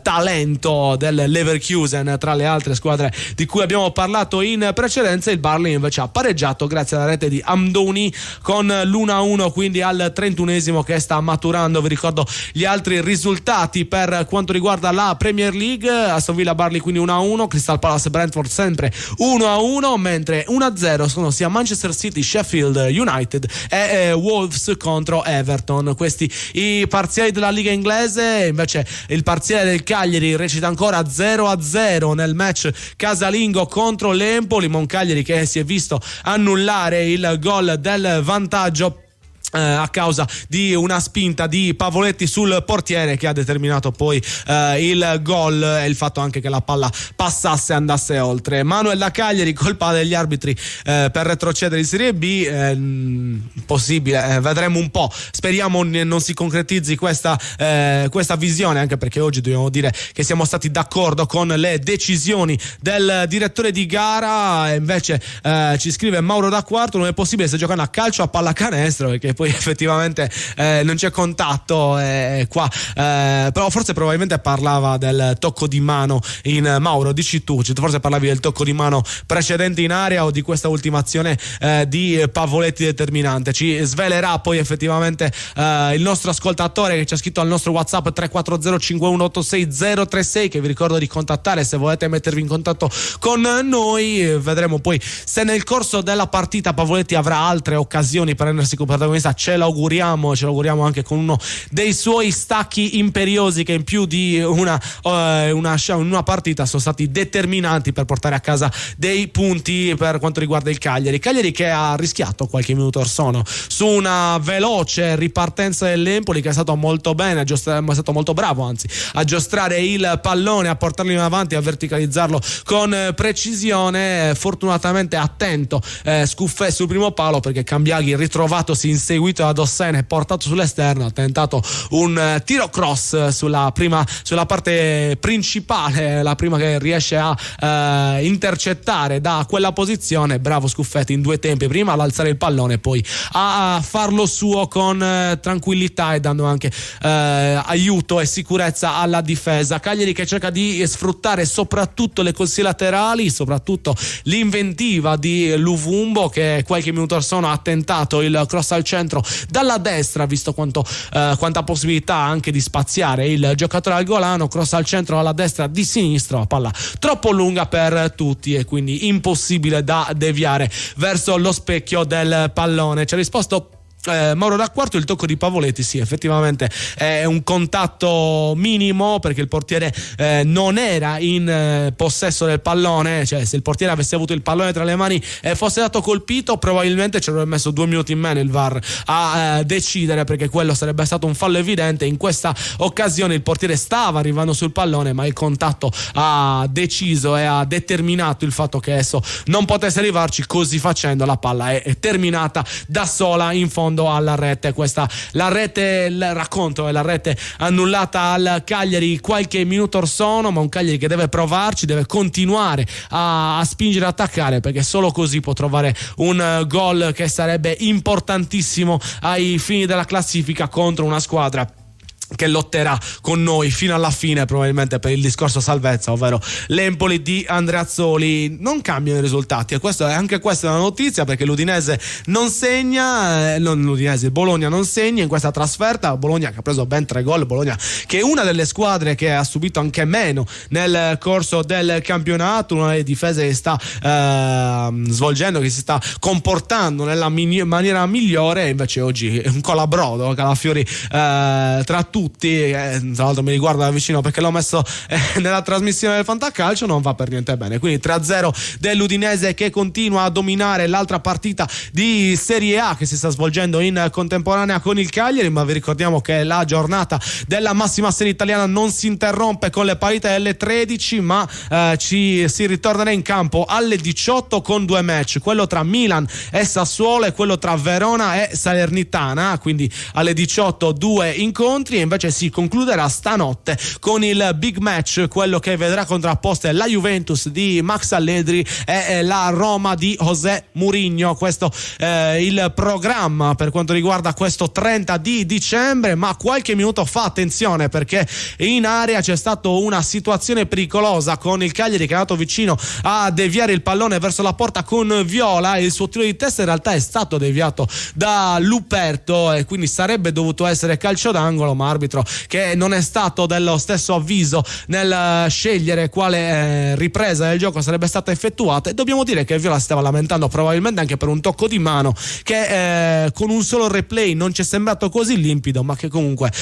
talento del Leverkusen, tra le altre squadre di cui abbiamo parlato in precedenza. Il Burnley invece ha pareggiato grazie alla rete di Amdouni con l'1-1, quindi al 31esimo, che sta maturando. Vi ricordo gli altri risultati per quanto riguarda la Premier League: Aston Villa Burnley quindi 1-1, Crystal Palace Brentford sempre 1-1, mentre 1-0 sono sia Manchester City, Sheffield United e Wolves contro Everton. Questi i parziali della Liga inglese. Invece il parziale del Cagliari recita ancora 0-0 nel match casalingo contro l'Empoli, ma un Cagliari che si è visto annullare il gol del vantaggio a causa di una spinta di Pavoletti sul portiere, che ha determinato poi il gol e il fatto anche che la palla passasse e andasse oltre. Manuel da Cagliari, colpa degli arbitri per retrocedere in Serie B. Possibile, vedremo un po', speriamo non si concretizzi questa visione, anche perché oggi dobbiamo dire che siamo stati d'accordo con le decisioni del direttore di gara. Invece ci scrive Mauro da Quarto: non è possibile, se giocano a calcio a pallacanestro, perché poi effettivamente non c'è contatto qua, però forse probabilmente parlava del tocco di mano in Mauro, dici tu, forse parlavi del tocco di mano precedente in area o di questa ultimazione di Pavoletti determinante. Ci svelerà poi effettivamente il nostro ascoltatore che ci ha scritto al nostro WhatsApp 340-5186-036, che vi ricordo di contattare se volete mettervi in contatto con noi. Vedremo poi se nel corso della partita Pavoletti avrà altre occasioni per rendersi protagonista ripresa, ce l'auguriamo anche con uno dei suoi stacchi imperiosi che in più di una partita sono stati determinanti per portare a casa dei punti per quanto riguarda il Cagliari che ha rischiato qualche minuto or sono su una veloce ripartenza dell'Empoli, che è stato molto bene, è stato molto bravo anzi a giostrare il pallone, a portarlo in avanti, a verticalizzarlo con precisione. Fortunatamente attento Scuffè sul primo palo, perché Cambiaghi, ritrovatosi inseguito da Dossena e portato sull'esterno, ha tentato un tiro cross sulla parte principale, la prima che riesce a intercettare da quella posizione. Bravo Scuffetti in due tempi, prima ad alzare il pallone e poi a farlo suo con tranquillità e dando anche aiuto e sicurezza alla difesa. Cagliari che cerca di sfruttare soprattutto le corsie laterali, soprattutto l'inventiva di Luvumbo, che qualche minuto or sono ha tentato il cross al centro dalla destra, visto quanta possibilità anche di spaziare il giocatore algolano. Cross al centro alla destra di sinistra, palla troppo lunga per tutti e quindi impossibile da deviare verso lo specchio del pallone. Ci ha risposto Mauro D'Acquarto. Il tocco di Pavoletti, sì, effettivamente è un contatto minimo, perché il portiere non era in possesso del pallone, cioè se il portiere avesse avuto il pallone tra le mani e fosse stato colpito, probabilmente ci avrebbe messo 2 minuti in meno il VAR a decidere, perché quello sarebbe stato un fallo evidente. In questa occasione il portiere stava arrivando sul pallone, ma il contatto ha deciso e ha determinato il fatto che esso non potesse arrivarci. Così facendo la palla è terminata da sola in fondo alla rete. Questa la rete, il racconto è la rete annullata al Cagliari qualche minuto or sono, ma un Cagliari che deve provarci, deve continuare a spingere, a attaccare, perché solo così può trovare un gol che sarebbe importantissimo ai fini della classifica contro una squadra che lotterà con noi fino alla fine, probabilmente per il discorso salvezza, ovvero l'Empoli di Andreazzoli. Non cambiano i risultati e anche questa è una notizia, perché l'Udinese non segna, il Bologna non segna in questa trasferta. Bologna che ha preso ben 3 gol, Bologna che è una delle squadre che ha subito anche meno nel corso del campionato, una delle difese che sta svolgendo, che si sta comportando nella maniera migliore. Invece oggi un colabrodo, Calafiori tra tutti, tra l'altro mi riguarda da vicino perché l'ho messo nella trasmissione del Fantacalcio, non va per niente bene. Quindi 3-0 dell'Udinese, che continua a dominare l'altra partita di Serie A che si sta svolgendo in contemporanea con il Cagliari. Ma vi ricordiamo che la giornata della massima serie italiana non si interrompe con le partite delle 13, ma si ritornerà in campo alle 18 con 2 match, quello tra Milan e Sassuolo e quello tra Verona e Salernitana. Quindi alle 18 2 incontri, e invece si concluderà stanotte con il big match, quello che vedrà contrapposte la Juventus di Max Allegri e la Roma di José Mourinho. Questo il programma per quanto riguarda questo 30 di dicembre. Ma qualche minuto fa, attenzione, perché in area c'è stata una situazione pericolosa con il Cagliari che è andato vicino a deviare il pallone verso la porta con Viola. Il suo tiro di testa in realtà è stato deviato da Luperto e quindi sarebbe dovuto essere calcio d'angolo, ma arbitro che non è stato dello stesso avviso nel scegliere quale ripresa del gioco sarebbe stata effettuata. E dobbiamo dire che Viola stava lamentando probabilmente anche per un tocco di mano che con un solo replay non ci è sembrato così limpido, ma che comunque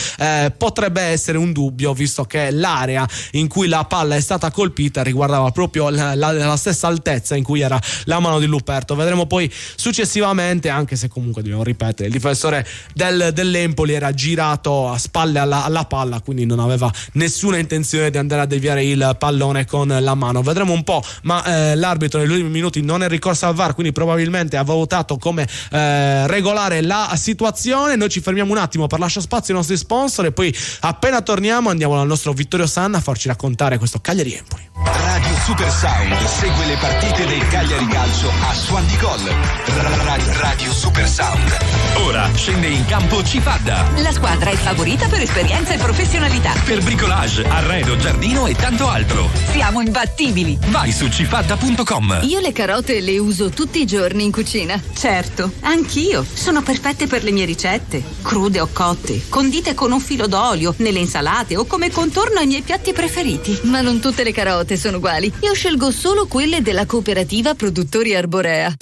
potrebbe essere un dubbio, visto che l'area in cui la palla è stata colpita riguardava proprio la stessa altezza in cui era la mano di Luperto. Vedremo poi successivamente, anche se comunque dobbiamo ripetere, il difensore dell'Empoli era girato a spalle alla palla, quindi non aveva nessuna intenzione di andare a deviare il pallone con la mano. Vedremo un po', ma l'arbitro negli ultimi minuti non è ricorso al VAR, quindi probabilmente ha valutato come regolare la situazione. Noi ci fermiamo un attimo per lasciare spazio ai nostri sponsor e poi appena torniamo andiamo dal nostro Vittorio Sanna a farci raccontare questo Cagliari-Empoli. Radio Super Sound segue le partite del Cagliari Calcio a Suon di Gol. Radio Super Sound. Ora scende in campo Cifadda. La squadra è favorita per esperienza e professionalità. Per bricolage, arredo, giardino e tanto altro. Siamo imbattibili. Vai su cifadda.com. Io le carote le uso tutti i giorni in cucina. Certo, anch'io. Sono perfette per le mie ricette. Crude o cotte, condite con un filo d'olio, nelle insalate o come contorno ai miei piatti preferiti. Ma non tutte le carote sono uguali. Io scelgo solo quelle della cooperativa Produttori Arborea.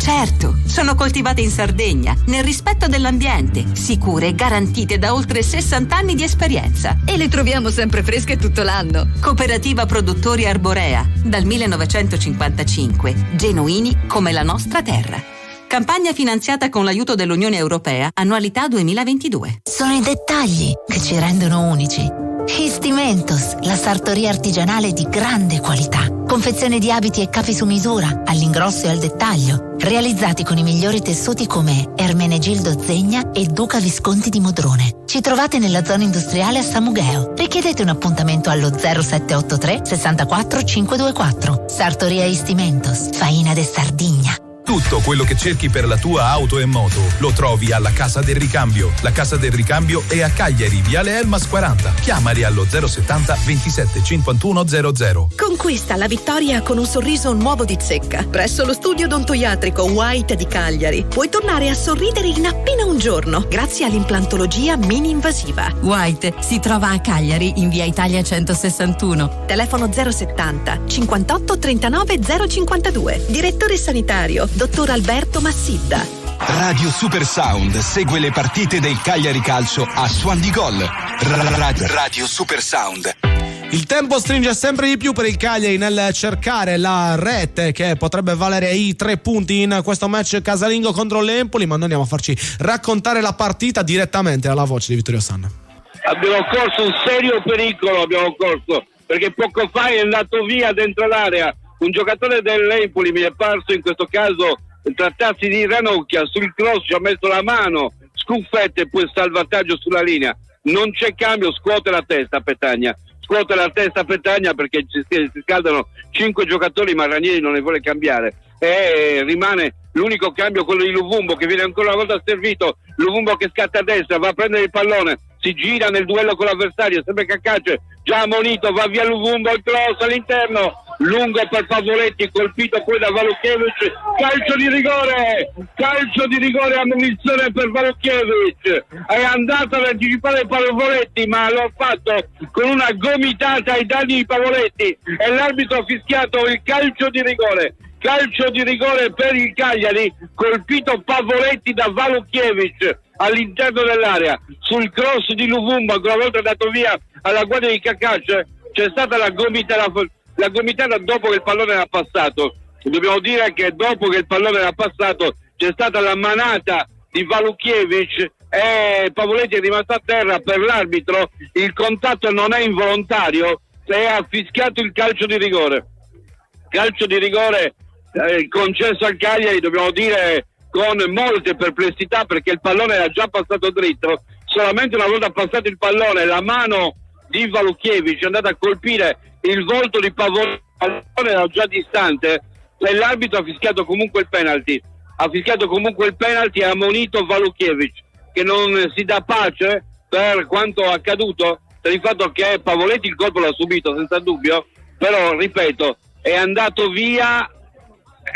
Certo, sono coltivate in Sardegna, nel rispetto dell'ambiente, sicure e garantite da oltre 60 anni di esperienza. E le troviamo sempre fresche tutto l'anno. Cooperativa Produttori Arborea, dal 1955, genuini come la nostra terra. Campagna finanziata con l'aiuto dell'Unione Europea, annualità 2022. Sono i dettagli che ci rendono unici. Histimentos, la sartoria artigianale di grande qualità. Confezione di abiti e capi su misura, all'ingrosso e al dettaglio, realizzati con i migliori tessuti come Ermenegildo Zegna e Duca Visconti di Modrone. Ci trovate nella zona industriale a Samugheo. Richiedete un appuntamento allo 0783 64 524. Sartoria Histimentos, Faina de Sardigna. Tutto quello che cerchi per la tua auto e moto lo trovi alla Casa del Ricambio. La Casa del Ricambio è a Cagliari, Viale Elmas 40. Chiamali allo 070 27 51 00. Conquista la vittoria con un sorriso nuovo di zecca. Presso lo studio odontoiatrico White di Cagliari puoi tornare a sorridere in appena un giorno grazie all'implantologia mini-invasiva. White si trova a Cagliari in via Italia 161. Telefono 070 58 39 052. Direttore sanitario Dottor Alberto Massidda. Radio Super Sound segue le partite del Cagliari Calcio a Suon di Gol. Radio Super Sound. Il tempo stringe sempre di più per il Cagliari nel cercare la rete che potrebbe valere i 3 punti in questo match casalingo contro l'Empoli, ma noi andiamo a farci raccontare la partita direttamente alla voce di Vittorio Sanna. Abbiamo corso un serio pericolo, perché poco fa è andato via dentro l'area un giocatore dell'Empoli, mi è parso in questo caso trattarsi di Ranocchia, sul cross ci ha messo la mano, scuffette e poi salvataggio sulla linea. Non c'è cambio, scuote la testa Petagna perché si scaldano 5 giocatori, ma Ranieri non ne vuole cambiare e rimane l'unico cambio quello di Luvumbo, che viene ancora una volta servito. Luvumbo che scatta a destra, va a prendere il pallone, si gira nel duello con l'avversario, sempre Cacace, già ammonito, va via Luvumbo, il cross all'interno, lungo per Pavoletti, colpito poi da Valukiewicz, calcio di rigore, ammonizione per Valukiewicz, è andato ad anticipare Pavoletti ma lo ha fatto con una gomitata ai danni di Pavoletti e l'arbitro ha fischiato il calcio di rigore per il Cagliari, colpito Pavoletti da Valukiewicz all'interno dell'area, sul cross di Luvumbo, ancora una volta dato via alla guardia di Cacace, c'è stata la gomitata dopo che il pallone era passato. Dobbiamo dire che dopo che il pallone era passato c'è stata la manata di Valukiewicz e Pavoletti è rimasto a terra. Per l'arbitro il contatto non è involontario e ha fischiato il calcio di rigore concesso al Cagliari, dobbiamo dire con molte perplessità, perché il pallone era già passato dritto. Solamente una volta passato il pallone la mano di Valukiewicz è andata a colpire il volto di Pavoletti, il pallone era già distante e l'arbitro ha fischiato comunque il penalty e ha ammonito Valukiewicz, che non si dà pace per quanto accaduto, per il fatto che Pavoletti il colpo l'ha subito senza dubbio, però ripeto è andato via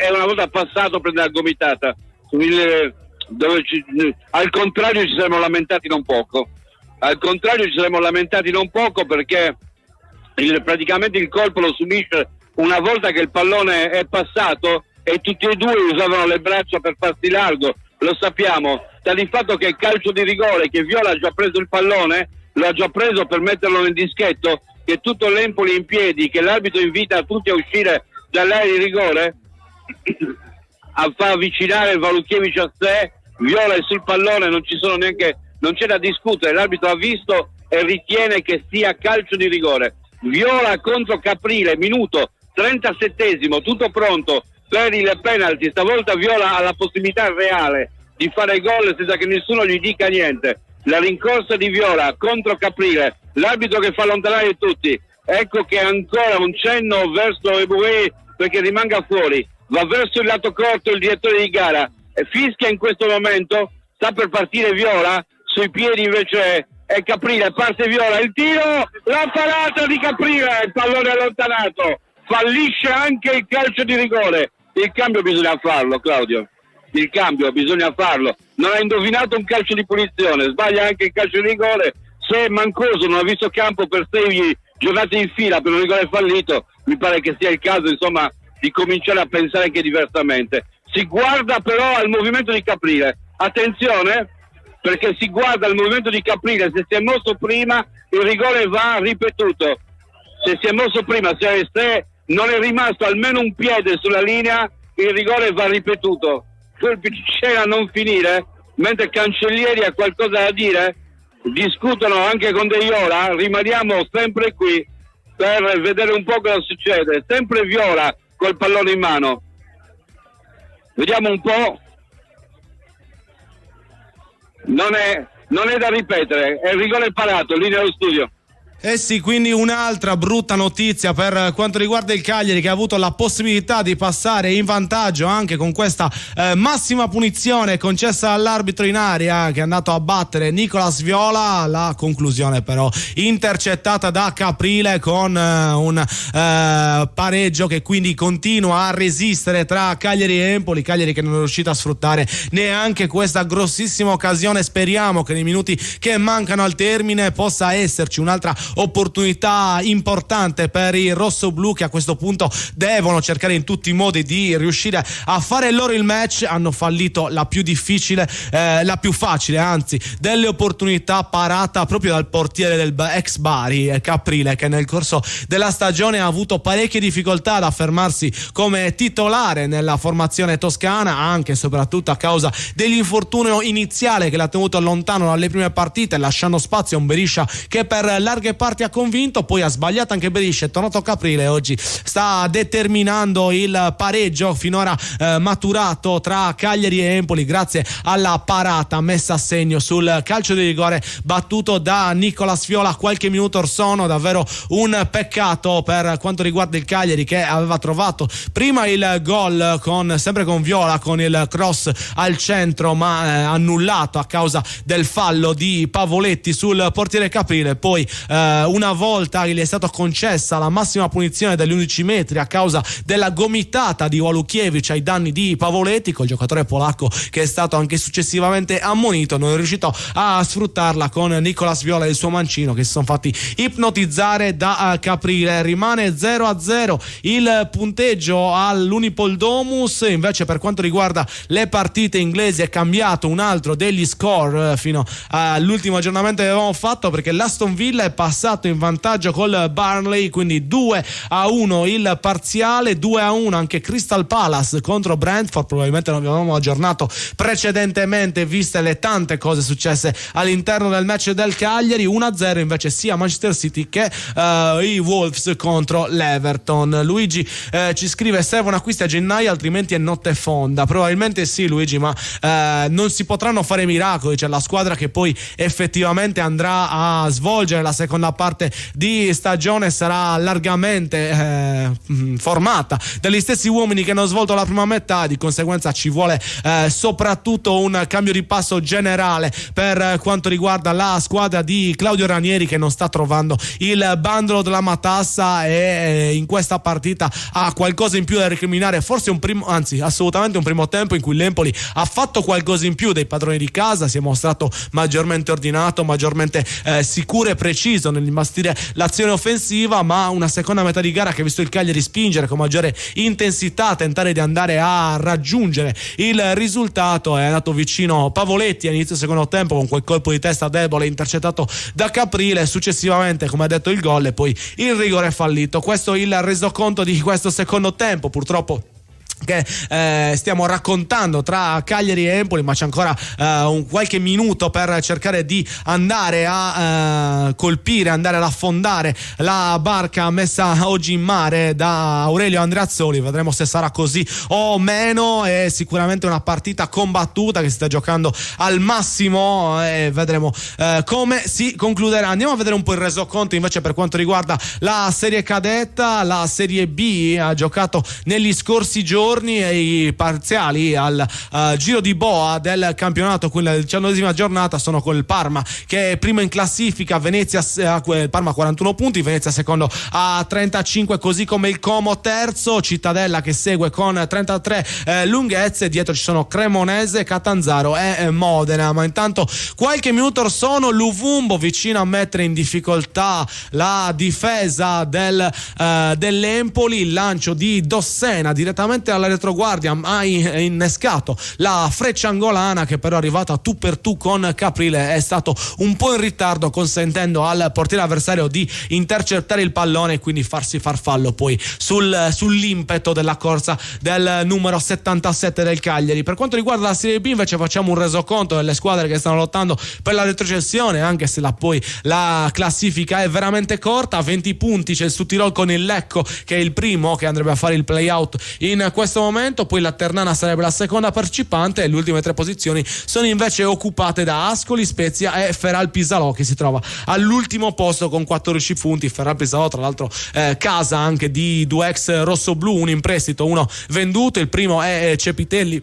e una volta passato prende la gomitata. Al contrario ci saremmo lamentati non poco perché praticamente il colpo lo subisce una volta che il pallone è passato e tutti e due usavano le braccia per farsi largo, lo sappiamo, sta di fatto che il calcio di rigore, che Viola ha già preso il pallone, lo ha già preso per metterlo nel dischetto, che tutto l'Empoli in piedi, che l'arbitro invita tutti a uscire dall'area di rigore, a far avvicinare Valukiewicz a sé, Viola è sul pallone, non c'è da discutere, l'arbitro ha visto e ritiene che sia calcio di rigore. Viola contro Caprile, minuto 37esimo, tutto pronto per il penalty, stavolta Viola ha la possibilità reale di fare gol senza che nessuno gli dica niente. La rincorsa di Viola contro Caprile, l'arbitro che fa allontanare tutti, ecco che ancora un cenno verso Eboué perché rimanga fuori, va verso il lato corto il direttore di gara e fischia in questo momento, sta per partire Viola, sui piedi invece è Caprile, parte Viola, il tiro, la parata di Caprile, il pallone allontanato, fallisce anche il calcio di rigore. Il cambio bisogna farlo, Claudio, il cambio bisogna farlo, non ha indovinato un calcio di punizione, sbaglia anche il calcio di rigore. Se Mancoso non ha visto campo per 6 giornate in fila per un rigore fallito, mi pare che sia il caso insomma di cominciare a pensare anche diversamente. si guarda però al movimento di Caprile. Attenzione, perché si guarda al movimento di Caprile. Se si è mosso prima, il rigore va ripetuto. Se si è mosso prima, se non è rimasto almeno un piede sulla linea, il rigore va ripetuto. Colpiscere a non finire, mentre Cancellieri ha qualcosa da dire, discutono anche con De Iola. Rimaniamo sempre qui per vedere un po' cosa succede. Sempre Viola col pallone in mano. Vediamo un po'. Non è da ripetere, è il rigore parato, linea allo studio. Eh sì, quindi un'altra brutta notizia per quanto riguarda il Cagliari, che ha avuto la possibilità di passare in vantaggio anche con questa massima punizione concessa all'arbitro in area, che è andato a battere Nicolas Viola. La conclusione però intercettata da Caprile con un pareggio che quindi continua a resistere tra Cagliari e Empoli. Cagliari che non è riuscito a sfruttare neanche questa grossissima occasione. Speriamo che nei minuti che mancano al termine possa esserci un'altra opportunità importante per i rossoblù, che a questo punto devono cercare in tutti i modi di riuscire a fare loro il match. Hanno fallito la più difficile, la più facile anzi delle opportunità, parata proprio dal portiere del ex Bari, Caprile, che nel corso della stagione ha avuto parecchie difficoltà ad affermarsi come titolare nella formazione toscana, anche e soprattutto a causa dell'infortunio iniziale che l'ha tenuto lontano dalle prime partite, lasciando spazio a un Beriscia che per larghe parti ha convinto. Poi ha sbagliato anche Beriscia, è tornato Caprile, oggi sta determinando il pareggio finora maturato tra Cagliari e Empoli grazie alla parata messa a segno sul calcio di rigore battuto da Nicolas Viola qualche minuto or sono. Davvero un peccato per quanto riguarda il Cagliari, che aveva trovato prima il gol sempre con Viola, con il cross al centro, ma annullato a causa del fallo di Pavoletti sul portiere Caprile. Poi una volta gli è stata concessa la massima punizione dagli 11 metri a causa della gomitata di Walukiewicz ai danni di Pavoletti, col giocatore polacco che è stato anche successivamente ammonito. Non è riuscito a sfruttarla con Nicolas Viola e il suo mancino, che si sono fatti ipnotizzare da Caprile. Rimane 0-0 il punteggio all'Unipol Domus. Invece per quanto riguarda le partite inglesi è cambiato un altro degli score fino all'ultimo aggiornamento che avevamo fatto, perché l'Aston Villa è passato in vantaggio col Burnley, quindi 2-1 il parziale, 2-1 anche Crystal Palace contro Brentford. Probabilmente non vi avevamo aggiornato precedentemente viste le tante cose successe all'interno del match del Cagliari. 1-0 invece sia Manchester City che i Wolves contro l'Everton. Luigi ci scrive: servono acquisti a gennaio altrimenti è notte fonda. Probabilmente sì, Luigi, ma non si potranno fare miracoli. C'è la squadra che poi effettivamente andrà a svolgere la seconda parte di stagione, sarà largamente formata dagli stessi uomini che hanno svolto la prima metà. Di conseguenza ci vuole soprattutto un cambio di passo generale per quanto riguarda la squadra di Claudio Ranieri, che non sta trovando il bandolo della matassa e in questa partita ha qualcosa in più da recriminare. Forse assolutamente un primo tempo in cui l'Empoli ha fatto qualcosa in più dei padroni di casa, si è mostrato maggiormente ordinato, maggiormente sicuro e preciso nell'imbastire l'azione offensiva, ma una seconda metà di gara che ha visto il Cagliari spingere con maggiore intensità, tentare di andare a raggiungere il risultato. È andato vicino Pavoletti all'inizio del secondo tempo con quel colpo di testa debole intercettato da Caprile, successivamente come ha detto il gol e poi il rigore fallito. Questo è il resoconto di questo secondo tempo, purtroppo, che stiamo raccontando tra Cagliari e Empoli, ma c'è ancora qualche minuto per cercare di andare a colpire, andare ad affondare la barca messa oggi in mare da Aurelio Andreazzoli. Vedremo se sarà così o meno. È sicuramente una partita combattuta che si sta giocando al massimo e vedremo come si concluderà. Andiamo a vedere un po' il resoconto invece per quanto riguarda la Serie Cadetta. La Serie B ha giocato negli scorsi giorni e i parziali al giro di boa del campionato, quella 19ª giornata, sono con il Parma che è primo in classifica, Venezia Parma 41 punti, Venezia secondo a 35, così come il Como terzo, Cittadella che segue con 33 lunghezze, dietro ci sono Cremonese, Catanzaro e Modena. Ma intanto qualche minuto or sono l'Uvumbo vicino a mettere in difficoltà la difesa dell'Empoli, il lancio di Dossena direttamente al dalla retroguardia, ha innescato la freccia angolana, che però è arrivata tu per tu con Caprile, è stato un po' in ritardo, consentendo al portiere avversario di intercettare il pallone e quindi farsi far fallo poi sull'impeto della corsa del numero 77 del Cagliari. Per quanto riguarda la Serie B invece facciamo un resoconto delle squadre che stanno lottando per la retrocessione, anche se la classifica è veramente corta. 20 punti c'è il Sudtirol con il Lecco, che è il primo, che andrebbe a fare il play-out in questo momento, poi la Ternana sarebbe la seconda partecipante e le ultime 3 posizioni sono invece occupate da Ascoli, Spezia e Feral Pisalò, che si trova all'ultimo posto con 14 punti. Feral Pisalò tra l'altro casa anche di 2 ex rossoblù, uno in prestito, uno venduto. Il primo è Cepitelli,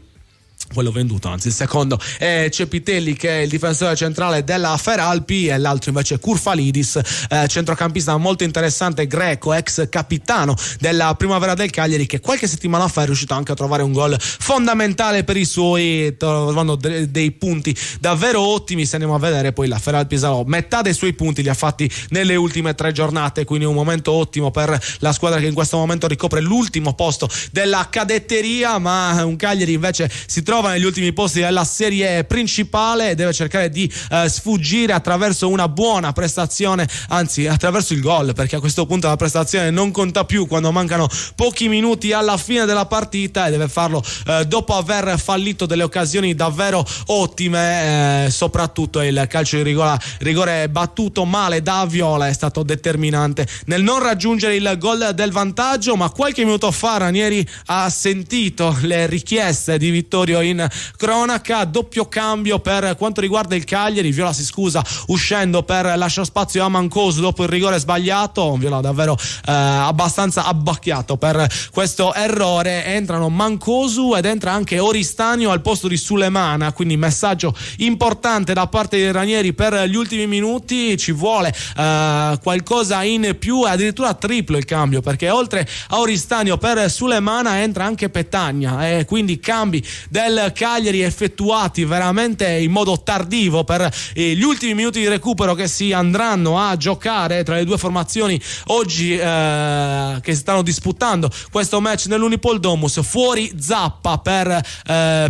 quello venduto, anzi il secondo è Cepitelli, che è il difensore centrale della Feralpi, e l'altro invece è Kurfalidis, centrocampista molto interessante greco, ex capitano della Primavera del Cagliari, che qualche settimana fa è riuscito anche a trovare un gol fondamentale per i suoi, trovando dei punti davvero ottimi. Se andiamo a vedere poi la Feralpi Salò, metà dei suoi punti li ha fatti nelle ultime 3 giornate, quindi un momento ottimo per la squadra che in questo momento ricopre l'ultimo posto della cadetteria, ma un Cagliari invece si trova negli ultimi posti della serie principale e deve cercare di sfuggire attraverso una buona prestazione, anzi attraverso il gol, perché a questo punto la prestazione non conta più quando mancano pochi minuti alla fine della partita, e deve farlo dopo aver fallito delle occasioni davvero ottime, soprattutto il calcio di rigore battuto male da Viola è stato determinante nel non raggiungere il gol del vantaggio. Ma qualche minuto fa Ranieri ha sentito le richieste di Vittorio in cronaca, doppio cambio per quanto riguarda il Cagliari. Viola si scusa uscendo per lasciare spazio a Mancosu dopo il rigore sbagliato. Viola davvero abbastanza abbacchiato per questo errore. Entrano Mancosu ed entra anche Oristanio al posto di Sulemana, quindi messaggio importante da parte di Ranieri per gli ultimi minuti. Ci vuole qualcosa in più, e addirittura triplo il cambio, perché oltre a Oristanio per Sulemana entra anche Petagna, e quindi cambi del Cagliari effettuati veramente in modo tardivo per gli ultimi minuti di recupero che si andranno a giocare tra le due formazioni oggi che si stanno disputando questo match nell'Unipol Domus. Fuori Zappa per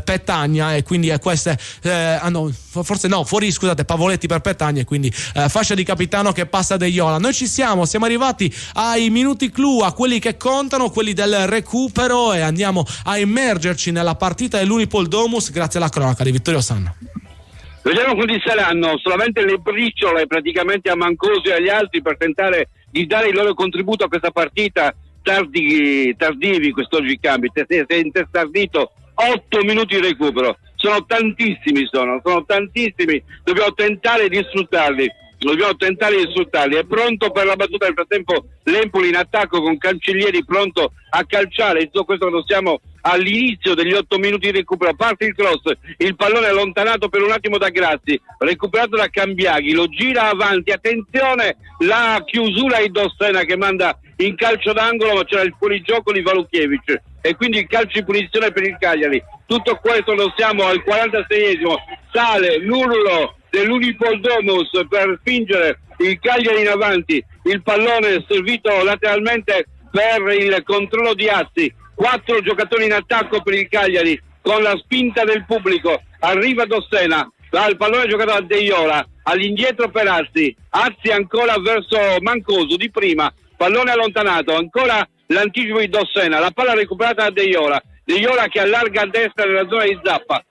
Petagna, e quindi fuori Pavoletti per Petagna, e quindi fascia di capitano che passa De Iola. Noi siamo arrivati ai minuti clou, a quelli che contano, quelli del recupero, e andiamo a immergerci nella partita dell'Unipol Domus grazie alla cronaca di Vittorio Sanna. Vediamo quindi saranno solamente le briciole praticamente a Mancosu e agli altri per tentare di dare il loro contributo a questa partita. Tardivi quest'oggi i cambi, si è intestardito 8 minuti di recupero, sono tantissimi, dobbiamo tentare di sfruttarli. È pronto per la battuta. Nel frattempo l'Empoli in attacco con Cancellieri pronto a calciare. Questo quando siamo all'inizio degli 8 minuti di recupero. Parte il cross, il pallone allontanato per un attimo da Grazzi, recuperato da Cambiaghi, lo gira avanti, attenzione la chiusura di Dossena che manda in calcio d'angolo, ma c'era il fuorigioco di Valukiewicz e quindi il calcio di punizione per il Cagliari. Tutto questo lo siamo al 46esimo, sale l'urlo dell'Unipol Domus per spingere il Cagliari in avanti. Il pallone servito lateralmente per il controllo di Azzi. 4 giocatori in attacco per il Cagliari con la spinta del pubblico. Arriva Dossena, il pallone giocato da De Iola, all'indietro per Azzi ancora verso Mancosu di prima, pallone allontanato, ancora l'anticipo di Dossena, la palla recuperata da De Iola che allarga a destra nella zona di Zappa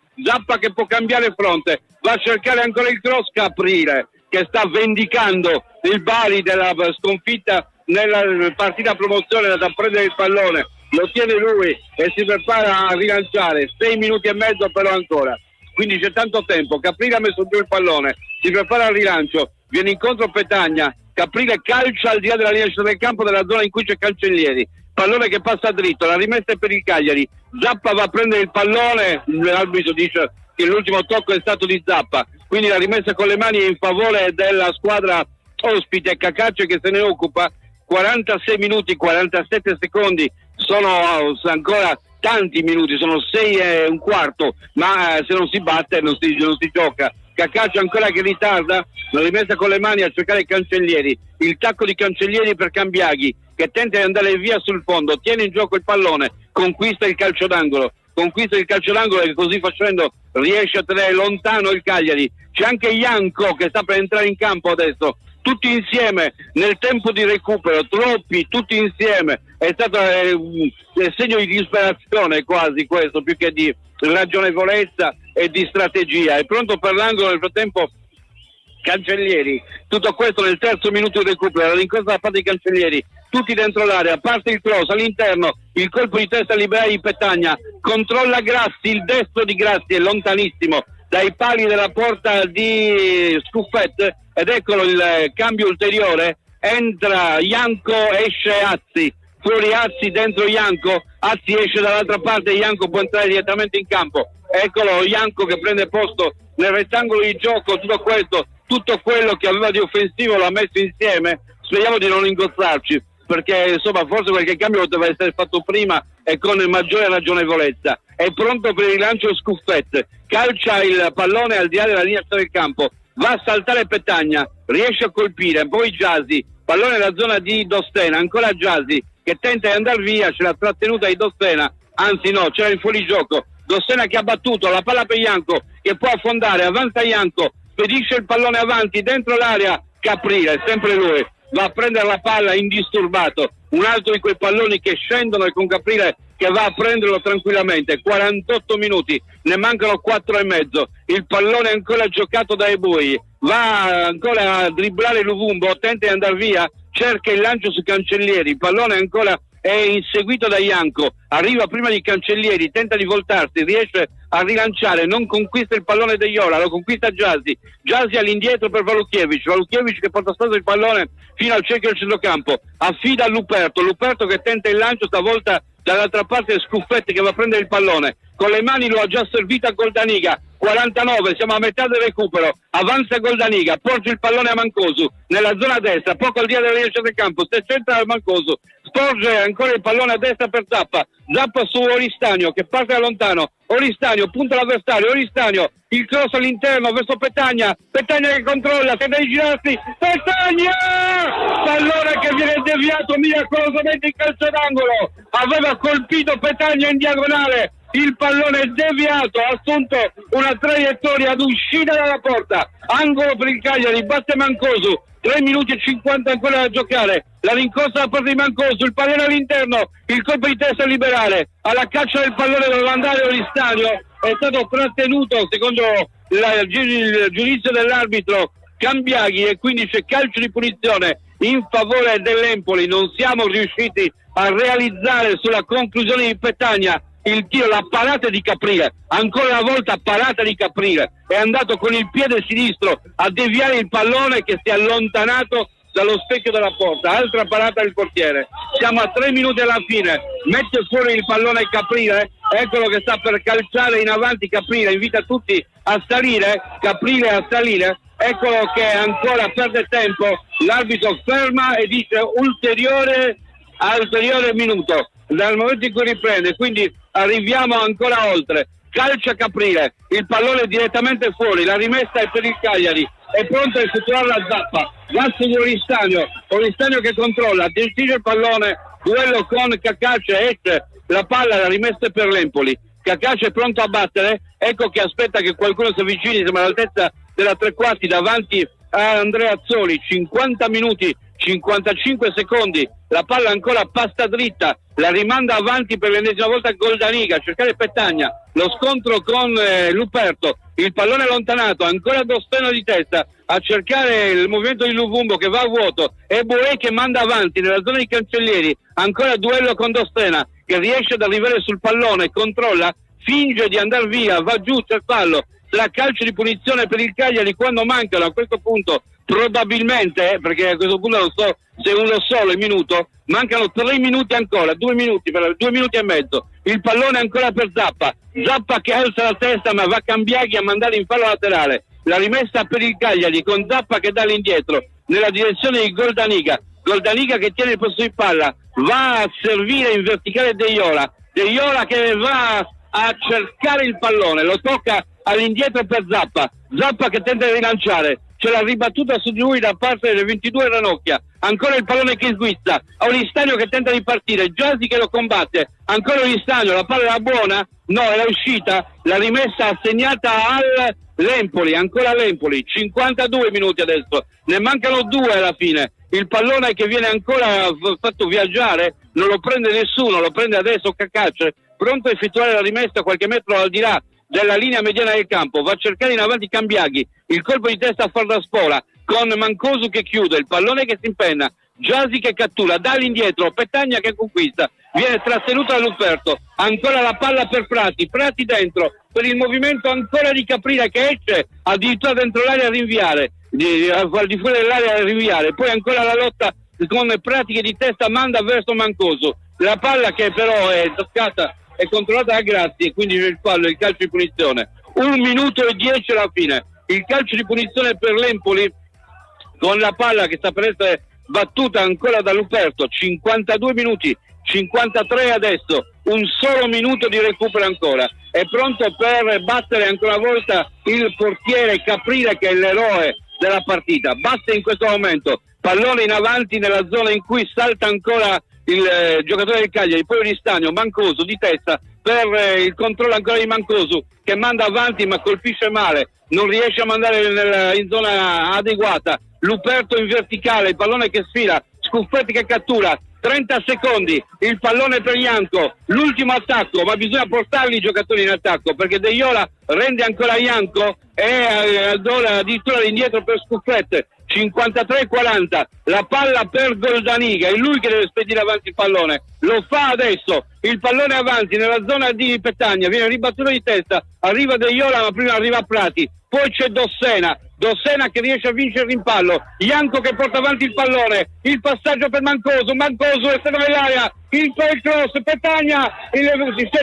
che può cambiare fronte, va a cercare ancora il cross. Caprile che sta vendicando il Bari della sconfitta nella partita promozione, da prendere il pallone, lo tiene lui e si prepara a rilanciare. 6 minuti e mezzo però ancora, quindi c'è tanto tempo. Caprile ha messo giù il pallone, si prepara al rilancio, viene incontro Petagna, Caprile calcia al di là della linea del campo della zona in cui c'è Cancellieri, pallone che passa dritto, la rimessa è per il Cagliari. Zappa va a prendere il pallone, l'arbitro dice che l'ultimo tocco è stato di Zappa, quindi la rimessa con le mani è in favore della squadra ospite. Cacacce che se ne occupa. 46 minuti 47 secondi, sono ancora tanti minuti, sono 6 e un quarto, ma se non si batte non si gioca. Cacaccia ancora che ritarda, la rimessa con le mani a cercare Cancellieri, il tacco di Cancellieri per Cambiaghi che tenta di andare via sul fondo, tiene in gioco il pallone conquista il calcio d'angolo e così facendo riesce a tenere lontano il Cagliari. C'è anche Janko che sta per entrare in campo adesso, tutti insieme nel tempo di recupero, troppi, tutti insieme. È stato un segno di disperazione quasi questo, più che di ragionevolezza e di strategia. È pronto per l'angolo nel frattempo Cancellieri, tutto questo nel terzo minuto di recupero, la rincorsa da parte di Cancellieri, tutti dentro l'area, parte il cross all'interno, il colpo di testa liberale di Petagna, controlla Grassi, il destro di Grassi è lontanissimo dai pali della porta di Scuffet, ed eccolo il cambio ulteriore, entra Janko, esce Azzi, fuori Azzi, dentro Janko, Azzi esce dall'altra parte, Janko può entrare direttamente in campo, eccolo Janko che prende posto nel rettangolo di gioco, tutto quello che aveva di offensivo l'ha messo insieme. Speriamo di non ingozzarci, perché insomma forse qualche cambio poteva essere fatto prima e con maggiore ragionevolezza. È pronto per il lancio Scuffet, calcia il pallone al di là della linea del campo, va a saltare Petagna, riesce a colpire, poi Gyasi, pallone nella zona di Dostena, ancora Gyasi che tenta di andare via, c'è la trattenuta di Dostena, anzi no, c'era il fuorigioco, Dostena che ha battuto, la palla per Janko che può affondare, avanza Janko, spedisce il pallone avanti, dentro l'area Caprile, sempre lui, va a prendere la palla indisturbato, un altro di quei palloni che scendono e con Caprile che va a prenderlo tranquillamente. 48 minuti, ne mancano 4 e mezzo, il pallone è ancora giocato da Ebui, va ancora a dribblare Luvumbo, tenta di andare via, cerca il lancio su Cancellieri, il pallone ancora è inseguito da Janko, arriva prima di Cancellieri, tenta di voltarsi, riesce a rilanciare, non conquista il pallone De Iola, lo conquista Gyasi all'indietro per Valukiewicz che porta stato il pallone fino al cerchio del centrocampo, affida a Luperto che tenta il lancio, stavolta dall'altra parte Scuffetti che va a prendere il pallone, con le mani lo ha già servito a Goldaniga, 49, siamo a metà del recupero, avanza Goldaniga, porge il pallone a Mancosu nella zona destra, poco al di là della linea del campo, se centra Mancosu, sporge ancora il pallone a destra per Zappa su Oristanio che parte da lontano, Oristanio punta l'avversario, Oristanio il cross all'interno verso Petagna che controlla, tenta di girarsi, Petagna! Pallone che viene deviato miracolosamente in calcio d'angolo, aveva colpito Petagna in diagonale, il pallone è deviato, ha assunto una traiettoria ad uscita dalla porta, angolo per il Cagliari, batte Mancosu, 3 minuti e 50 ancora da giocare, la rincorsa da parte di Mancosu, il pallone all'interno, il colpo di testa liberale, alla caccia del pallone doveva andare Oristanio, è stato trattenuto secondo il giudizio dell'arbitro Cambiaghi e quindi c'è calcio di punizione in favore dell'Empoli. Non siamo riusciti a realizzare sulla conclusione di Petagna il tiro, la parata di Caprile, ancora una volta parata di Caprile, è andato con il piede sinistro a deviare il pallone che si è allontanato dallo specchio della porta, altra parata del portiere. Siamo a 3 minuti alla fine, mette fuori il pallone Caprile, eccolo che sta per calciare in avanti Caprile, invita tutti a salire, Caprile a salire, eccolo che ancora perde tempo, l'arbitro ferma e dice ulteriore minuto dal momento in cui riprende, quindi arriviamo ancora oltre, calcia Caprile, il pallone direttamente fuori, la rimessa è per il Cagliari, è pronto a effettuare la zappa, va su Oristanio che controlla, decide il pallone, duello con Cacace, esce la palla, la rimessa è per l'Empoli, Cacace è pronto a battere, ecco che aspetta che qualcuno si avvicini, siamo all'altezza della tre quarti davanti a Andrea Azzoli, 50 minuti 55 secondi, la palla ancora passa dritta, la rimanda avanti per l'ennesima volta Goldaniga, a cercare Petagna, lo scontro con Luperto, il pallone allontanato, ancora Dosteno di testa, a cercare il movimento di Luvumbo che va a vuoto, e Boe che manda avanti nella zona di Cancellieri, ancora duello con Dostena, che riesce ad arrivare sul pallone, controlla, finge di andare via, va giù, c'è il fallo, sarà calcio di punizione per il Cagliari quando mancano a questo punto probabilmente, perché a questo punto non so se uno solo è minuto, mancano 3 minuti ancora, 2 minuti e mezzo, il pallone ancora per Zappa che alza la testa ma va Cambiaghi a mandare in fallo laterale, la rimessa per il Cagliari con Zappa che dà all'indietro nella direzione di Goldaniga che tiene il posto di palla, va a servire in verticale De Iola che va a cercare il pallone, lo tocca all'indietro per Zappa che tenta di rilanciare, c'è la ribattuta su di lui da parte del 22 Ranocchia, ancora il pallone che sguizza, Oristagno che tenta di partire, Giasi che lo combatte, ancora Oristagno, la palla era buona? No, era uscita, la rimessa assegnata all'Empoli, ancora l'Empoli, 52 minuti adesso, ne mancano 2 alla fine, il pallone che viene ancora fatto viaggiare, non lo prende nessuno, lo prende adesso Cacace, pronto a effettuare la rimessa qualche metro al di là della linea mediana del campo, va a cercare in avanti Cambiaghi, il colpo di testa a far da spola, con Mancosu che chiude, il pallone che si impenna, Giasi che cattura, dà all'indietro, Petagna che conquista, viene trattenuto da Luperto, ancora la palla per Prati dentro, per il movimento ancora di Caprile che esce addirittura dentro l'area a rinviare, al di fuori dell'area a rinviare, poi ancora la lotta con Prati che di testa manda verso Mancosu, la palla che però è toccata è controllata da Grazzi e quindi il fallo, il calcio di punizione. 1 minuto e 10 alla fine, il calcio di punizione per l'Empoli con la palla che sta per essere battuta ancora da Luperto, 52 minuti, 53 adesso, un solo minuto di recupero ancora, è pronto per battere ancora una volta il portiere Caprile che è l'eroe della partita, batte in questo momento, pallone in avanti nella zona in cui salta ancora il giocatore del Cagliari, poi Oristagno, Mancosu di testa per il controllo ancora di Mancosu che manda avanti ma colpisce male, non riesce a mandare in zona adeguata, Luperto in verticale, il pallone che sfila, Scuffetti che cattura, 30 secondi, il pallone per Ianco, l'ultimo attacco, ma bisogna portarli i giocatori in attacco perché De Iola rende ancora Ianco e allora addirittura indietro per Scuffetti, 53-40, la palla per Goldaniga, è lui che deve spedire avanti il pallone, lo fa adesso, il pallone avanti nella zona di Petagna, viene ribattuto di testa, arriva De Iola ma prima arriva Prati, poi c'è Dossena che riesce a vincere il rimpallo, Ianco che porta avanti il pallone, il passaggio per Mancosu esterno dell'area, il cross, Petagna, il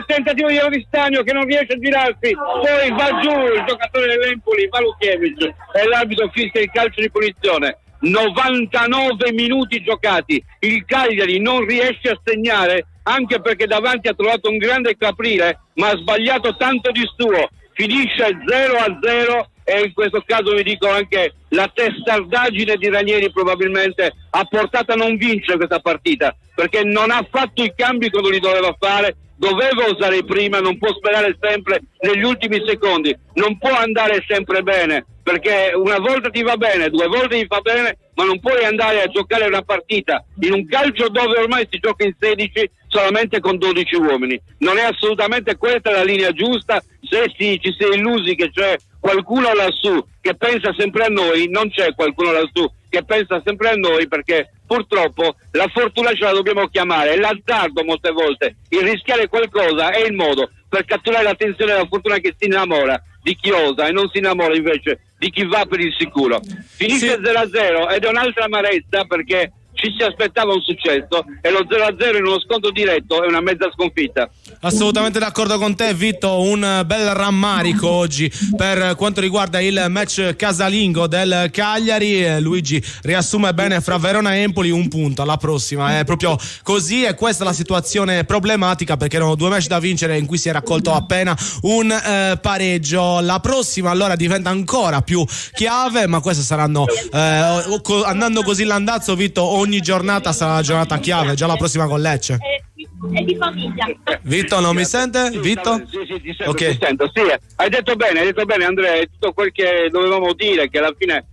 tentativo di Oristagno che non riesce a girarsi, poi va giù il giocatore dell'Empoli, Valukiewicz, e l'arbitro fischia il calcio di punizione. 99 minuti giocati, il Cagliari non riesce a segnare anche perché davanti ha trovato un grande Caprile ma ha sbagliato tanto di suo, finisce 0-0 e in questo caso vi dico anche la testardaggine di Ranieri probabilmente ha portato a non vincere questa partita perché non ha fatto i cambi quando li doveva fare, doveva usare prima, non può sperare sempre negli ultimi secondi, non può andare sempre bene perché una volta ti va bene, 2 volte ti va bene, ma non puoi andare a giocare una partita in un calcio dove ormai si gioca in 16 solamente con 12 uomini. Non è assolutamente questa la linea giusta, se ci si è illusi che c'è qualcuno lassù che pensa sempre a noi, non c'è qualcuno lassù che pensa sempre a noi perché purtroppo la fortuna ce la dobbiamo chiamare, l'azzardo molte volte, il rischiare qualcosa è il modo per catturare l'attenzione della fortuna che si innamora di chi osa e non si innamora invece di chi va per il sicuro. Finisce 0-0 ed è un'altra amarezza perché ci si aspettava un successo e lo 0-0 in uno scontro diretto è una mezza sconfitta. Assolutamente d'accordo con te Vitto, un bel rammarico oggi per quanto riguarda il match casalingo del Cagliari. Luigi riassume bene fra Verona e Empoli, un punto alla prossima, è proprio così e questa è la situazione problematica perché erano 2 match da vincere in cui si è raccolto appena un pareggio. La prossima allora diventa ancora più chiave, ma queste saranno andando così l'andazzo Vitto, ogni giornata sarà una giornata chiave, già la prossima con Lecce. È di famiglia. Vitto non mi sente? Vitto? Sì, ti sento. Sì, hai detto bene Andrea, è tutto quel che dovevamo dire, che alla fine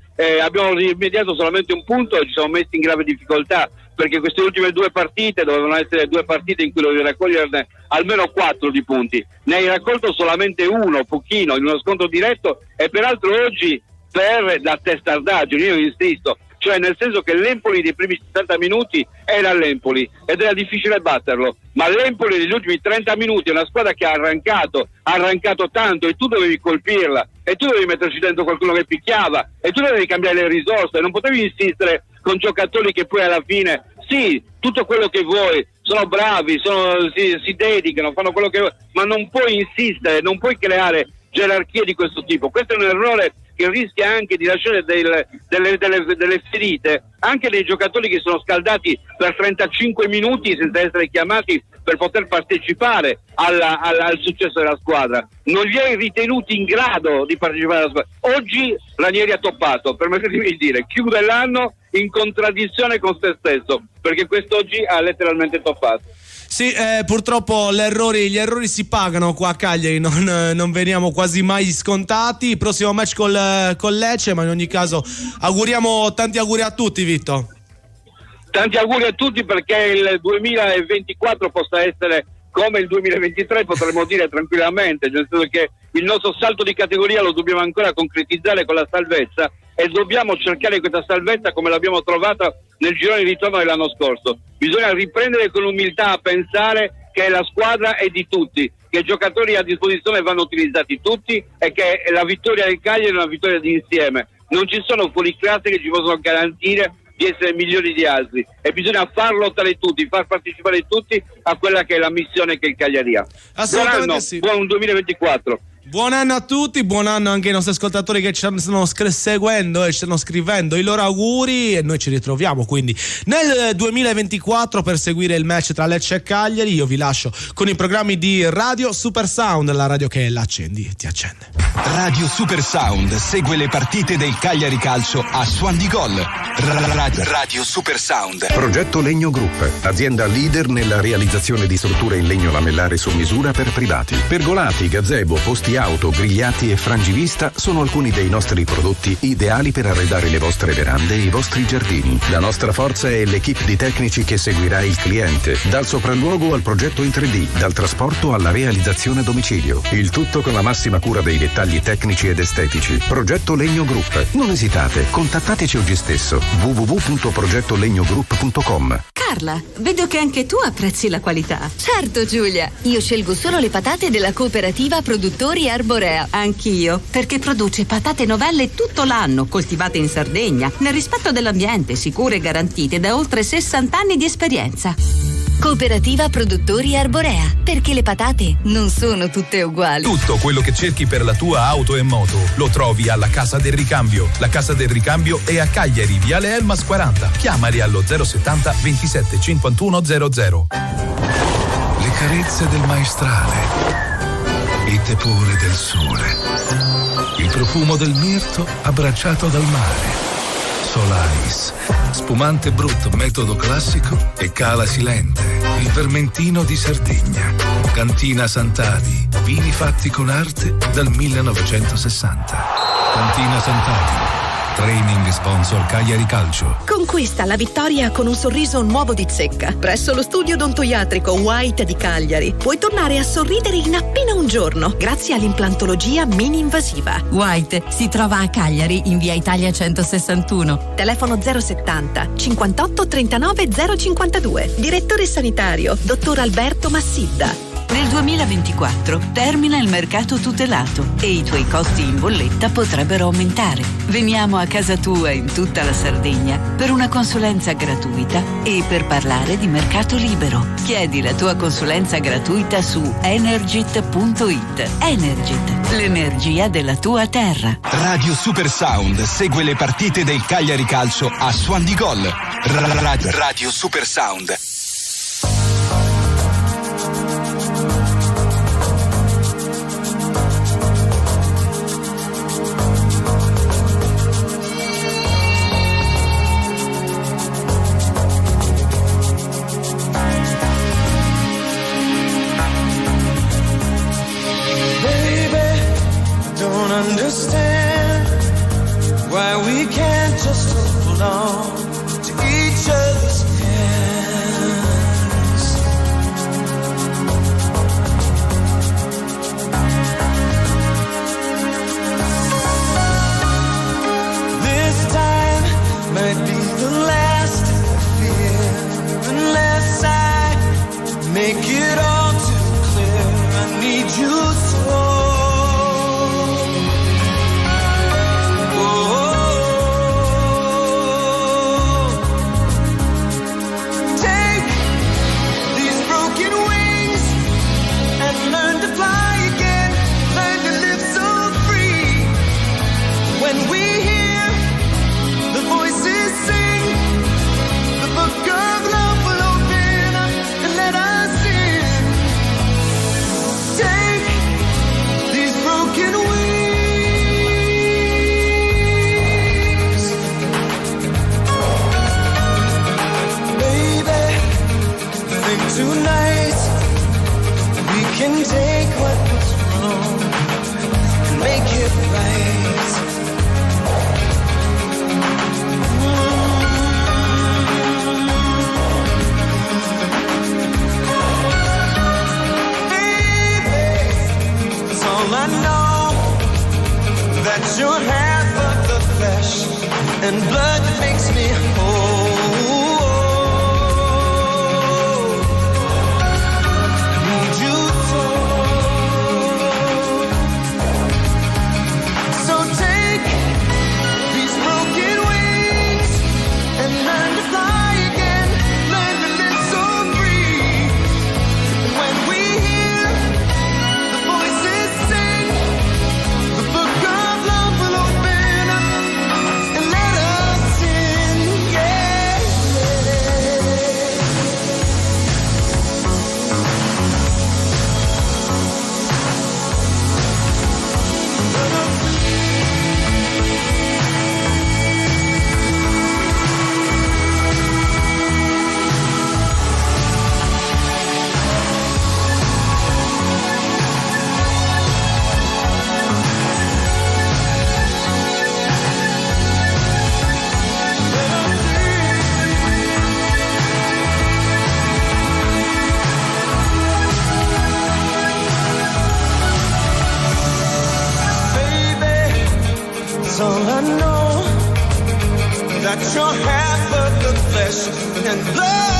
abbiamo rimediato solamente un punto e ci siamo messi in grave difficoltà perché queste ultime 2 partite dovevano essere 2 partite in cui dovevi raccoglierne almeno 4 di punti, ne hai raccolto solamente 1, pochino, in uno scontro diretto e peraltro oggi per la testardaggine, io insisto, cioè nel senso che l'Empoli dei primi 60 minuti era l'Empoli ed era difficile batterlo, ma l'Empoli degli ultimi 30 minuti è una squadra che ha arrancato tanto e tu dovevi colpirla e tu dovevi metterci dentro qualcuno che picchiava e tu dovevi cambiare le risorse, non potevi insistere con giocatori che poi alla fine sì, tutto quello che vuoi, sono bravi, si dedicano, fanno quello che vuoi, ma non puoi insistere, non puoi creare gerarchie di questo tipo. Questo è un errore che rischia anche di lasciare delle ferite anche dei giocatori che sono scaldati per 35 minuti senza essere chiamati per poter partecipare al successo della squadra. Non li hai ritenuti in grado di partecipare alla squadra. Oggi Ranieri ha toppato, permettetemi di dire, chiude l'anno in contraddizione con se stesso, perché quest'oggi ha letteralmente toppato. Sì, purtroppo gli errori si pagano qua a Cagliari, non veniamo quasi mai scontati. Prossimo match con Lecce, ma in ogni caso tanti auguri a tutti, Vitto. Tanti auguri a tutti, perché il 2024 possa essere come il 2023, potremmo dire tranquillamente, nel senso che il nostro salto di categoria lo dobbiamo ancora concretizzare con la salvezza, e dobbiamo cercare questa salvezza come l'abbiamo trovata nel girone di ritorno dell'anno scorso. Bisogna riprendere con umiltà a pensare che la squadra è di tutti, che i giocatori a disposizione vanno utilizzati tutti e che la vittoria del Cagliari è una vittoria di insieme. Non ci sono fuoriclasse che ci possono garantire di essere migliori di altri, e bisogna far lottare tutti, far partecipare tutti a quella che è la missione che il Cagliari ha. Assolutamente buon anno, sì. Buon 2024. Buon anno a tutti, buon anno anche ai nostri ascoltatori che ci stanno seguendo e ci stanno scrivendo i loro auguri, e noi ci ritroviamo quindi nel 2024 per seguire il match tra Lecce e Cagliari. Io vi lascio con i programmi di Radio Super Sound, la radio che l'accendi e ti accende. Radio Super Sound segue le partite del Cagliari Calcio a Suon di Gol. Radio Super Sound. Progetto Legno Group, azienda leader nella realizzazione di strutture in legno lamellare su misura per privati. Pergolati, gazebo, posti auto, grigliati e frangivista sono alcuni dei nostri prodotti ideali per arredare le vostre verande e i vostri giardini. La nostra forza è l'equipe di tecnici che seguirà il cliente, dal sopralluogo al progetto in 3D, dal trasporto alla realizzazione a domicilio. Il tutto con la massima cura dei dettagli tecnici ed estetici. Progetto Legno Group. Non esitate, contattateci oggi stesso. www.progettolegnogroup.com. Carla, vedo che anche tu apprezzi la qualità. Certo, Giulia. Io scelgo solo le patate della cooperativa Produttori Arborea. Anch'io, perché produce patate novelle tutto l'anno, coltivate in Sardegna, nel rispetto dell'ambiente, sicure e garantite da oltre 60 anni di esperienza. Cooperativa Produttori Arborea, perché le patate non sono tutte uguali. Tutto quello che cerchi per la tua auto e moto lo trovi alla Casa del Ricambio. La Casa del Ricambio è a Cagliari, Viale Elmas 40. Chiamali allo 070 27 51 00. Le carezze del maestrale, il tepore del sole, il profumo del mirto abbracciato dal mare. Solaris, spumante brut metodo classico e cala silente, il vermentino di Sardegna. Cantina Sant'Adi, vini fatti con arte dal 1960. Cantina Sant'Adi, training sponsor Cagliari Calcio. Conquista la vittoria con un sorriso nuovo di Zecca. Presso lo studio odontoiatrico White di Cagliari puoi tornare a sorridere in appena un giorno grazie all'implantologia mini-invasiva. White si trova a Cagliari in via Italia 161. Telefono 070 58 39 052. Direttore sanitario dottor Alberto Massidda. Nel 2024 termina il mercato tutelato e i tuoi costi in bolletta potrebbero aumentare. Veniamo a casa tua in tutta la Sardegna per una consulenza gratuita e per parlare di mercato libero. Chiedi la tua consulenza gratuita su Energit.it. Energit, l'energia della tua terra. Radio Super Sound segue le partite del Cagliari Calcio a Suon di Gol. Radio Super Sound. Understand why we can't just hold on to each other's hands. This time might be the last I fear, unless I make it all too clear. I need you so. and blood that makes me whole. I need you so take these broken wings and learn to fly again, learn to live so free. And when we hear the voices sing, the book of love will open up and let us in, yeah. That's all I know, that you're half of the flesh and blood.